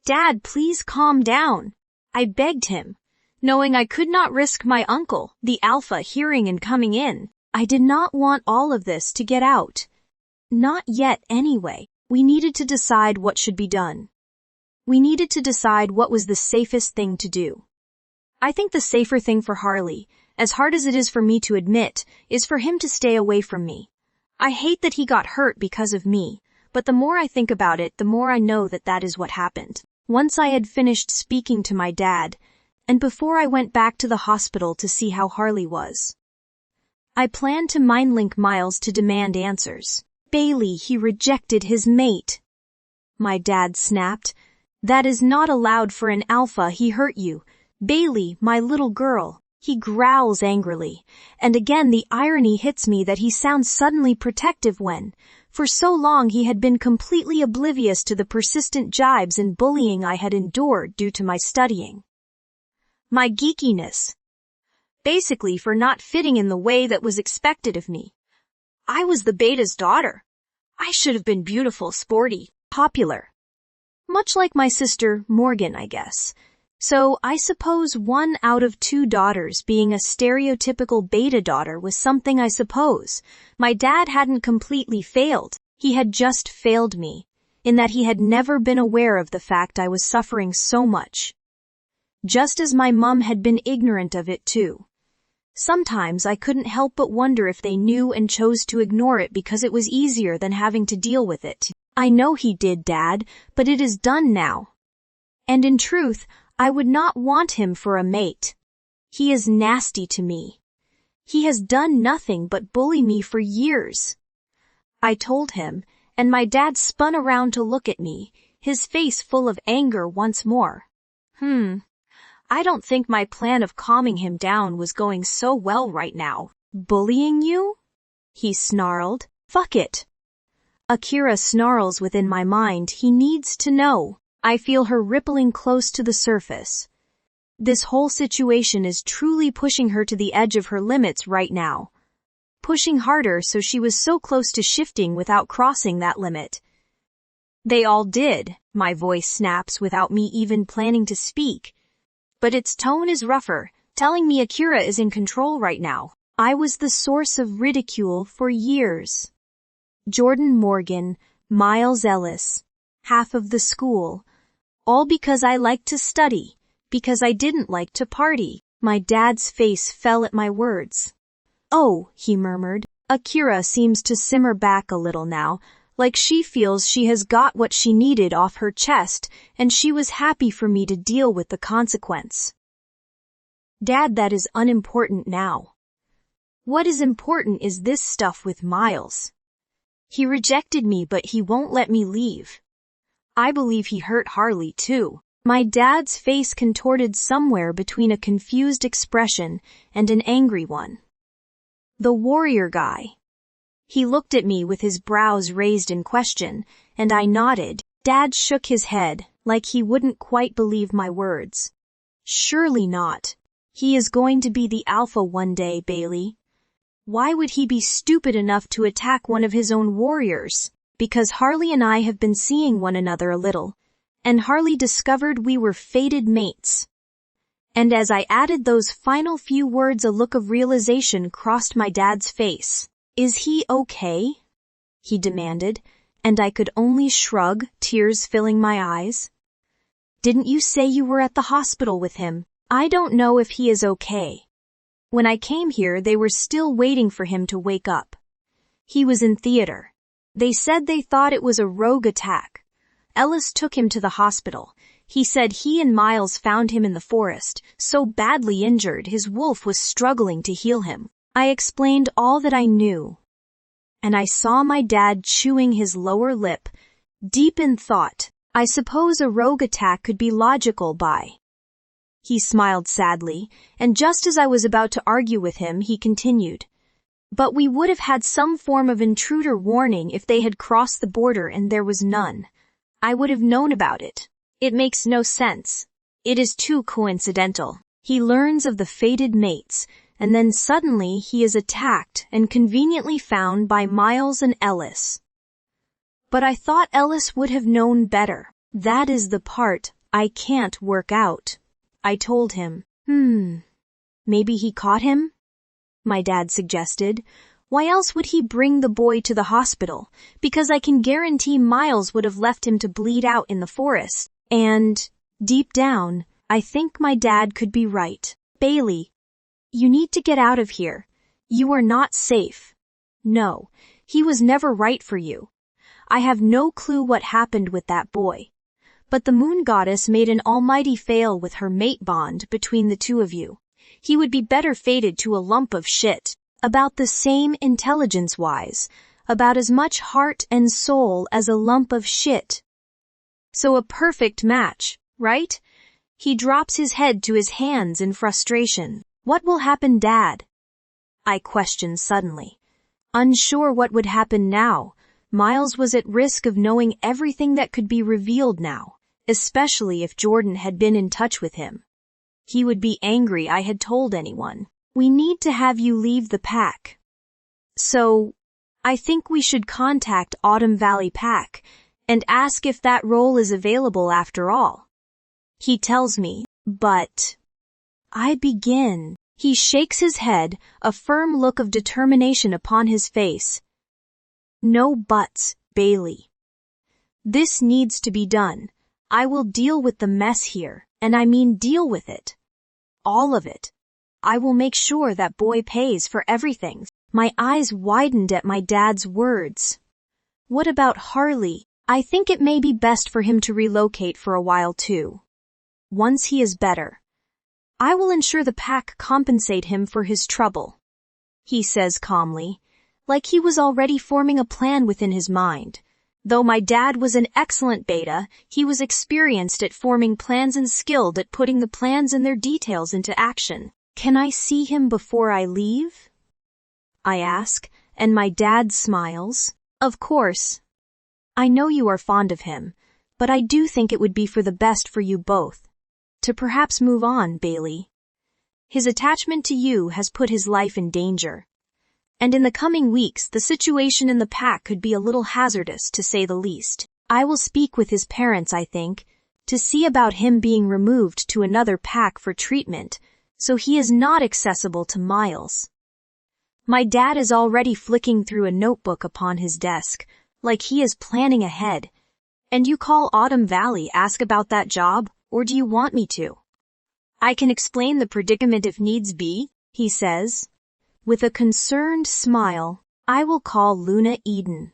Dad, please calm down, I begged him, knowing I could not risk my uncle, the alpha, hearing and coming in. I did not want all of this to get out. Not yet, anyway. We needed to decide what should be done. We needed to decide what was the safest thing to do. I think the safer thing for Harley, as hard as it is for me to admit, is for him to stay away from me. I hate that he got hurt because of me, but the more I think about it, the more I know that that is what happened. Once I had finished speaking to my dad, and before I went back to the hospital to see how Harley was. I planned to mindlink Miles to demand answers. Bailey, he rejected his mate. My dad snapped. That is not allowed for an alpha, he hurt you. Bailey, my little girl. He growls angrily, and again the irony hits me that he sounds suddenly protective when, for so long he had been completely oblivious to the persistent jibes and bullying I had endured due to my studying. My geekiness. Basically for not fitting in the way that was expected of me. I was the beta's daughter. I should have been beautiful, sporty, popular. Much like my sister, Morgan, I guess. So I suppose 1 out of 2 daughters being a stereotypical beta daughter was something I suppose. My dad hadn't completely failed. He had just failed me, in that he had never been aware of the fact I was suffering so much. Just as my mum had been ignorant of it too. Sometimes I couldn't help but wonder if they knew and chose to ignore it because it was easier than having to deal with it. I know he did, Dad, but it is done now. And in truth, I would not want him for a mate. He is nasty to me. He has done nothing but bully me for years. I told him, and my dad spun around to look at me, his face full of anger once more. I don't think my plan of calming him down was going so well right now. Bullying you? He snarled. Fuck it. Akira snarls within my mind, he needs to know. I feel her rippling close to the surface. This whole situation is truly pushing her to the edge of her limits right now. Pushing harder so she was so close to shifting without crossing that limit. They all did, my voice snaps without me even planning to speak. But its tone is rougher, telling me Akira is in control right now. I was the source of ridicule for years. Jordan Morgan, Miles Ellis, half of the school. All because I liked to study, because I didn't like to party. My dad's face fell at my words. Oh, he murmured. Akira seems to simmer back a little now, like she feels she has got what she needed off her chest, and she was happy for me to deal with the consequence. Dad, that is unimportant now. What is important is this stuff with Miles. He rejected me, but he won't let me leave. I believe he hurt Harley too. My dad's face contorted somewhere between a confused expression and an angry one. The warrior guy. He looked at me with his brows raised in question, and I nodded. Dad shook his head, like he wouldn't quite believe my words. Surely not. He is going to be the alpha one day, Bailey. Why would he be stupid enough to attack one of his own warriors? Because Harley and I have been seeing one another a little, and Harley discovered we were fated mates. And as I added those final few words, a look of realization crossed my dad's face. Is he okay? He demanded, and I could only shrug, tears filling my eyes. Didn't you say you were at the hospital with him? I don't know if he is okay. When I came here, they were still waiting for him to wake up. He was in theater. They said they thought it was a rogue attack. Ellis took him to the hospital. He said he and Miles found him in the forest, so badly injured his wolf was struggling to heal him. I explained all that I knew. And I saw my dad chewing his lower lip, deep in thought. I suppose a rogue attack could be logical by. He smiled sadly, and just as I was about to argue with him, he continued. But we would have had some form of intruder warning if they had crossed the border, and there was none. I would have known about it. It makes no sense. It is too coincidental. He learns of the fated mates, and then suddenly he is attacked and conveniently found by Miles and Ellis. But I thought Ellis would have known better. That is the part I can't work out. I told him. Maybe he caught him? My dad suggested. Why else would he bring the boy to the hospital? Because I can guarantee Miles would have left him to bleed out in the forest. And, deep down, I think my dad could be right. Bailey, you need to get out of here. You are not safe. No, he was never right for you. I have no clue what happened with that boy. But the moon goddess made an almighty fail with her mate bond between the two of you. He would be better fated to a lump of shit, about the same intelligence-wise, about as much heart and soul as a lump of shit. So a perfect match, right? He drops his head to his hands in frustration. What will happen, Dad? I questioned suddenly. Unsure what would happen now, Miles was at risk of knowing everything that could be revealed now, especially if Jordan had been in touch with him. He would be angry I had told anyone. We need to have you leave the pack. So, I think we should contact Autumn Valley Pack and ask if that role is available after all. He tells me, but I begin. He shakes his head, a firm look of determination upon his face. No buts, Bailey. This needs to be done. I will deal with the mess here, and I mean deal with it. All of it. I will make sure that boy pays for everything. My eyes widened at my dad's words. What about Harley? I think it may be best for him to relocate for a while too. Once he is better, I will ensure the pack compensate him for his trouble, he says calmly, like he was already forming a plan within his mind. Though my dad was an excellent beta, he was experienced at forming plans and skilled at putting the plans and their details into action. Can I see him before I leave? I ask, and my dad smiles. Of course. I know you are fond of him, but I do think it would be for the best for you both. To perhaps move on, Bailey. His attachment to you has put his life in danger. And in the coming weeks, the situation in the pack could be a little hazardous, to say the least. I will speak with his parents, I think, to see about him being removed to another pack for treatment, so he is not accessible to Miles. My dad is already flicking through a notebook upon his desk, like he is planning ahead. And you call Autumn Valley, ask about that job, or do you want me to? I can explain the predicament if needs be, he says. With a concerned smile, I will call Luna Eden.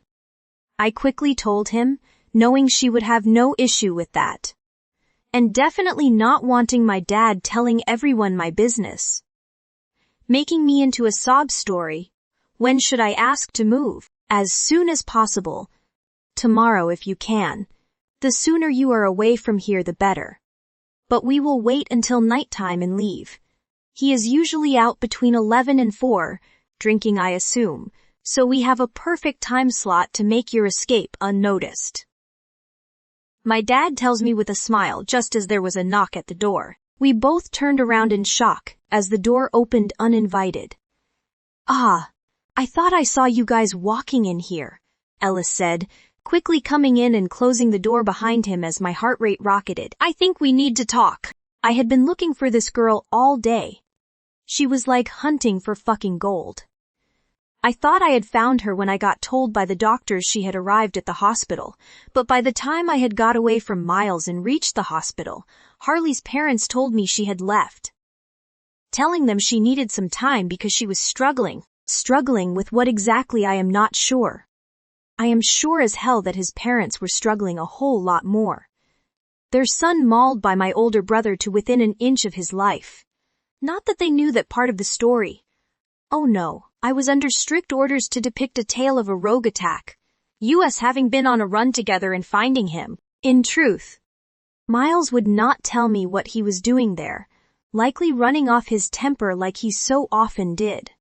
I quickly told him, knowing she would have no issue with that. And definitely not wanting my dad telling everyone my business. Making me into a sob story. When should I ask to move? As soon as possible. Tomorrow if you can. The sooner you are away from here the better. But we will wait until nighttime and leave. He is usually out between 11 and 4, drinking I assume, so we have a perfect time slot to make your escape unnoticed. My dad tells me with a smile just as there was a knock at the door. We both turned around in shock as the door opened uninvited. Ah, I thought I saw you guys walking in here, Ellis said, quickly coming in and closing the door behind him as my heart rate rocketed. I think we need to talk. I had been looking for this girl all day. She was like hunting for fucking gold. I thought I had found her when I got told by the doctors she had arrived at the hospital, but by the time I had got away from Miles and reached the hospital, Harley's parents told me she had left. Telling them she needed some time because she was struggling with what exactly I am not sure. I am sure as hell that his parents were struggling a whole lot more. Their son mauled by my older brother to within an inch of his life. Not that they knew that part of the story. Oh no, I was under strict orders to depict a tale of a rogue attack. US having been on a run together and finding him. In truth, Miles would not tell me what he was doing there, likely running off his temper like he so often did.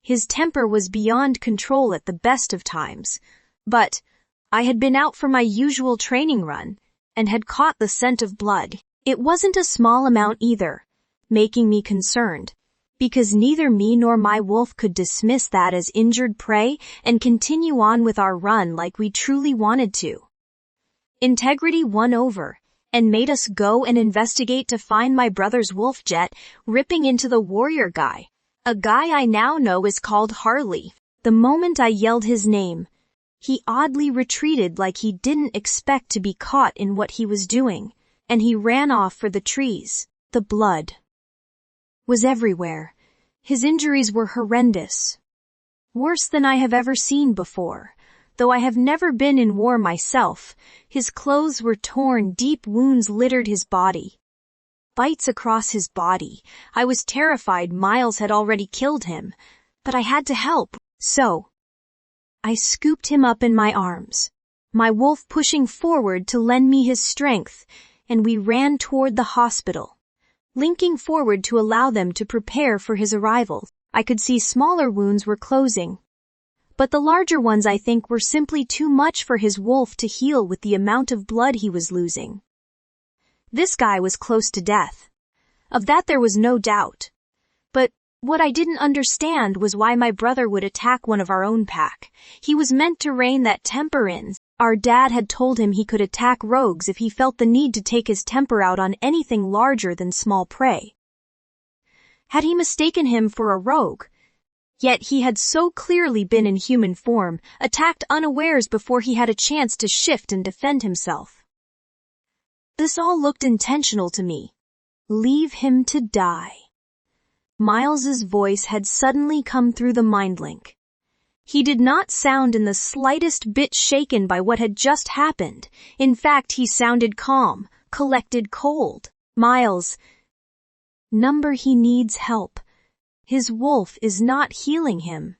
His temper was beyond control at the best of times, but I had been out for my usual training run and had caught the scent of blood. It wasn't a small amount either, making me concerned, because neither me nor my wolf could dismiss that as injured prey and continue on with our run like we truly wanted to. Integrity won over and made us go and investigate to find my brother's wolf jet ripping into the warrior guy, a guy I now know is called Harley. The moment I yelled his name, he oddly retreated like he didn't expect to be caught in what he was doing, and he ran off for the trees. The blood was everywhere. His injuries were horrendous. Worse than I have ever seen before. Though I have never been in war myself, his clothes were torn, deep wounds littered his body. Bites across his body. I was terrified Miles had already killed him, but I had to help, so I scooped him up in my arms, my wolf pushing forward to lend me his strength, and we ran toward the hospital, linking forward to allow them to prepare for his arrival. I could see smaller wounds were closing, but the larger ones I think were simply too much for his wolf to heal with the amount of blood he was losing. This guy was close to death. Of that there was no doubt. But what I didn't understand was why my brother would attack one of our own pack. He was meant to rein that temper in. Our dad had told him he could attack rogues if he felt the need to take his temper out on anything larger than small prey. Had he mistaken him for a rogue? Yet he had so clearly been in human form, attacked unawares before he had a chance to shift and defend himself. This all looked intentional to me. Leave him to die. Miles's voice had suddenly come through the mind link. He did not sound in the slightest bit shaken by what had just happened. In fact, he sounded calm, collected, cold. Miles. Number, he needs help. His wolf is not healing him.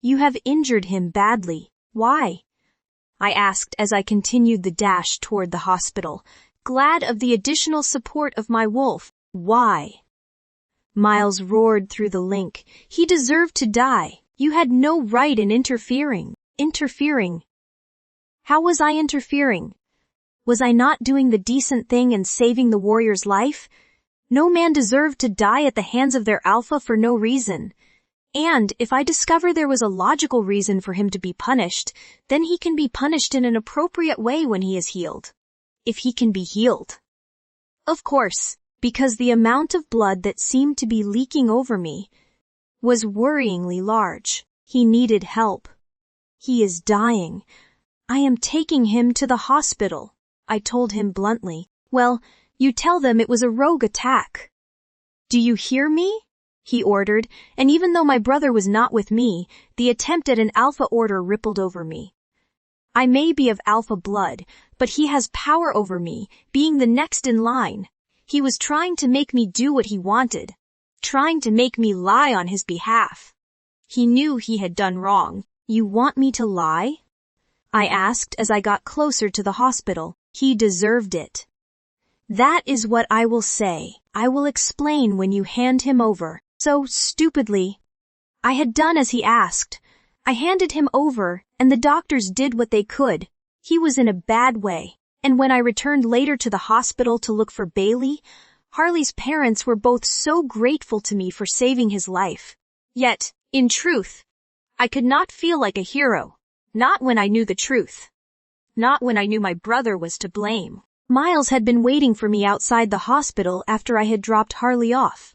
You have injured him badly. Why? I asked as I continued the dash toward the hospital, glad of the additional support of my wolf. Why? Miles roared through the link. He deserved to die. You had no right in interfering. Interfering? How was I interfering? Was I not doing the decent thing and saving the warrior's life? No man deserved to die at the hands of their alpha for no reason. And if I discover there was a logical reason for him to be punished, then he can be punished in an appropriate way when he is healed. If he can be healed. Of course, because the amount of blood that seemed to be leaking over me was worryingly large. He needed help. He is dying. I am taking him to the hospital, I told him bluntly. Well, you tell them it was a rogue attack. Do you hear me? He ordered, and even though my brother was not with me, the attempt at an alpha order rippled over me. I may be of alpha blood, but he has power over me, being the next in line. He was trying to make me do what he wanted, trying to make me lie on his behalf. He knew he had done wrong. You want me to lie? I asked as I got closer to the hospital. He deserved it. That is what I will say. I will explain when you hand him over. So stupidly. I had done as he asked. I handed him over, and the doctors did what they could. He was in a bad way, and when I returned later to the hospital to look for Bailey, Harley's parents were both so grateful to me for saving his life. Yet, in truth, I could not feel like a hero. Not when I knew the truth. Not when I knew my brother was to blame. Miles had been waiting for me outside the hospital after I had dropped Harley off.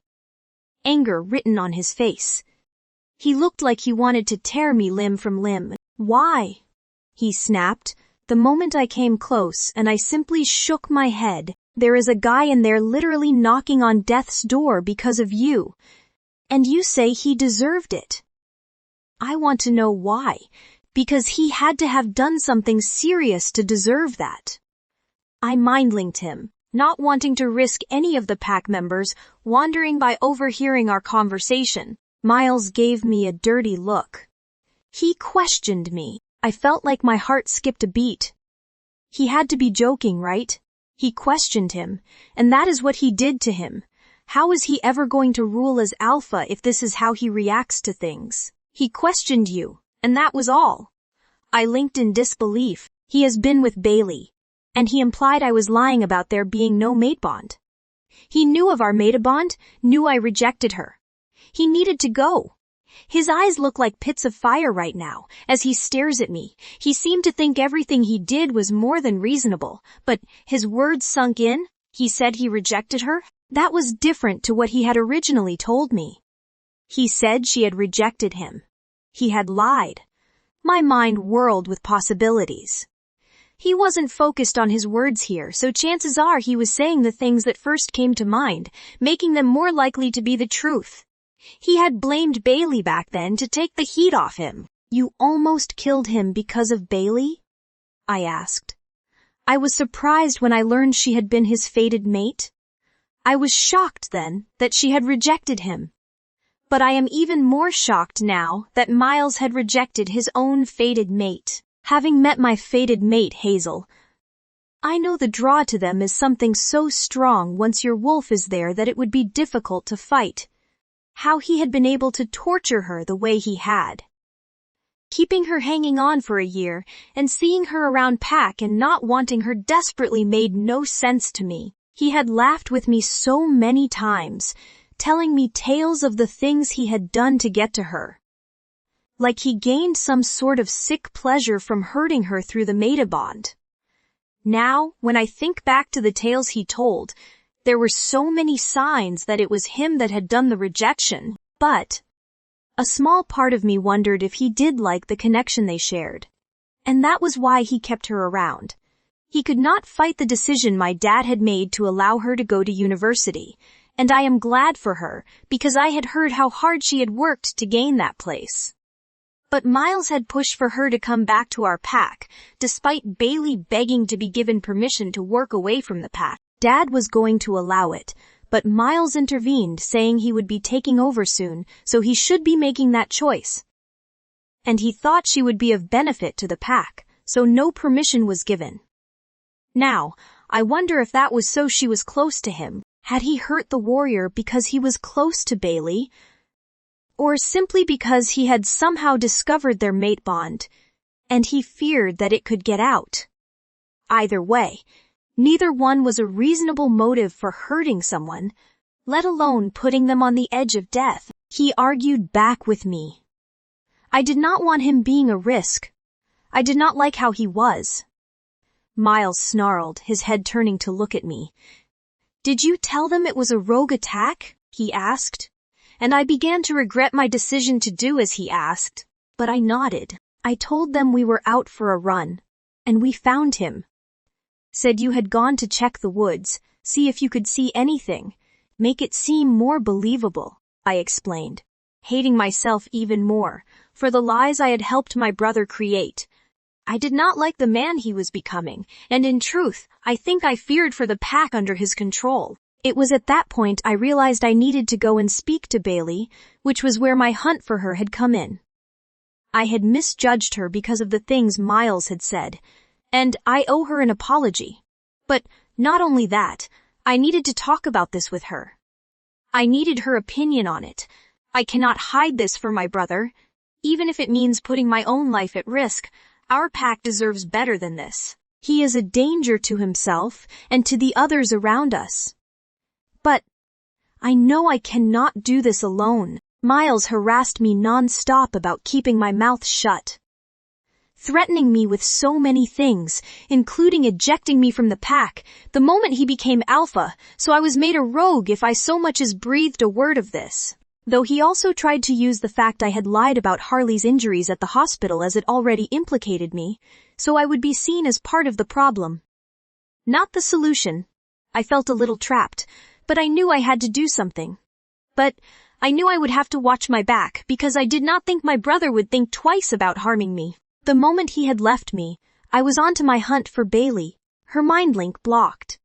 Anger written on his face. He looked like he wanted to tear me limb from limb. Why? He snapped, the moment I came close, and I simply shook my head. There is a guy in there literally knocking on death's door because of you. And you say he deserved it. I want to know why, because he had to have done something serious to deserve that. I mind-linked him, not wanting to risk any of the pack members wandering by overhearing our conversation. Miles gave me a dirty look. He questioned me. I felt like my heart skipped a beat. He had to be joking, right? He questioned him, and that is what he did to him. How is he ever going to rule as alpha if this is how he reacts to things? He questioned you, and that was all. I linked in disbelief. He has been with Bailey. And he implied I was lying about there being no mate bond. He knew of our mate bond, knew I rejected her. He needed to go. His eyes look like pits of fire right now, as he stares at me. He seemed to think everything he did was more than reasonable, but his words sunk in. He said he rejected her. That was different to what he had originally told me. He said she had rejected him. He had lied. My mind whirled with possibilities. He wasn't focused on his words here, so chances are he was saying the things that first came to mind, making them more likely to be the truth. He had blamed Bailey back then to take the heat off him. You almost killed him because of Bailey? I asked. I was surprised when I learned she had been his fated mate. I was shocked then that she had rejected him. But I am even more shocked now that Miles had rejected his own fated mate. Having met my fated mate, Hazel, I know the draw to them is something so strong once your wolf is there that it would be difficult to fight. How he had been able to torture her the way he had. Keeping her hanging on for a year and seeing her around Pack and not wanting her desperately made no sense to me. He had laughed with me so many times, telling me tales of the things he had done to get to her. Like he gained some sort of sick pleasure from hurting her through the mate bond. Now, when I think back to the tales he told, there were so many signs that it was him that had done the rejection, but a small part of me wondered if he did like the connection they shared. And that was why he kept her around. He could not fight the decision my dad had made to allow her to go to university, and I am glad for her because I had heard how hard she had worked to gain that place. But Miles had pushed for her to come back to our pack, despite Bailey begging to be given permission to work away from the pack. Dad was going to allow it, but Miles intervened, saying he would be taking over soon, so he should be making that choice. And he thought she would be of benefit to the pack, so no permission was given. Now, I wonder if that was so she was close to him. Had he hurt the warrior because he was close to Bailey? Or simply because he had somehow discovered their mate bond, and he feared that it could get out? Either way, neither one was a reasonable motive for hurting someone, let alone putting them on the edge of death. He argued back with me. I did not want him being a risk. I did not like how he was. Miles snarled, his head turning to look at me. Did you tell them it was a rogue attack? He asked. And I began to regret my decision to do as he asked, but I nodded. I told them we were out for a run, and we found him. Said you had gone to check the woods, see if you could see anything, make it seem more believable, I explained, hating myself even more for the lies I had helped my brother create. I did not like the man he was becoming, and in truth, I think I feared for the pack under his control. It was at that point I realized I needed to go and speak to Bailey, which was where my hunt for her had come in. I had misjudged her because of the things Miles had said, and I owe her an apology. But not only that, I needed to talk about this with her. I needed her opinion on it. I cannot hide this from my brother. Even if it means putting my own life at risk, our pack deserves better than this. He is a danger to himself and to the others around us. But I know I cannot do this alone. Miles harassed me non-stop about keeping my mouth shut, threatening me with so many things, including ejecting me from the pack the moment he became alpha, so I was made a rogue if I so much as breathed a word of this. Though he also tried to use the fact I had lied about Harley's injuries at the hospital as it already implicated me, so I would be seen as part of the problem, not the solution. I felt a little trapped, but I knew I had to do something. But I knew I would have to watch my back because I did not think my brother would think twice about harming me. The moment he had left me, I was on to my hunt for Bailey, her mind link blocked.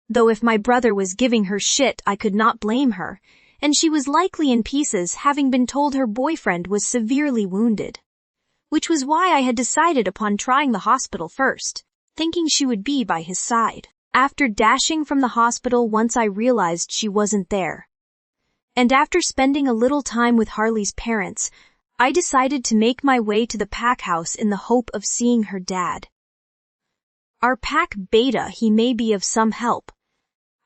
Though if my brother was giving her shit, I could not blame her, and she was likely in pieces having been told her boyfriend was severely wounded. Which was why I had decided upon trying the hospital first, thinking she would be by his side. After dashing from the hospital once I realized she wasn't there, and after spending a little time with Harley's parents, I decided to make my way to the pack house in the hope of seeing her dad. Our pack beta, he may be of some help.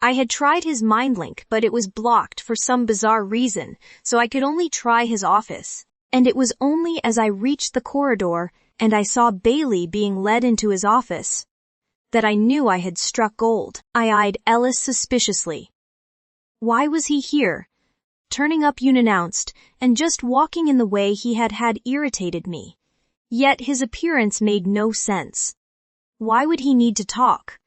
I had tried his mind link, but it was blocked for some bizarre reason, so I could only try his office. And it was only as I reached the corridor and I saw Bailey being led into his office that I knew I had struck gold. I eyed Ellis suspiciously. Why was he here? Turning up unannounced, and just walking in the way he had irritated me. Yet his appearance made no sense. Why would he need to talk?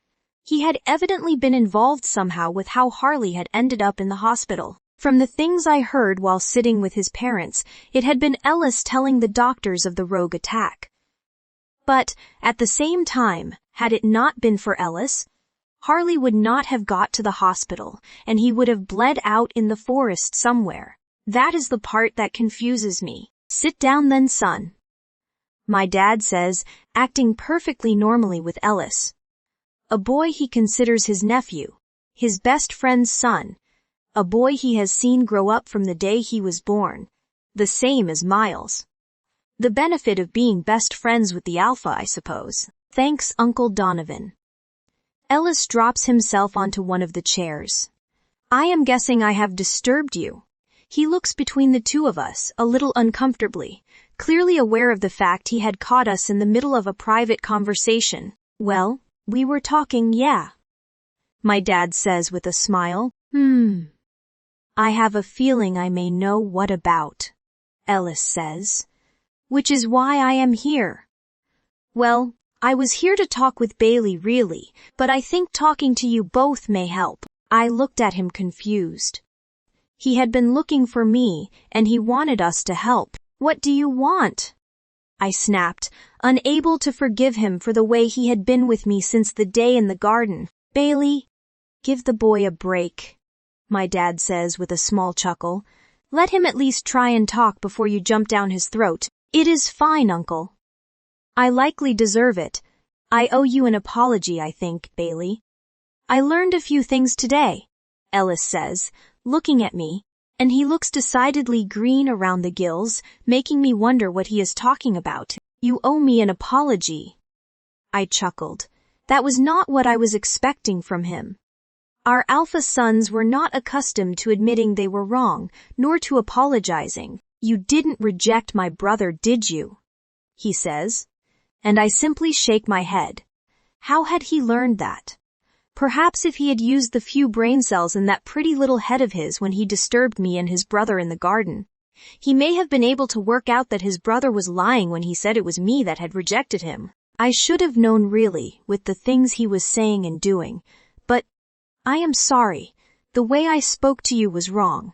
He had evidently been involved somehow with how Harley had ended up in the hospital. From the things I heard while sitting with his parents, it had been Ellis telling the doctors of the rogue attack. But, at the same time, had it not been for Ellis, Harley would not have got to the hospital, and he would have bled out in the forest somewhere. That is the part that confuses me. Sit down then, son. My dad says, acting perfectly normally with Ellis. A boy he considers his nephew, his best friend's son, a boy he has seen grow up from the day he was born, the same as Miles. The benefit of being best friends with the alpha, I suppose. Thanks, Uncle Donovan. Ellis drops himself onto one of the chairs. I am guessing I have disturbed you. He looks between the two of us, a little uncomfortably, clearly aware of the fact he had caught us in the middle of a private conversation. Well, we were talking, yeah. My dad says with a smile. I have a feeling I may know what about, Ellis says. Which is why I am here. Well, I was here to talk with Bailey really, but I think talking to you both may help. I looked at him confused. He had been looking for me, and he wanted us to help. What do you want? I snapped, unable to forgive him for the way he had been with me since the day in the garden. Bailey, give the boy a break, my dad says with a small chuckle. Let him at least try and talk before you jump down his throat. It is fine, Uncle. I likely deserve it. I owe you an apology, I think, Bailey. I learned a few things today, Ellis says, looking at me, and he looks decidedly green around the gills, making me wonder what he is talking about. You owe me an apology. I chuckled. That was not what I was expecting from him. Our alpha sons were not accustomed to admitting they were wrong, nor to apologizing. You didn't reject my brother, did you? He says. And I simply shake my head. How had he learned that? Perhaps if he had used the few brain cells in that pretty little head of his when he disturbed me and his brother in the garden, he may have been able to work out that his brother was lying when he said it was me that had rejected him. I should have known really, with the things he was saying and doing, but I am sorry. The way I spoke to you was wrong.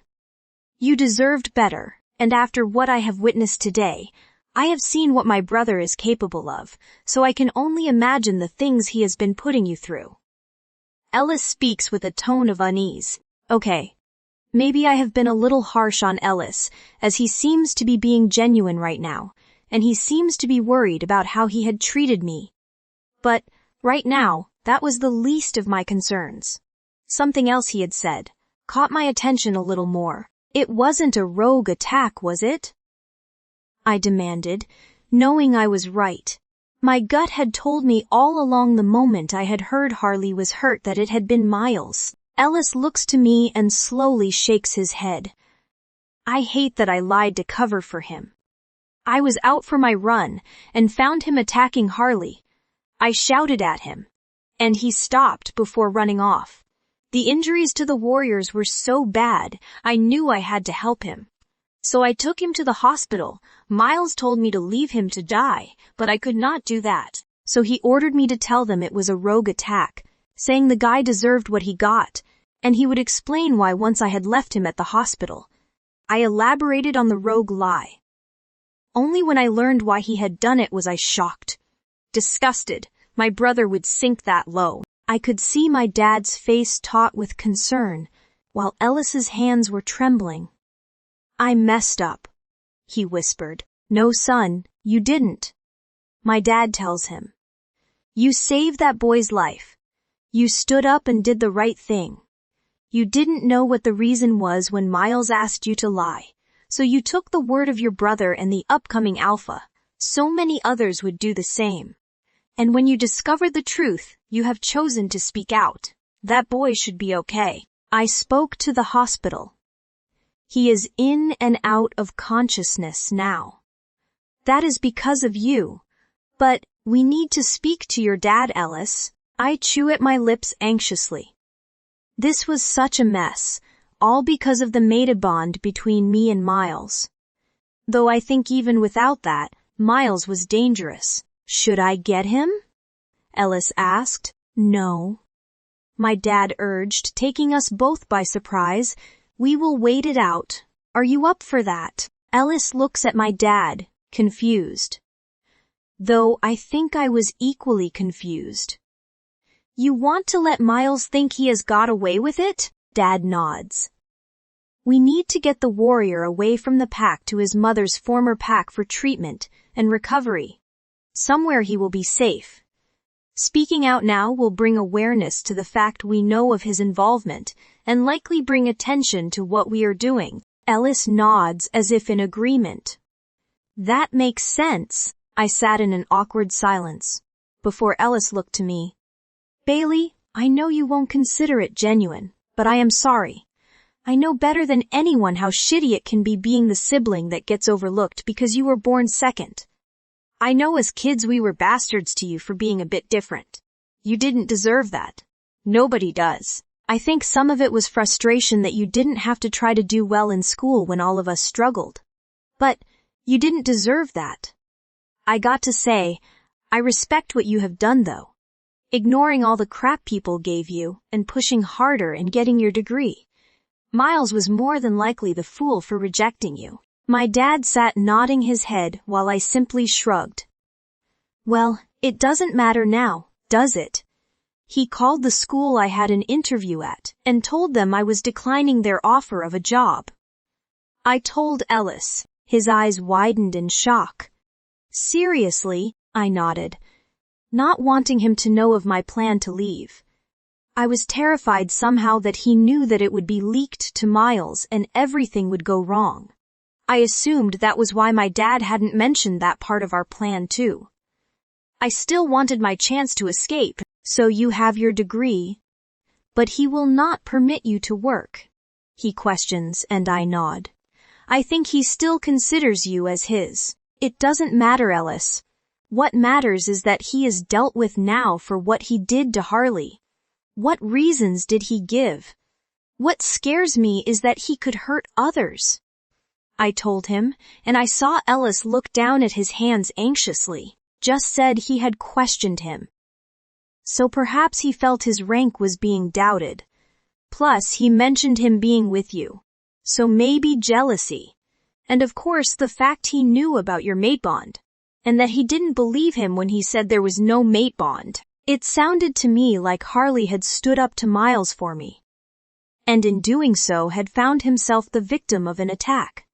You deserved better, and after what I have witnessed today, I have seen what my brother is capable of, so I can only imagine the things he has been putting you through. Ellis speaks with a tone of unease. Okay, maybe I have been a little harsh on Ellis, as he seems to be being genuine right now, and he seems to be worried about how he had treated me. But, right now, that was the least of my concerns. Something else he had said caught my attention a little more. It wasn't a rogue attack, was it? I demanded, knowing I was right. My gut had told me all along the moment I had heard Harley was hurt that it had been Miles. Ellis looks to me and slowly shakes his head. I hate that I lied to cover for him. I was out for my run and found him attacking Harley. I shouted at him, and he stopped before running off. The injuries to the warriors were so bad, I knew I had to help him. So I took him to the hospital. Miles told me to leave him to die, but I could not do that. So he ordered me to tell them it was a rogue attack, saying the guy deserved what he got, and he would explain why once I had left him at the hospital. I elaborated on the rogue lie. Only when I learned why he had done it was I shocked. Disgusted, my brother would sink that low. I could see my dad's face taut with concern, while Ellis's hands were trembling. I messed up, he whispered. No, son, you didn't. My dad tells him. You saved that boy's life. You stood up and did the right thing. You didn't know what the reason was when Miles asked you to lie, so you took the word of your brother and the upcoming alpha. So many others would do the same. And when you discovered the truth, you have chosen to speak out. That boy should be okay. I spoke to the hospital. He is in and out of consciousness now. That is because of you. But we need to speak to your dad, Ellis. I chew at my lips anxiously. This was such a mess, all because of the mated bond between me and Miles. Though I think even without that, Miles was dangerous. Should I get him? Ellis asked. No. My dad urged, taking us both by surprise. We will wait it out. Are you up for that? Ellis looks at my dad, confused. Though I think I was equally confused. You want to let Miles think he has got away with it? Dad nods. We need to get the warrior away from the pack to his mother's former pack for treatment and recovery. Somewhere he will be safe. Speaking out now will bring awareness to the fact we know of his involvement and likely bring attention to what we are doing. Ellis nods as if in agreement. That makes sense. I sat in an awkward silence before Ellis looked to me. Bailey, I know you won't consider it genuine, but I am sorry. I know better than anyone how shitty it can be being the sibling that gets overlooked because you were born second. I know as kids we were bastards to you for being a bit different. You didn't deserve that. Nobody does. I think some of it was frustration that you didn't have to try to do well in school when all of us struggled. But you didn't deserve that. I got to say, I respect what you have done though. Ignoring all the crap people gave you and pushing harder and getting your degree. Miles was more than likely the fool for rejecting you. My dad sat nodding his head while I simply shrugged. Well, it doesn't matter now, does it? He called the school I had an interview at and told them I was declining their offer of a job. I told Ellis. His eyes widened in shock. Seriously, I nodded, not wanting him to know of my plan to leave. I was terrified somehow that he knew that it would be leaked to Miles and everything would go wrong. I assumed that was why my dad hadn't mentioned that part of our plan too. I still wanted my chance to escape, so you have your degree. But he will not permit you to work. He questions and I nod. I think he still considers you as his. It doesn't matter, Ellis. What matters is that he is dealt with now for what he did to Harley. What reasons did he give? What scares me is that he could hurt others. I told him, and I saw Ellis look down at his hands anxiously. Just said he had questioned him. So perhaps he felt his rank was being doubted. Plus, he mentioned him being with you. So maybe jealousy. And of course the fact he knew about your mate bond. And that he didn't believe him when he said there was no mate bond. It sounded to me like Harley had stood up to Miles for me. And in doing so had found himself the victim of an attack.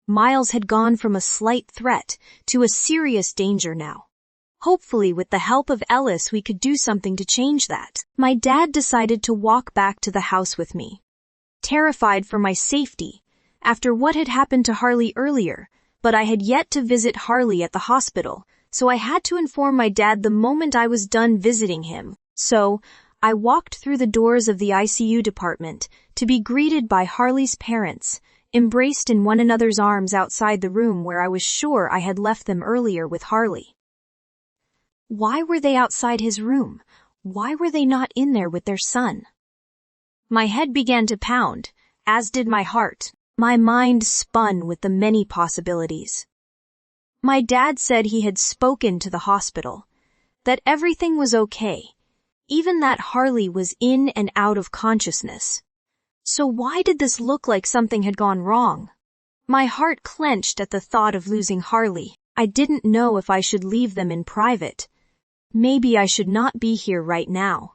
Miles had gone from a slight threat to a serious danger now. Hopefully with the help of Ellis we could do something to change that. My dad decided to walk back to the house with me. Terrified for my safety, after what had happened to Harley earlier, but I had yet to visit Harley at the hospital, so I had to inform my dad the moment I was done visiting him. So, I walked through the doors of the ICU department to be greeted by Harley's parents, embraced in one another's arms outside the room where I was sure I had left them earlier with Harley. Why were they outside his room? Why were they not in there with their son? My head began to pound, as did my heart. My mind spun with the many possibilities. My dad said he had spoken to the hospital, that everything was okay, even that Harley was in and out of consciousness. So why did this look like something had gone wrong? My heart clenched at the thought of losing Harley. I didn't know if I should leave them in private. Maybe I should not be here right now.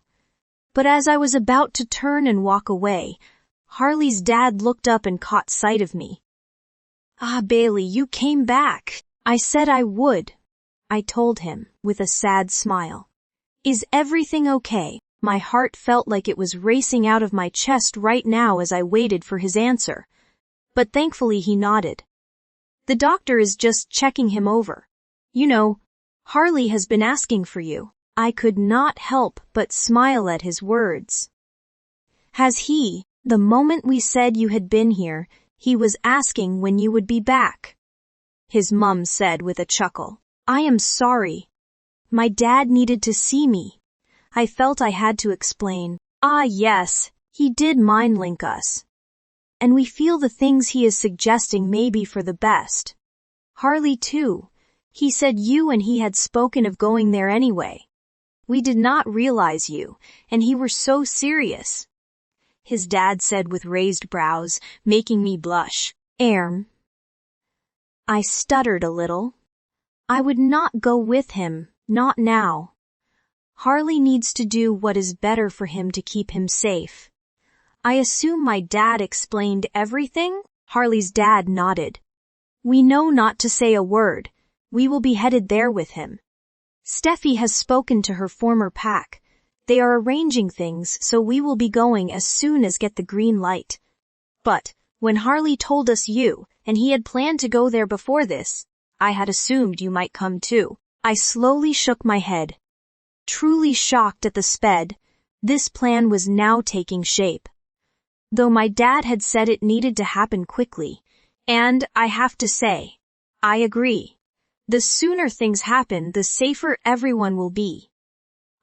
But as I was about to turn and walk away, Harley's dad looked up and caught sight of me. Ah, Bailey, you came back. I said I would. I told him, with a sad smile. Is everything okay? My heart felt like it was racing out of my chest right now as I waited for his answer. But thankfully he nodded. The doctor is just checking him over. You know, Harley has been asking for you. I could not help but smile at his words. Has he? The moment we said you had been here, he was asking when you would be back. His mum said with a chuckle. I am sorry. My dad needed to see me. I felt I had to explain. Ah yes, he did mind link us. And we feel the things he is suggesting may be for the best. Harley too. He said you and he had spoken of going there anyway. We did not realize you, and he were so serious. his dad said with raised brows, making me blush. I stuttered a little. I would not go with him, not now. Harley needs to do what is better for him to keep him safe. I assume my dad explained everything? Harley's dad nodded. We know not to say a word. We will be headed there with him. Steffi has spoken to her former pack. They are arranging things, so we will be going as soon as get the green light. But, when Harley told us you, and he had planned to go there before this, I had assumed you might come too. I slowly shook my head. Truly shocked at the sped, this plan was now taking shape. Though my dad had said it needed to happen quickly, and I have to say, I agree. The sooner things happen, the safer everyone will be.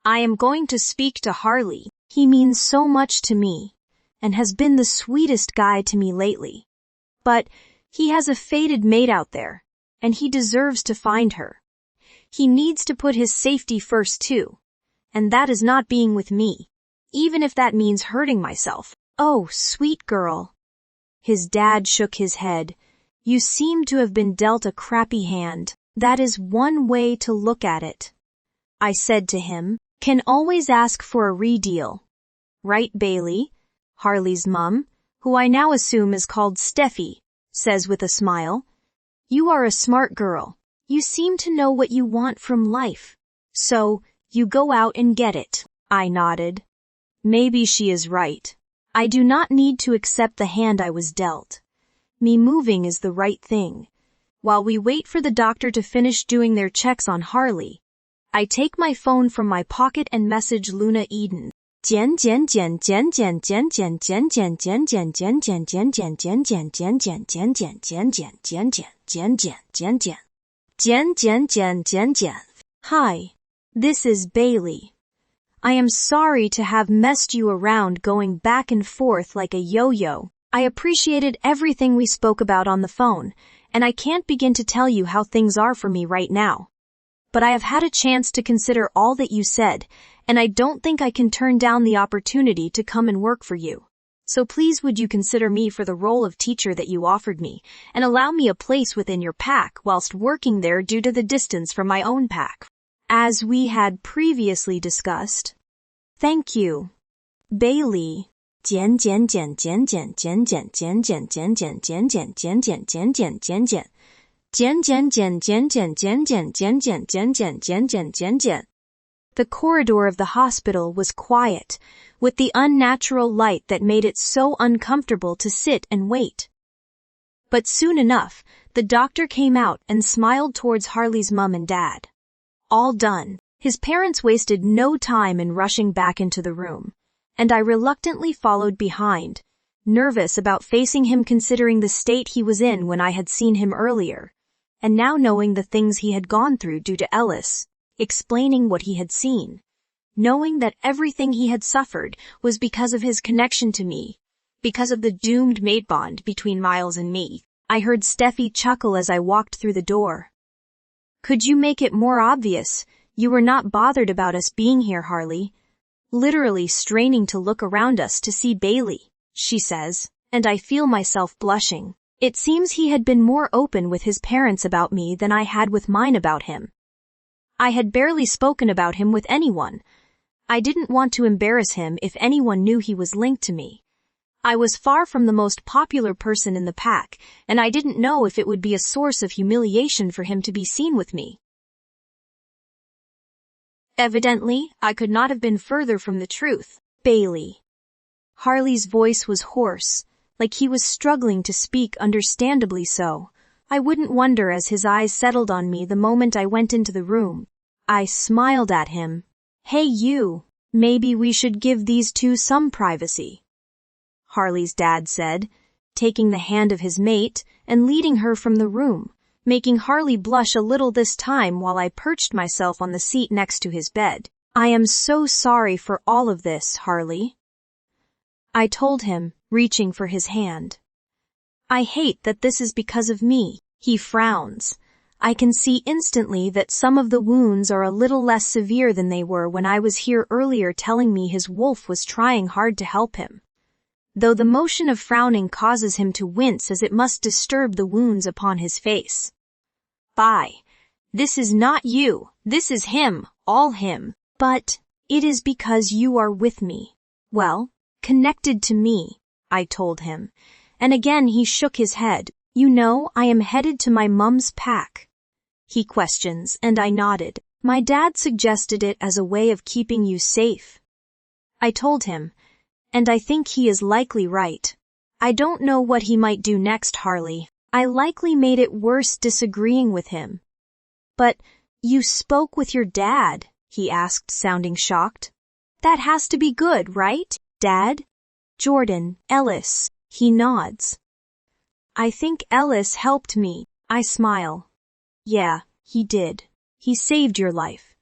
I am going to speak to Harley. He means so much to me, and has been the sweetest guy to me lately. But he has a fated mate out there, and he deserves to find her. He needs to put his safety first too, and that is not being with me, even if that means hurting myself. Oh, sweet girl. His dad shook his head. You seem to have been dealt a crappy hand. That is one way to look at it. I said to him, can always ask for a redeal. Right, Bailey? Harley's mum, who I now assume is called Steffi, says with a smile. You are a smart girl. You seem to know what you want from life. So, you go out and get it. I nodded. Maybe she is right. I do not need to accept the hand I was dealt. Me moving is the right thing. While we wait for the doctor to finish doing their checks on Harley, I take my phone from my pocket and message Luna Eden. Hi, this is Bailey. I am sorry to have messed you around going back and forth like a yo-yo. I appreciated everything we spoke about on the phone, and I can't begin to tell you how things are for me right now. But I have had a chance to consider all that you said, and I don't think I can turn down the opportunity to come and work for you. So please would you consider me for the role of teacher that you offered me, and allow me a place within your pack whilst working there due to the distance from my own pack. As we had previously discussed. Thank you. Bailey. The corridor of the hospital was quiet, with the unnatural light that made it so uncomfortable to sit and wait. But soon enough, the doctor came out and smiled towards Harley's mum and dad. All done. His parents wasted no time in rushing back into the room, and I reluctantly followed behind, nervous about facing him considering the state he was in when I had seen him earlier, and now knowing the things he had gone through due to Ellis, explaining what he had seen, knowing that everything he had suffered was because of his connection to me, because of the doomed mate bond between Miles and me. I heard Steffi chuckle as I walked through the door. Could you make it more obvious? You were not bothered about us being here, Harley. Literally straining to look around us to see Bailey, she says, and I feel myself blushing. It seems he had been more open with his parents about me than I had with mine about him. I had barely spoken about him with anyone. I didn't want to embarrass him if anyone knew he was linked to me. I was far from the most popular person in the pack, and I didn't know if it would be a source of humiliation for him to be seen with me. Evidently, I could not have been further from the truth. Bailey. Harley's voice was hoarse, like he was struggling to speak, understandably so. I wouldn't wonder as his eyes settled on me the moment I went into the room. I smiled at him. Hey you, maybe we should give these two some privacy. Harley's dad said, taking the hand of his mate and leading her from the room, making Harley blush a little this time while I perched myself on the seat next to his bed. I am so sorry for all of this, Harley. I told him, reaching for his hand. I hate that this is because of me. He frowns. I can see instantly that some of the wounds are a little less severe than they were when I was here earlier telling me his wolf was trying hard to help him. though the motion of frowning causes him to wince as it must disturb the wounds upon his face. "Bye. This is not you. This is him, all him. But it is because you are with me. Well, connected to me," I told him. And again he shook his head. "You know, I am headed to my mum's pack." He questions, and I nodded. "My dad suggested it as a way of keeping you safe." I told him, and I think he is likely right. I don't know what he might do next, Harley. I likely made it worse disagreeing with him. "But you spoke with your dad?" he asked, sounding shocked. "That has to be good, right, Dad?" "Jordan, Ellis," he nods. "I think Ellis helped me," I smile. "Yeah, he did. He saved your life.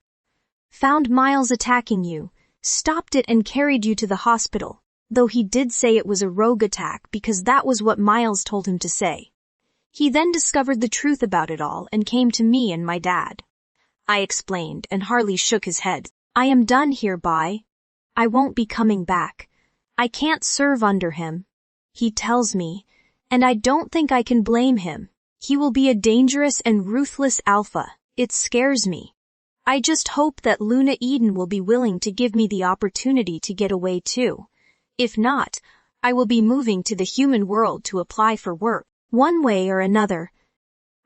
Found Miles attacking you, stopped it and carried you to the hospital, though he did say it was a rogue attack because that was what Miles told him to say. He then discovered the truth about it all and came to me and my dad." I explained, and Harley shook his head. "I am done here, bye. I won't be coming back. I can't serve under him. He tells me, and I don't think I can blame him. He will be a dangerous and ruthless alpha. It scares me. I just hope that Luna Eden will be willing to give me the opportunity to get away too. If not, I will be moving to the human world to apply for work, one way or another.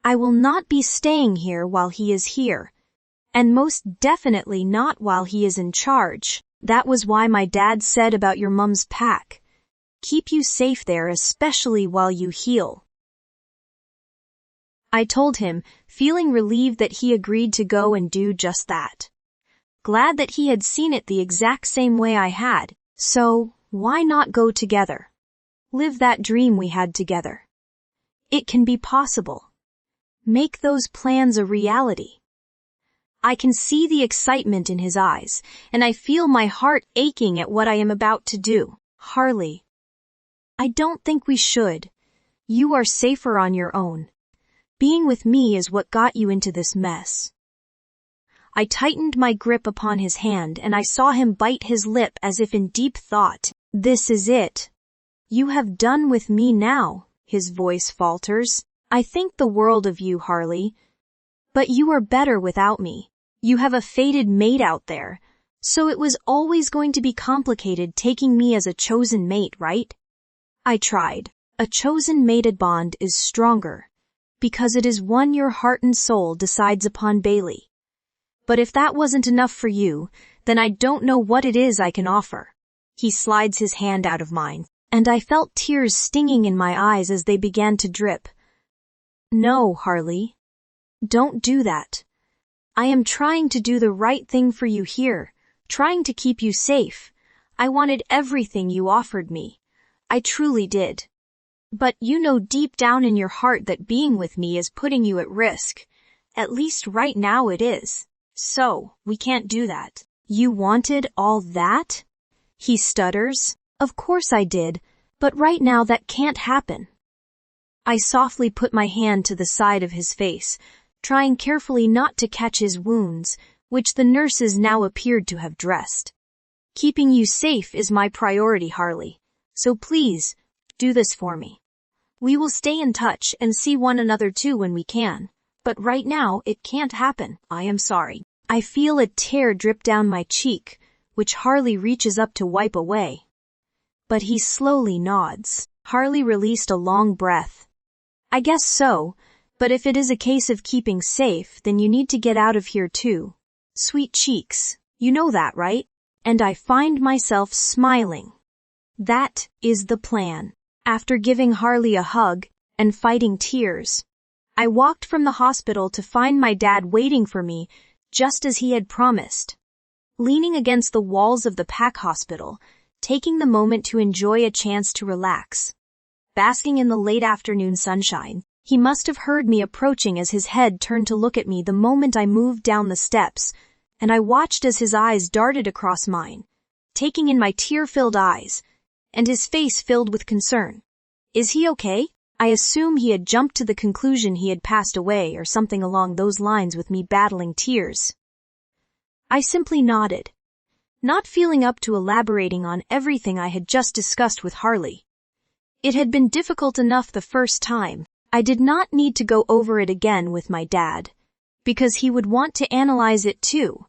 I will not be staying here while he is here, and most definitely not while he is in charge. That was why my dad said about your mum's pack. Keep you safe there, especially while you heal." I told him, feeling relieved that he agreed to go and do just that. Glad that he had seen it the exact same way I had, so why not go together? Live that dream we had together. It can be possible. Make those plans a reality. I can see the excitement in his eyes, and I feel my heart aching at what I am about to do. "Harley, I don't think we should. You are safer on your own. Being with me is what got you into this mess." I tightened my grip upon his hand and I saw him bite his lip as if in deep thought. "This is it. You have done with me now," his voice falters. "I think the world of you, Harley. But you are better without me. You have a fated mate out there, so it was always going to be complicated taking me as a chosen mate, right?" I tried. A chosen mated bond is stronger, because it is one your heart and soul decides upon, Bailey. But if that wasn't enough for you, then I don't know what it is I can offer. He slides his hand out of mine, and I felt tears stinging in my eyes as they began to drip. "No, Harley. Don't do that. I am trying to do the right thing for you here, trying to keep you safe. I wanted everything you offered me. I truly did. But you know deep down in your heart that being with me is putting you at risk. At least right now it is. So, we can't do that." "You wanted all that?" he stutters. "Of course I did, but right now that can't happen." I softly put my hand to the side of his face, trying carefully not to catch his wounds, which the nurses now appeared to have dressed. "Keeping you safe is my priority, Harley. So please, do this for me. We will stay in touch and see one another too when we can. But right now, it can't happen. I am sorry." I feel a tear drip down my cheek, which Harley reaches up to wipe away. But he slowly nods. Harley released a long breath. "I guess so, but if it is a case of keeping safe, then you need to get out of here too. Sweet cheeks, you know that, right?" And I find myself smiling. That is the plan. After giving Harley a hug and fighting tears, I walked from the hospital to find my dad waiting for me just as he had promised. Leaning against the walls of the pack hospital, taking the moment to enjoy a chance to relax. Basking in the late afternoon sunshine, he must have heard me approaching as his head turned to look at me the moment I moved down the steps, and I watched as his eyes darted across mine, taking in my tear-filled eyes, and his face filled with concern. Is he okay? I assume he had jumped to the conclusion he had passed away or something along those lines with me battling tears. I simply nodded. not feeling up to elaborating on everything I had just discussed with Harley. It had been difficult enough the first time. I did not need to go over it again with my dad, because he would want to analyze it too,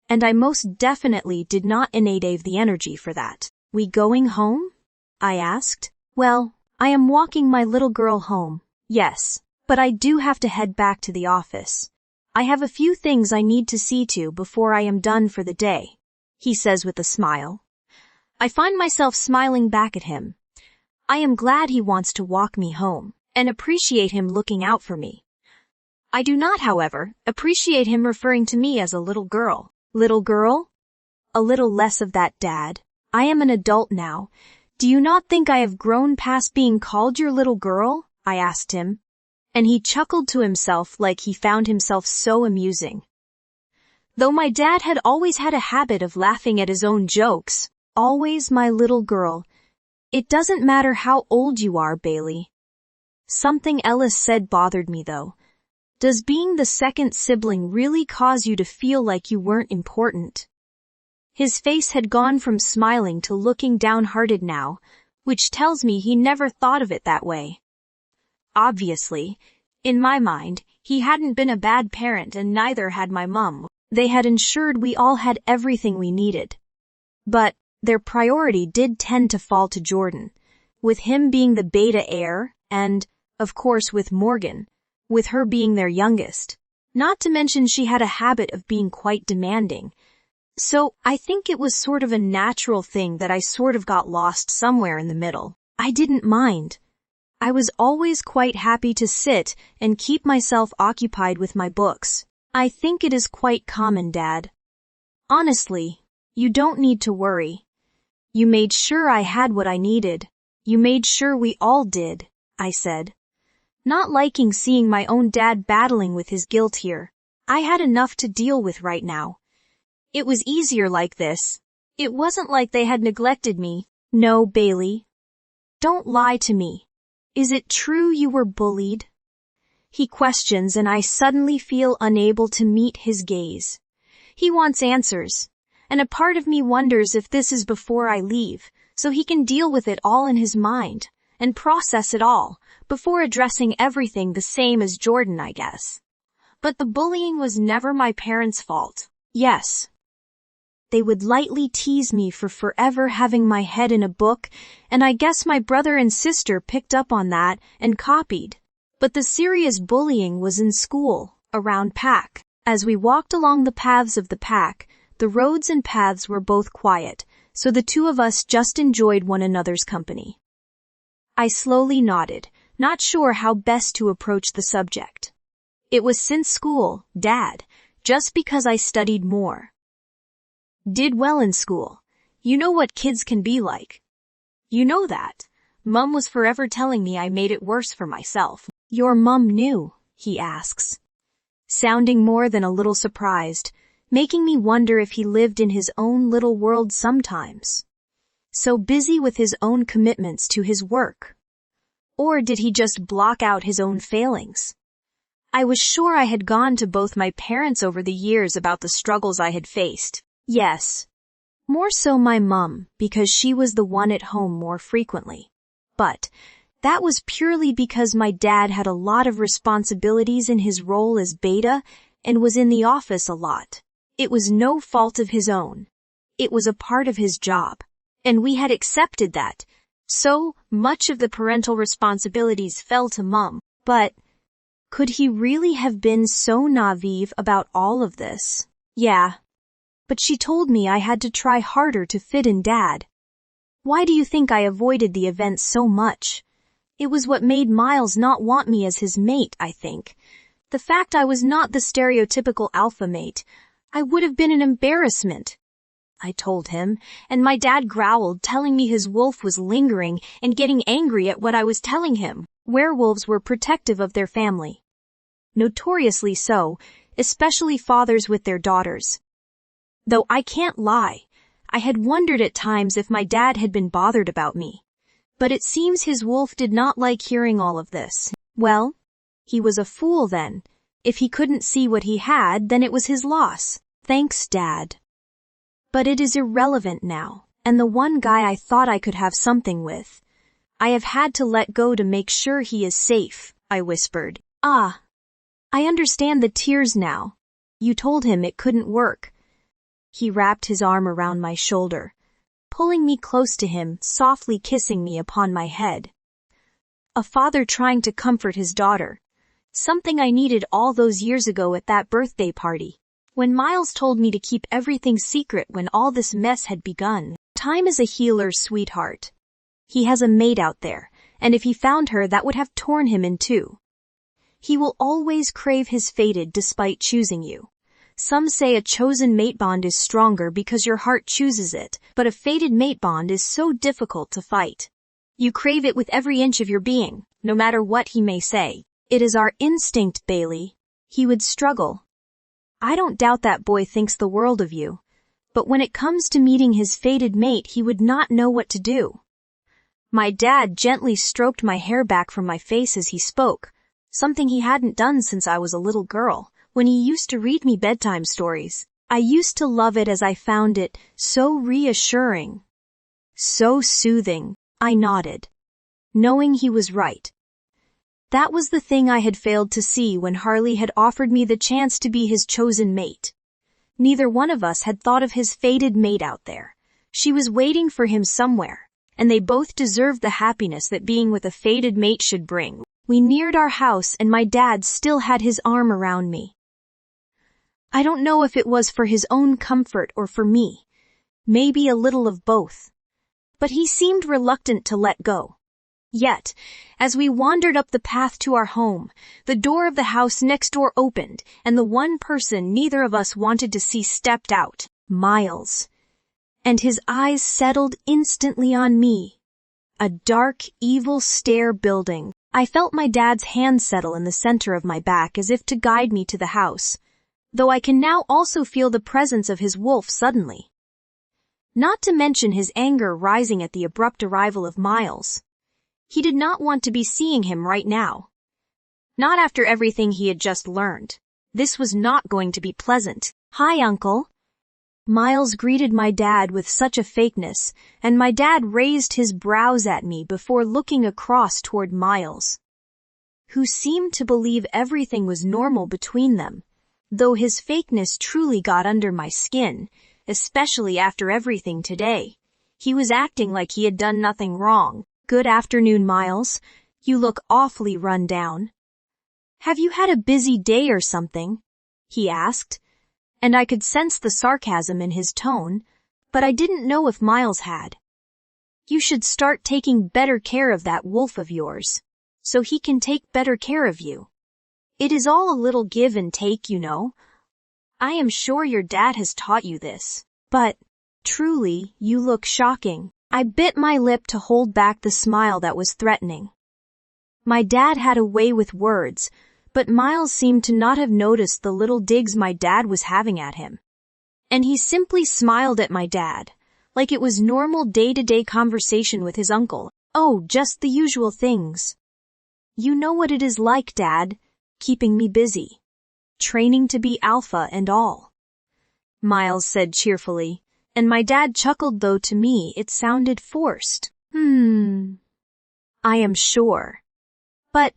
and I most definitely did not have the energy for that. "We going home?" I asked. "Well, I am walking my little girl home, yes, but I do have to head back to the office. I have a few things I need to see to before I am done for the day," he says with a smile. I find myself smiling back at him. I am glad he wants to walk me home, and appreciate him looking out for me. I do not, however, appreciate him referring to me as a little girl. "Little girl?" "A little less of that, Dad. I am an adult now. Do you not think I have grown past being called your little girl?" I asked him, and he chuckled to himself like he found himself so amusing. Though my dad had always had a habit of laughing at his own jokes, always my little girl. It doesn't matter how old you are, Bailey. Something Ellis said bothered me though. Does being the second sibling really cause you to feel like you weren't important? His face had gone from smiling to looking downhearted now, which tells me he never thought of it that way. Obviously, in my mind, he hadn't been a bad parent and neither had my mom. They had ensured we all had everything we needed. But their priority did tend to fall to Jordan, with him being the beta heir and, of course, with Morgan, with her being their youngest. Not to mention she had a habit of being quite demanding. So I think it was sort of a natural thing that I sort of got lost somewhere in the middle. I didn't mind. I was always quite happy to sit and keep myself occupied with my books. I think it is quite common, Dad. Honestly, you don't need to worry. You made sure I had what I needed. You made sure we all did, I said. Not liking seeing my own dad battling with his guilt here. I had enough to deal with right now. It was easier like this. It wasn't like they had neglected me. "No, Bailey. Don't lie to me. Is it true you were bullied?" He questions and I suddenly feel unable to meet his gaze. He wants answers, and a part of me wonders if this is before I leave, so he can deal with it all in his mind, and process it all, before addressing everything the same as Jordan, I guess. But the bullying was never my parents' fault. Yes. They would lightly tease me for forever having my head in a book, and I guess my brother and sister picked up on that and copied. But the serious bullying was in school, around pack. As we walked along the paths of the pack, the roads and paths were both quiet, so the two of us just enjoyed one another's company. I slowly nodded, not sure how best to approach the subject. It was since school, Dad, just because I studied more. Did well in school. You know what kids can be like. You know that. Mum was forever telling me I made it worse for myself. "Your mum knew?" he asks, sounding more than a little surprised, making me wonder if he lived in his own little world sometimes. So busy with his own commitments to his work. Or did he just block out his own failings? I was sure I had gone to both my parents over the years about the struggles I had faced. Yes. More so my mum, because she was the one at home more frequently. But that was purely because my dad had a lot of responsibilities in his role as beta and was in the office a lot. It was no fault of his own. It was a part of his job. And we had accepted that. So much of the parental responsibilities fell to Mum. But could he really have been so naive about all of this? Yeah. But she told me I had to try harder to fit in, Dad. Why do you think I avoided the event so much? It was what made Miles not want me as his mate, I think. The fact I was not the stereotypical alpha mate. I would have been an embarrassment. I told him, and my dad growled, telling me his wolf was lingering and getting angry at what I was telling him. Werewolves were protective of their family. Notoriously so, especially fathers with their daughters. Though I can't lie, I had wondered at times if my dad had been bothered about me. But it seems his wolf did not like hearing all of this. Well, he was a fool then. If he couldn't see what he had, then it was his loss. Thanks, Dad. But it is irrelevant now, and the one guy I thought I could have something with, I have had to let go to make sure he is safe, I whispered. Ah. I understand the tears now. You told him it couldn't work. He wrapped his arm around my shoulder, pulling me close to him, softly kissing me upon my head. A father trying to comfort his daughter. Something I needed all those years ago at that birthday party. When Miles told me to keep everything secret when all this mess had begun. Time is a healer, sweetheart. He has a mate out there, and if he found her, that would have torn him in two. He will always crave his fated despite choosing you. Some say a chosen mate bond is stronger because your heart chooses it, but a fated mate bond is so difficult to fight. You crave it with every inch of your being, no matter what he may say. It is our instinct, Bailey. He would struggle. I don't doubt that boy thinks the world of you, but when it comes to meeting his fated mate, he would not know what to do. My dad gently stroked my hair back from my face as he spoke, something he hadn't done since I was a little girl, when he used to read me bedtime stories. I used to love it as I found it so reassuring, so soothing. I nodded, knowing he was right. That was the thing I had failed to see when Harley had offered me the chance to be his chosen mate. Neither one of us had thought of his fated mate out there. She was waiting for him somewhere, and they both deserved the happiness that being with a fated mate should bring. We neared our house and my dad still had his arm around me. I don't know if it was for his own comfort or for me. Maybe a little of both. But he seemed reluctant to let go. Yet, as we wandered up the path to our home, the door of the house next door opened, and the one person neither of us wanted to see stepped out, Miles. And his eyes settled instantly on me. A dark, evil stare building. I felt my dad's hand settle in the center of my back as if to guide me to the house, though I can now also feel the presence of his wolf suddenly. Not to mention his anger rising at the abrupt arrival of Miles. He did not want to be seeing him right now. Not after everything he had just learned. This was not going to be pleasant. Hi, Uncle. Miles greeted my dad with such a fakeness, and my dad raised his brows at me before looking across toward Miles, who seemed to believe everything was normal between them, though his fakeness truly got under my skin, especially after everything today. He was acting like he had done nothing wrong. Good afternoon, Miles. You look awfully run down. Have you had a busy day or something? He asked, and I could sense the sarcasm in his tone, but I didn't know if Miles had. You should start taking better care of that wolf of yours, so he can take better care of you. It is all a little give and take, you know. I am sure your dad has taught you this, but, truly, you look shocking. I bit my lip to hold back the smile that was threatening. My dad had a way with words, but Miles seemed to not have noticed the little digs my dad was having at him. And he simply smiled at my dad, like it was normal day-to-day conversation with his uncle. Oh, just the usual things. You know what it is like, Dad, keeping me busy. Training to be alpha and all. Miles said cheerfully. And my dad chuckled, though to me it sounded forced. I am sure. But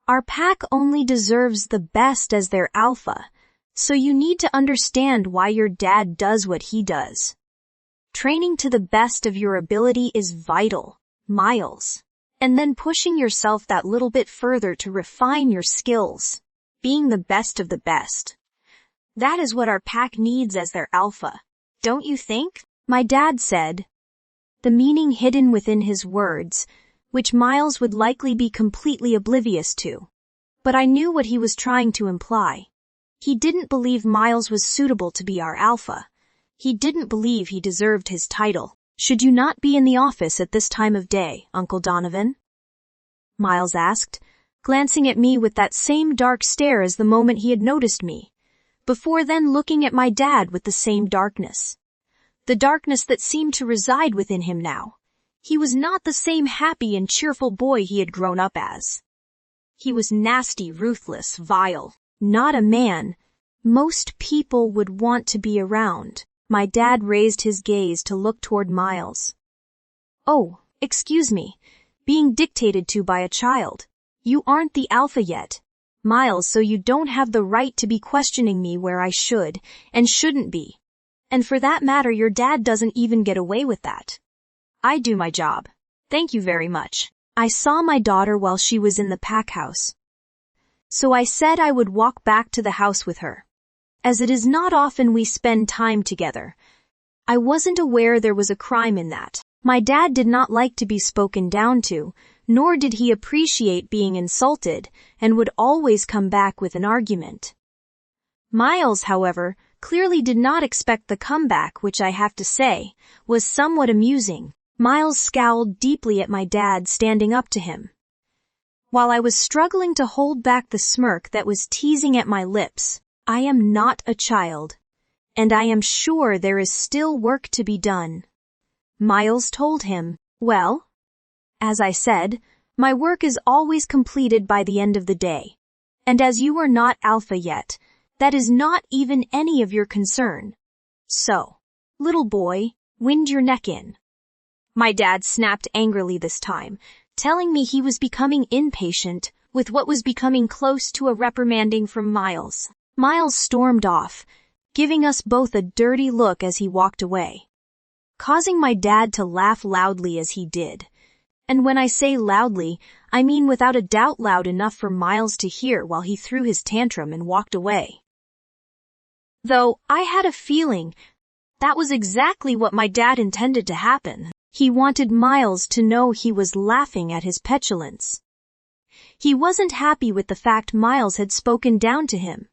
our pack only deserves the best as their alpha, so you need to understand why your dad does what he does. Training to the best of your ability is vital, Miles. And then pushing yourself that little bit further to refine your skills. Being the best of the best. That is what our pack needs as their alpha. Don't you think? My dad said, the meaning hidden within his words, which Miles would likely be completely oblivious to. But I knew what he was trying to imply. He didn't believe Miles was suitable to be our alpha. He didn't believe he deserved his title. Should you not be in the office at this time of day, Uncle Donovan? Miles asked, glancing at me with that same dark stare as the moment he had noticed me. Before then looking at my dad with the same darkness. The darkness that seemed to reside within him now. He was not the same happy and cheerful boy he had grown up as. He was nasty, ruthless, vile, not a man most people would want to be around. My dad raised his gaze to look toward Miles. Oh, excuse me. Being dictated to by a child. You aren't the alpha yet, Miles, so you don't have the right to be questioning me where I should and shouldn't be. And for that matter, your dad doesn't even get away with that. I do my job. Thank you very much. I saw my daughter while she was in the pack house. So I said I would walk back to the house with her. As it is not often we spend time together. I wasn't aware there was a crime in that. My dad did not like to be spoken down to, nor did he appreciate being insulted, and would always come back with an argument. Miles, however, clearly did not expect the comeback, which I have to say, was somewhat amusing. Miles scowled deeply at my dad standing up to him. While I was struggling to hold back the smirk that was teasing at my lips, I am not a child, and I am sure there is still work to be done. Miles told him, well, as I said, my work is always completed by the end of the day. And as you are not alpha yet, that is not even any of your concern. So, little boy, wind your neck in. My dad snapped angrily this time, telling me he was becoming impatient with what was becoming close to a reprimanding from Miles. Miles stormed off, giving us both a dirty look as he walked away, causing my dad to laugh loudly as he did. And when I say loudly, I mean without a doubt loud enough for Miles to hear while he threw his tantrum and walked away. Though I had a feeling that was exactly what my dad intended to happen. He wanted Miles to know he was laughing at his petulance. He wasn't happy with the fact Miles had spoken down to him.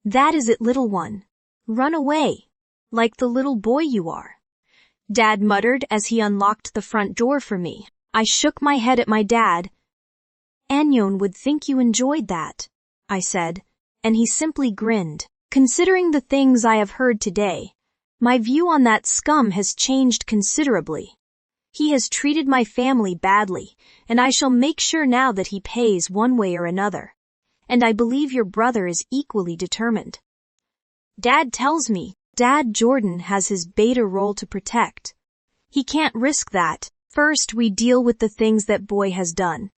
That is it, little one. Run away, like the little boy you are, Dad muttered as he unlocked the front door for me. I shook my head at my dad. Anyon would think you enjoyed that, I said, and he simply grinned. Considering the things I have heard today, my view on that scum has changed considerably. He has treated my family badly, and I shall make sure now that he pays one way or another. And I believe your brother is equally determined. Dad tells me Dad Jordan has his beta role to protect. He can't risk that. First, we deal with the things that boy has done.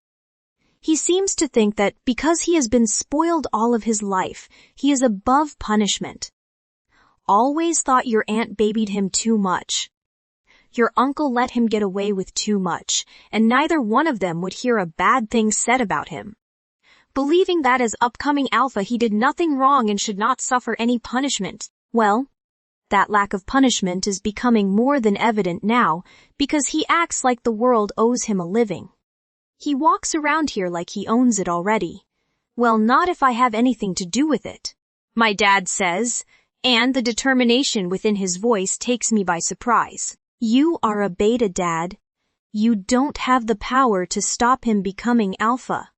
He seems to think that because he has been spoiled all of his life, he is above punishment. Always thought your aunt babied him too much. Your uncle let him get away with too much, and neither one of them would hear a bad thing said about him. Believing that as upcoming alpha he did nothing wrong and should not suffer any punishment. Well, that lack of punishment is becoming more than evident now because he acts like the world owes him a living. He walks around here like he owns it already. Well, not if I have anything to do with it, my dad says, and the determination within his voice takes me by surprise. You are a beta, Dad. You don't have the power to stop him becoming alpha.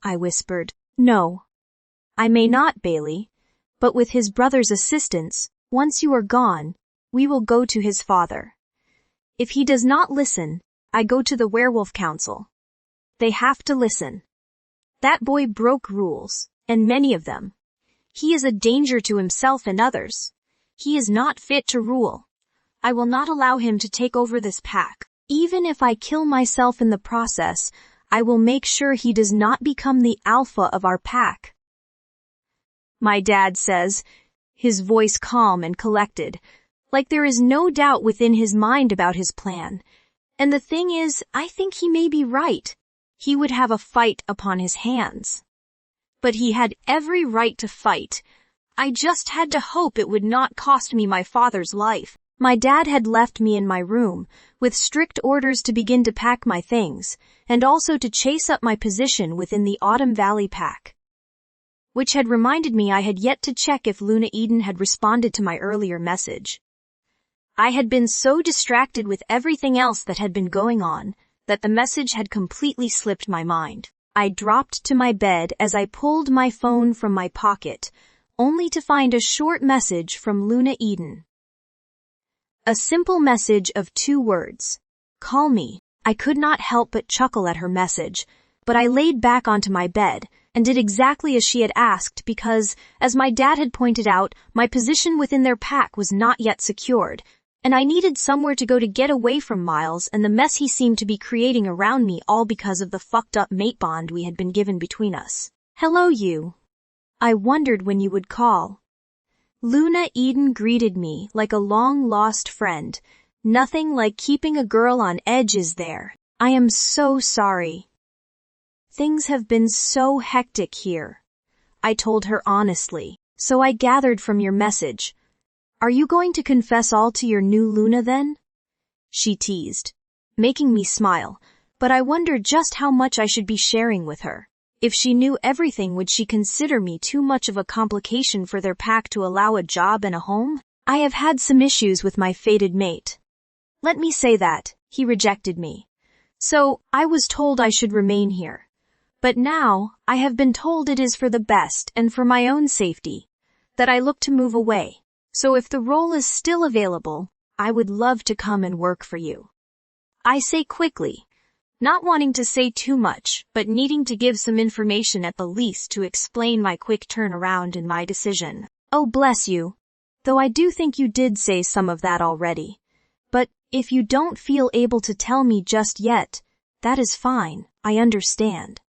I whispered. No. I may not, Bailey, but with his brother's assistance, once you are gone, we will go to his father. If he does not listen, I go to the Werewolf Council. They have to listen. That boy broke rules, and many of them. He is a danger to himself and others. He is not fit to rule. I will not allow him to take over this pack. Even if I kill myself in the process, I will make sure he does not become the alpha of our pack. My dad says, his voice calm and collected, like there is no doubt within his mind about his plan. And the thing is, I think he may be right. He would have a fight upon his hands. But he had every right to fight. I just had to hope it would not cost me my father's life. My dad had left me in my room, with strict orders to begin to pack my things, and also to chase up my position within the Autumn Valley pack. Which had reminded me I had yet to check if Luna Eden had responded to my earlier message. I had been so distracted with everything else that had been going on, that the message had completely slipped my mind. I dropped to my bed as I pulled my phone from my pocket, only to find a short message from Luna Eden. A simple message of 2 words. Call me. I could not help but chuckle at her message, but I laid back onto my bed, and did exactly as she had asked because, as my dad had pointed out, my position within their pack was not yet secured, and I needed somewhere to go to get away from Miles and the mess he seemed to be creating around me, all because of the fucked up mate bond we had been given between us. "Hello, you. I wondered when you would call." Luna Eden greeted me like a long-lost friend. "Nothing like keeping a girl on edge, is there? I am so sorry. Things have been so hectic here," I told her honestly. "So I gathered from your message. Are you going to confess all to your new Luna then?" she teased, making me smile, but I wondered just how much I should be sharing with her. If she knew everything, would she consider me too much of a complication for their pack to allow a job and a home? I have had some issues with my fated mate. Let me say that, he rejected me. So, I was told I should remain here. But now, I have been told it is for the best and for my own safety that I look to move away. So if the role is still available, I would love to come and work for you. I say quickly, not wanting to say too much, but needing to give some information at the least to explain my quick turnaround in my decision. Oh, bless you. Though I do think you did say some of that already. But if you don't feel able to tell me just yet, that is fine, I understand.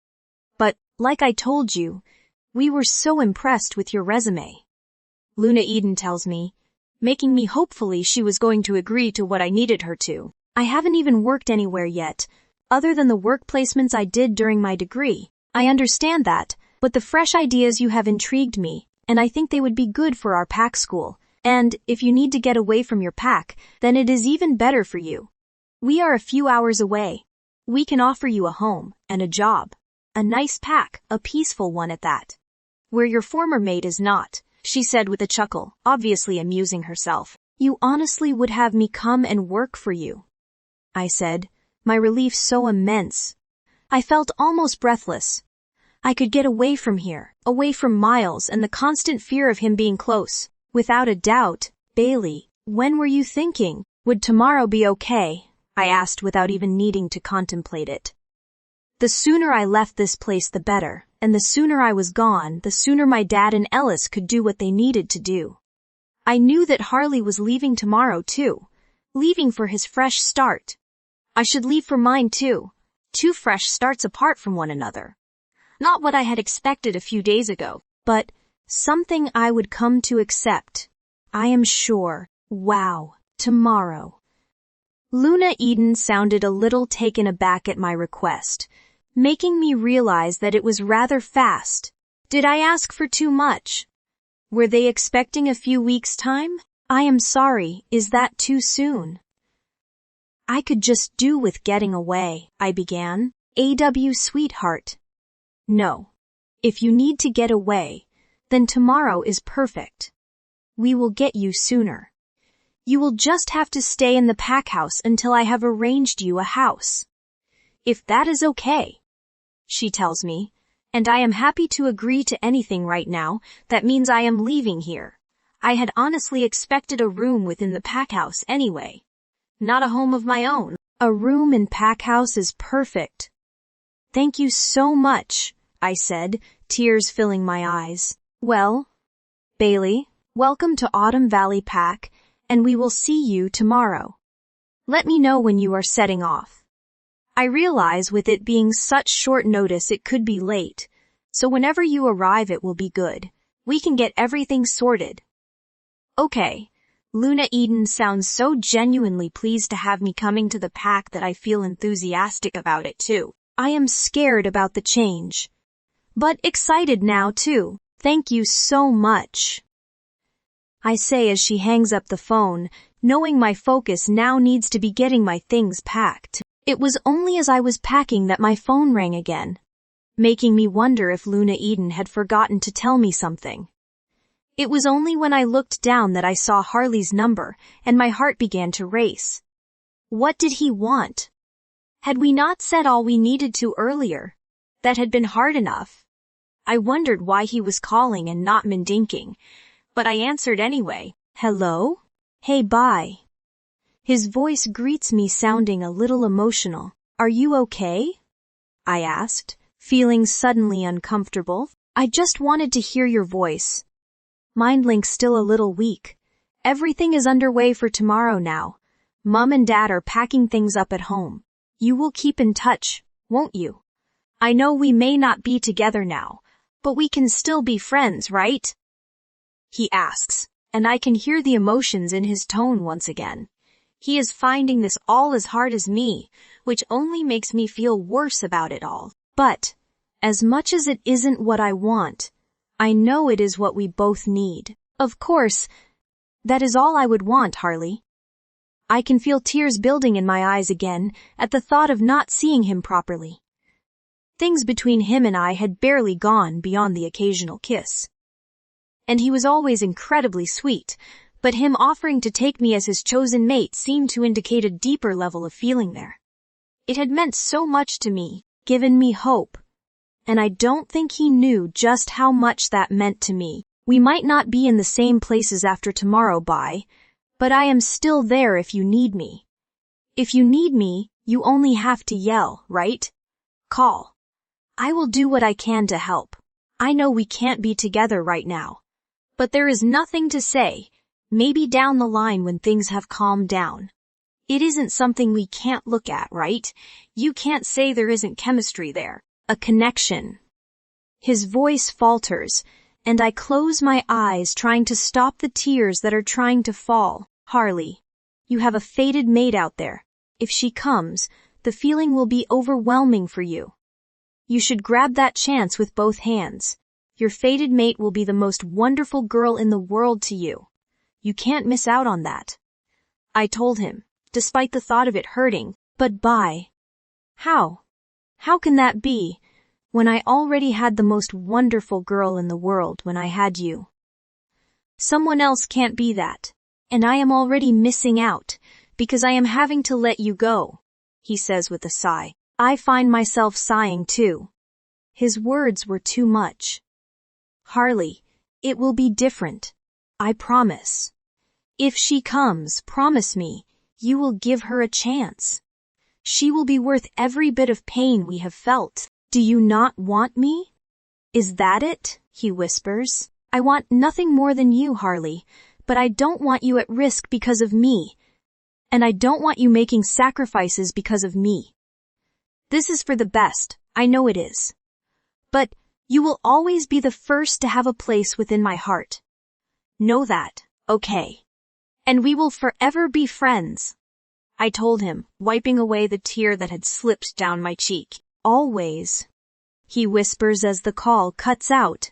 But, like I told you, we were so impressed with your resume. Luna Eden tells me, making me hopefully she was going to agree to what I needed her to. I haven't even worked anywhere yet, other than the work placements I did during my degree. I understand that, but the fresh ideas you have intrigued me, and I think they would be good for our pack school. And if you need to get away from your pack, then it is even better for you. We are a few hours away. We can offer you a home and a job. A nice pack, a peaceful one at that. Where your former mate is not, she said with a chuckle, obviously amusing herself. You honestly would have me come and work for you? I said, my relief so immense. I felt almost breathless. I could get away from here, away from Miles and the constant fear of him being close. Without a doubt. Bailey, when were you thinking? Would tomorrow be okay? I asked without even needing to contemplate it. The sooner I left this place the better, and the sooner I was gone, the sooner my dad and Ellis could do what they needed to do. I knew that Harley was leaving tomorrow too, leaving for his fresh start. I should leave for mine too, 2 fresh starts apart from one another. Not what I had expected a few days ago, but something I would come to accept. I am sure. Wow, tomorrow. Luna Eden sounded a little taken aback at my request, making me realize that it was rather fast. Did I ask for too much? Were they expecting a few weeks' time? I am sorry, is that too soon? I could just do with getting away, I began. Sweetheart. No. If you need to get away, then tomorrow is perfect. We will get you sooner. You will just have to stay in the pack house until I have arranged you a house. If that is okay, she tells me, and I am happy to agree to anything right now. That means I am leaving here. I had honestly expected a room within the pack house anyway. Not a home of my own. A room in pack house is perfect. Thank you so much, I said, tears filling my eyes. Well, Bailey, welcome to Autumn Valley Pack, and we will see you tomorrow. Let me know when you are setting off. I realize with it being such short notice it could be late, so whenever you arrive it will be good. We can get everything sorted. Okay. Luna Eden sounds so genuinely pleased to have me coming to the pack that I feel enthusiastic about it too. I am scared about the change, but excited now too. Thank you so much, I say as she hangs up the phone, knowing my focus now needs to be getting my things packed. It was only as I was packing that my phone rang again, making me wonder if Luna Eden had forgotten to tell me something. It was only when I looked down that I saw Harley's number, and my heart began to race. What did he want? Had we not said all we needed to earlier? That had been hard enough. I wondered why he was calling and not mindinking, but I answered anyway. Hello? Hey, bye. His voice greets me sounding a little emotional. Are you okay? I asked, Feeling suddenly uncomfortable? I just wanted to hear your voice. Mindlink's still a little weak. Everything is underway for tomorrow now. Mom and Dad are packing things up at home. You will keep in touch, won't you? I know we may not be together now, but we can still be friends, right? He asks, and I can hear the emotions in his tone once again. He is finding this all as hard as me, which only makes me feel worse about it all. But, as much as it isn't what I want, I know it is what we both need. Of course, that is all I would want, Harley. I can feel tears building in my eyes again at the thought of not seeing him properly. Things between him and I had barely gone beyond the occasional kiss. And he was always incredibly sweet, but him offering to take me as his chosen mate seemed to indicate a deeper level of feeling there. It had meant so much to me, given me hope, and I don't think he knew just how much that meant to me. We might not be in the same places after tomorrow, but I am still there if you need me. If you need me, you only have to yell, right? Call. I will do what I can to help. I know we can't be together right now, but there is nothing to say. Maybe down the line when things have calmed down. It isn't something we can't look at, right? You can't say there isn't chemistry there. A connection. His voice falters, and I close my eyes trying to stop the tears that are trying to fall. Harley, you have a fated mate out there. If she comes, the feeling will be overwhelming for you. You should grab that chance with both hands. Your fated mate will be the most wonderful girl in the world to you. You can't miss out on that. I told him, despite the thought of it hurting, but how? How can that be, when I already had the most wonderful girl in the world when I had you? Someone else can't be that, and I am already missing out, because I am having to let you go, he says with a sigh. I find myself sighing too. His words were too much. Harley, it will be different. I promise. If she comes, promise me, you will give her a chance. She will be worth every bit of pain we have felt. Do you not want me? Is that it? He whispers. I want nothing more than you, Harley, but I don't want you at risk because of me. And I don't want you making sacrifices because of me. This is for the best, I know it is. But you will always be the first to have a place within my heart. Know that, okay? And we will forever be friends. I told him, wiping away the tear that had slipped down my cheek. Always. He whispers as the call cuts out,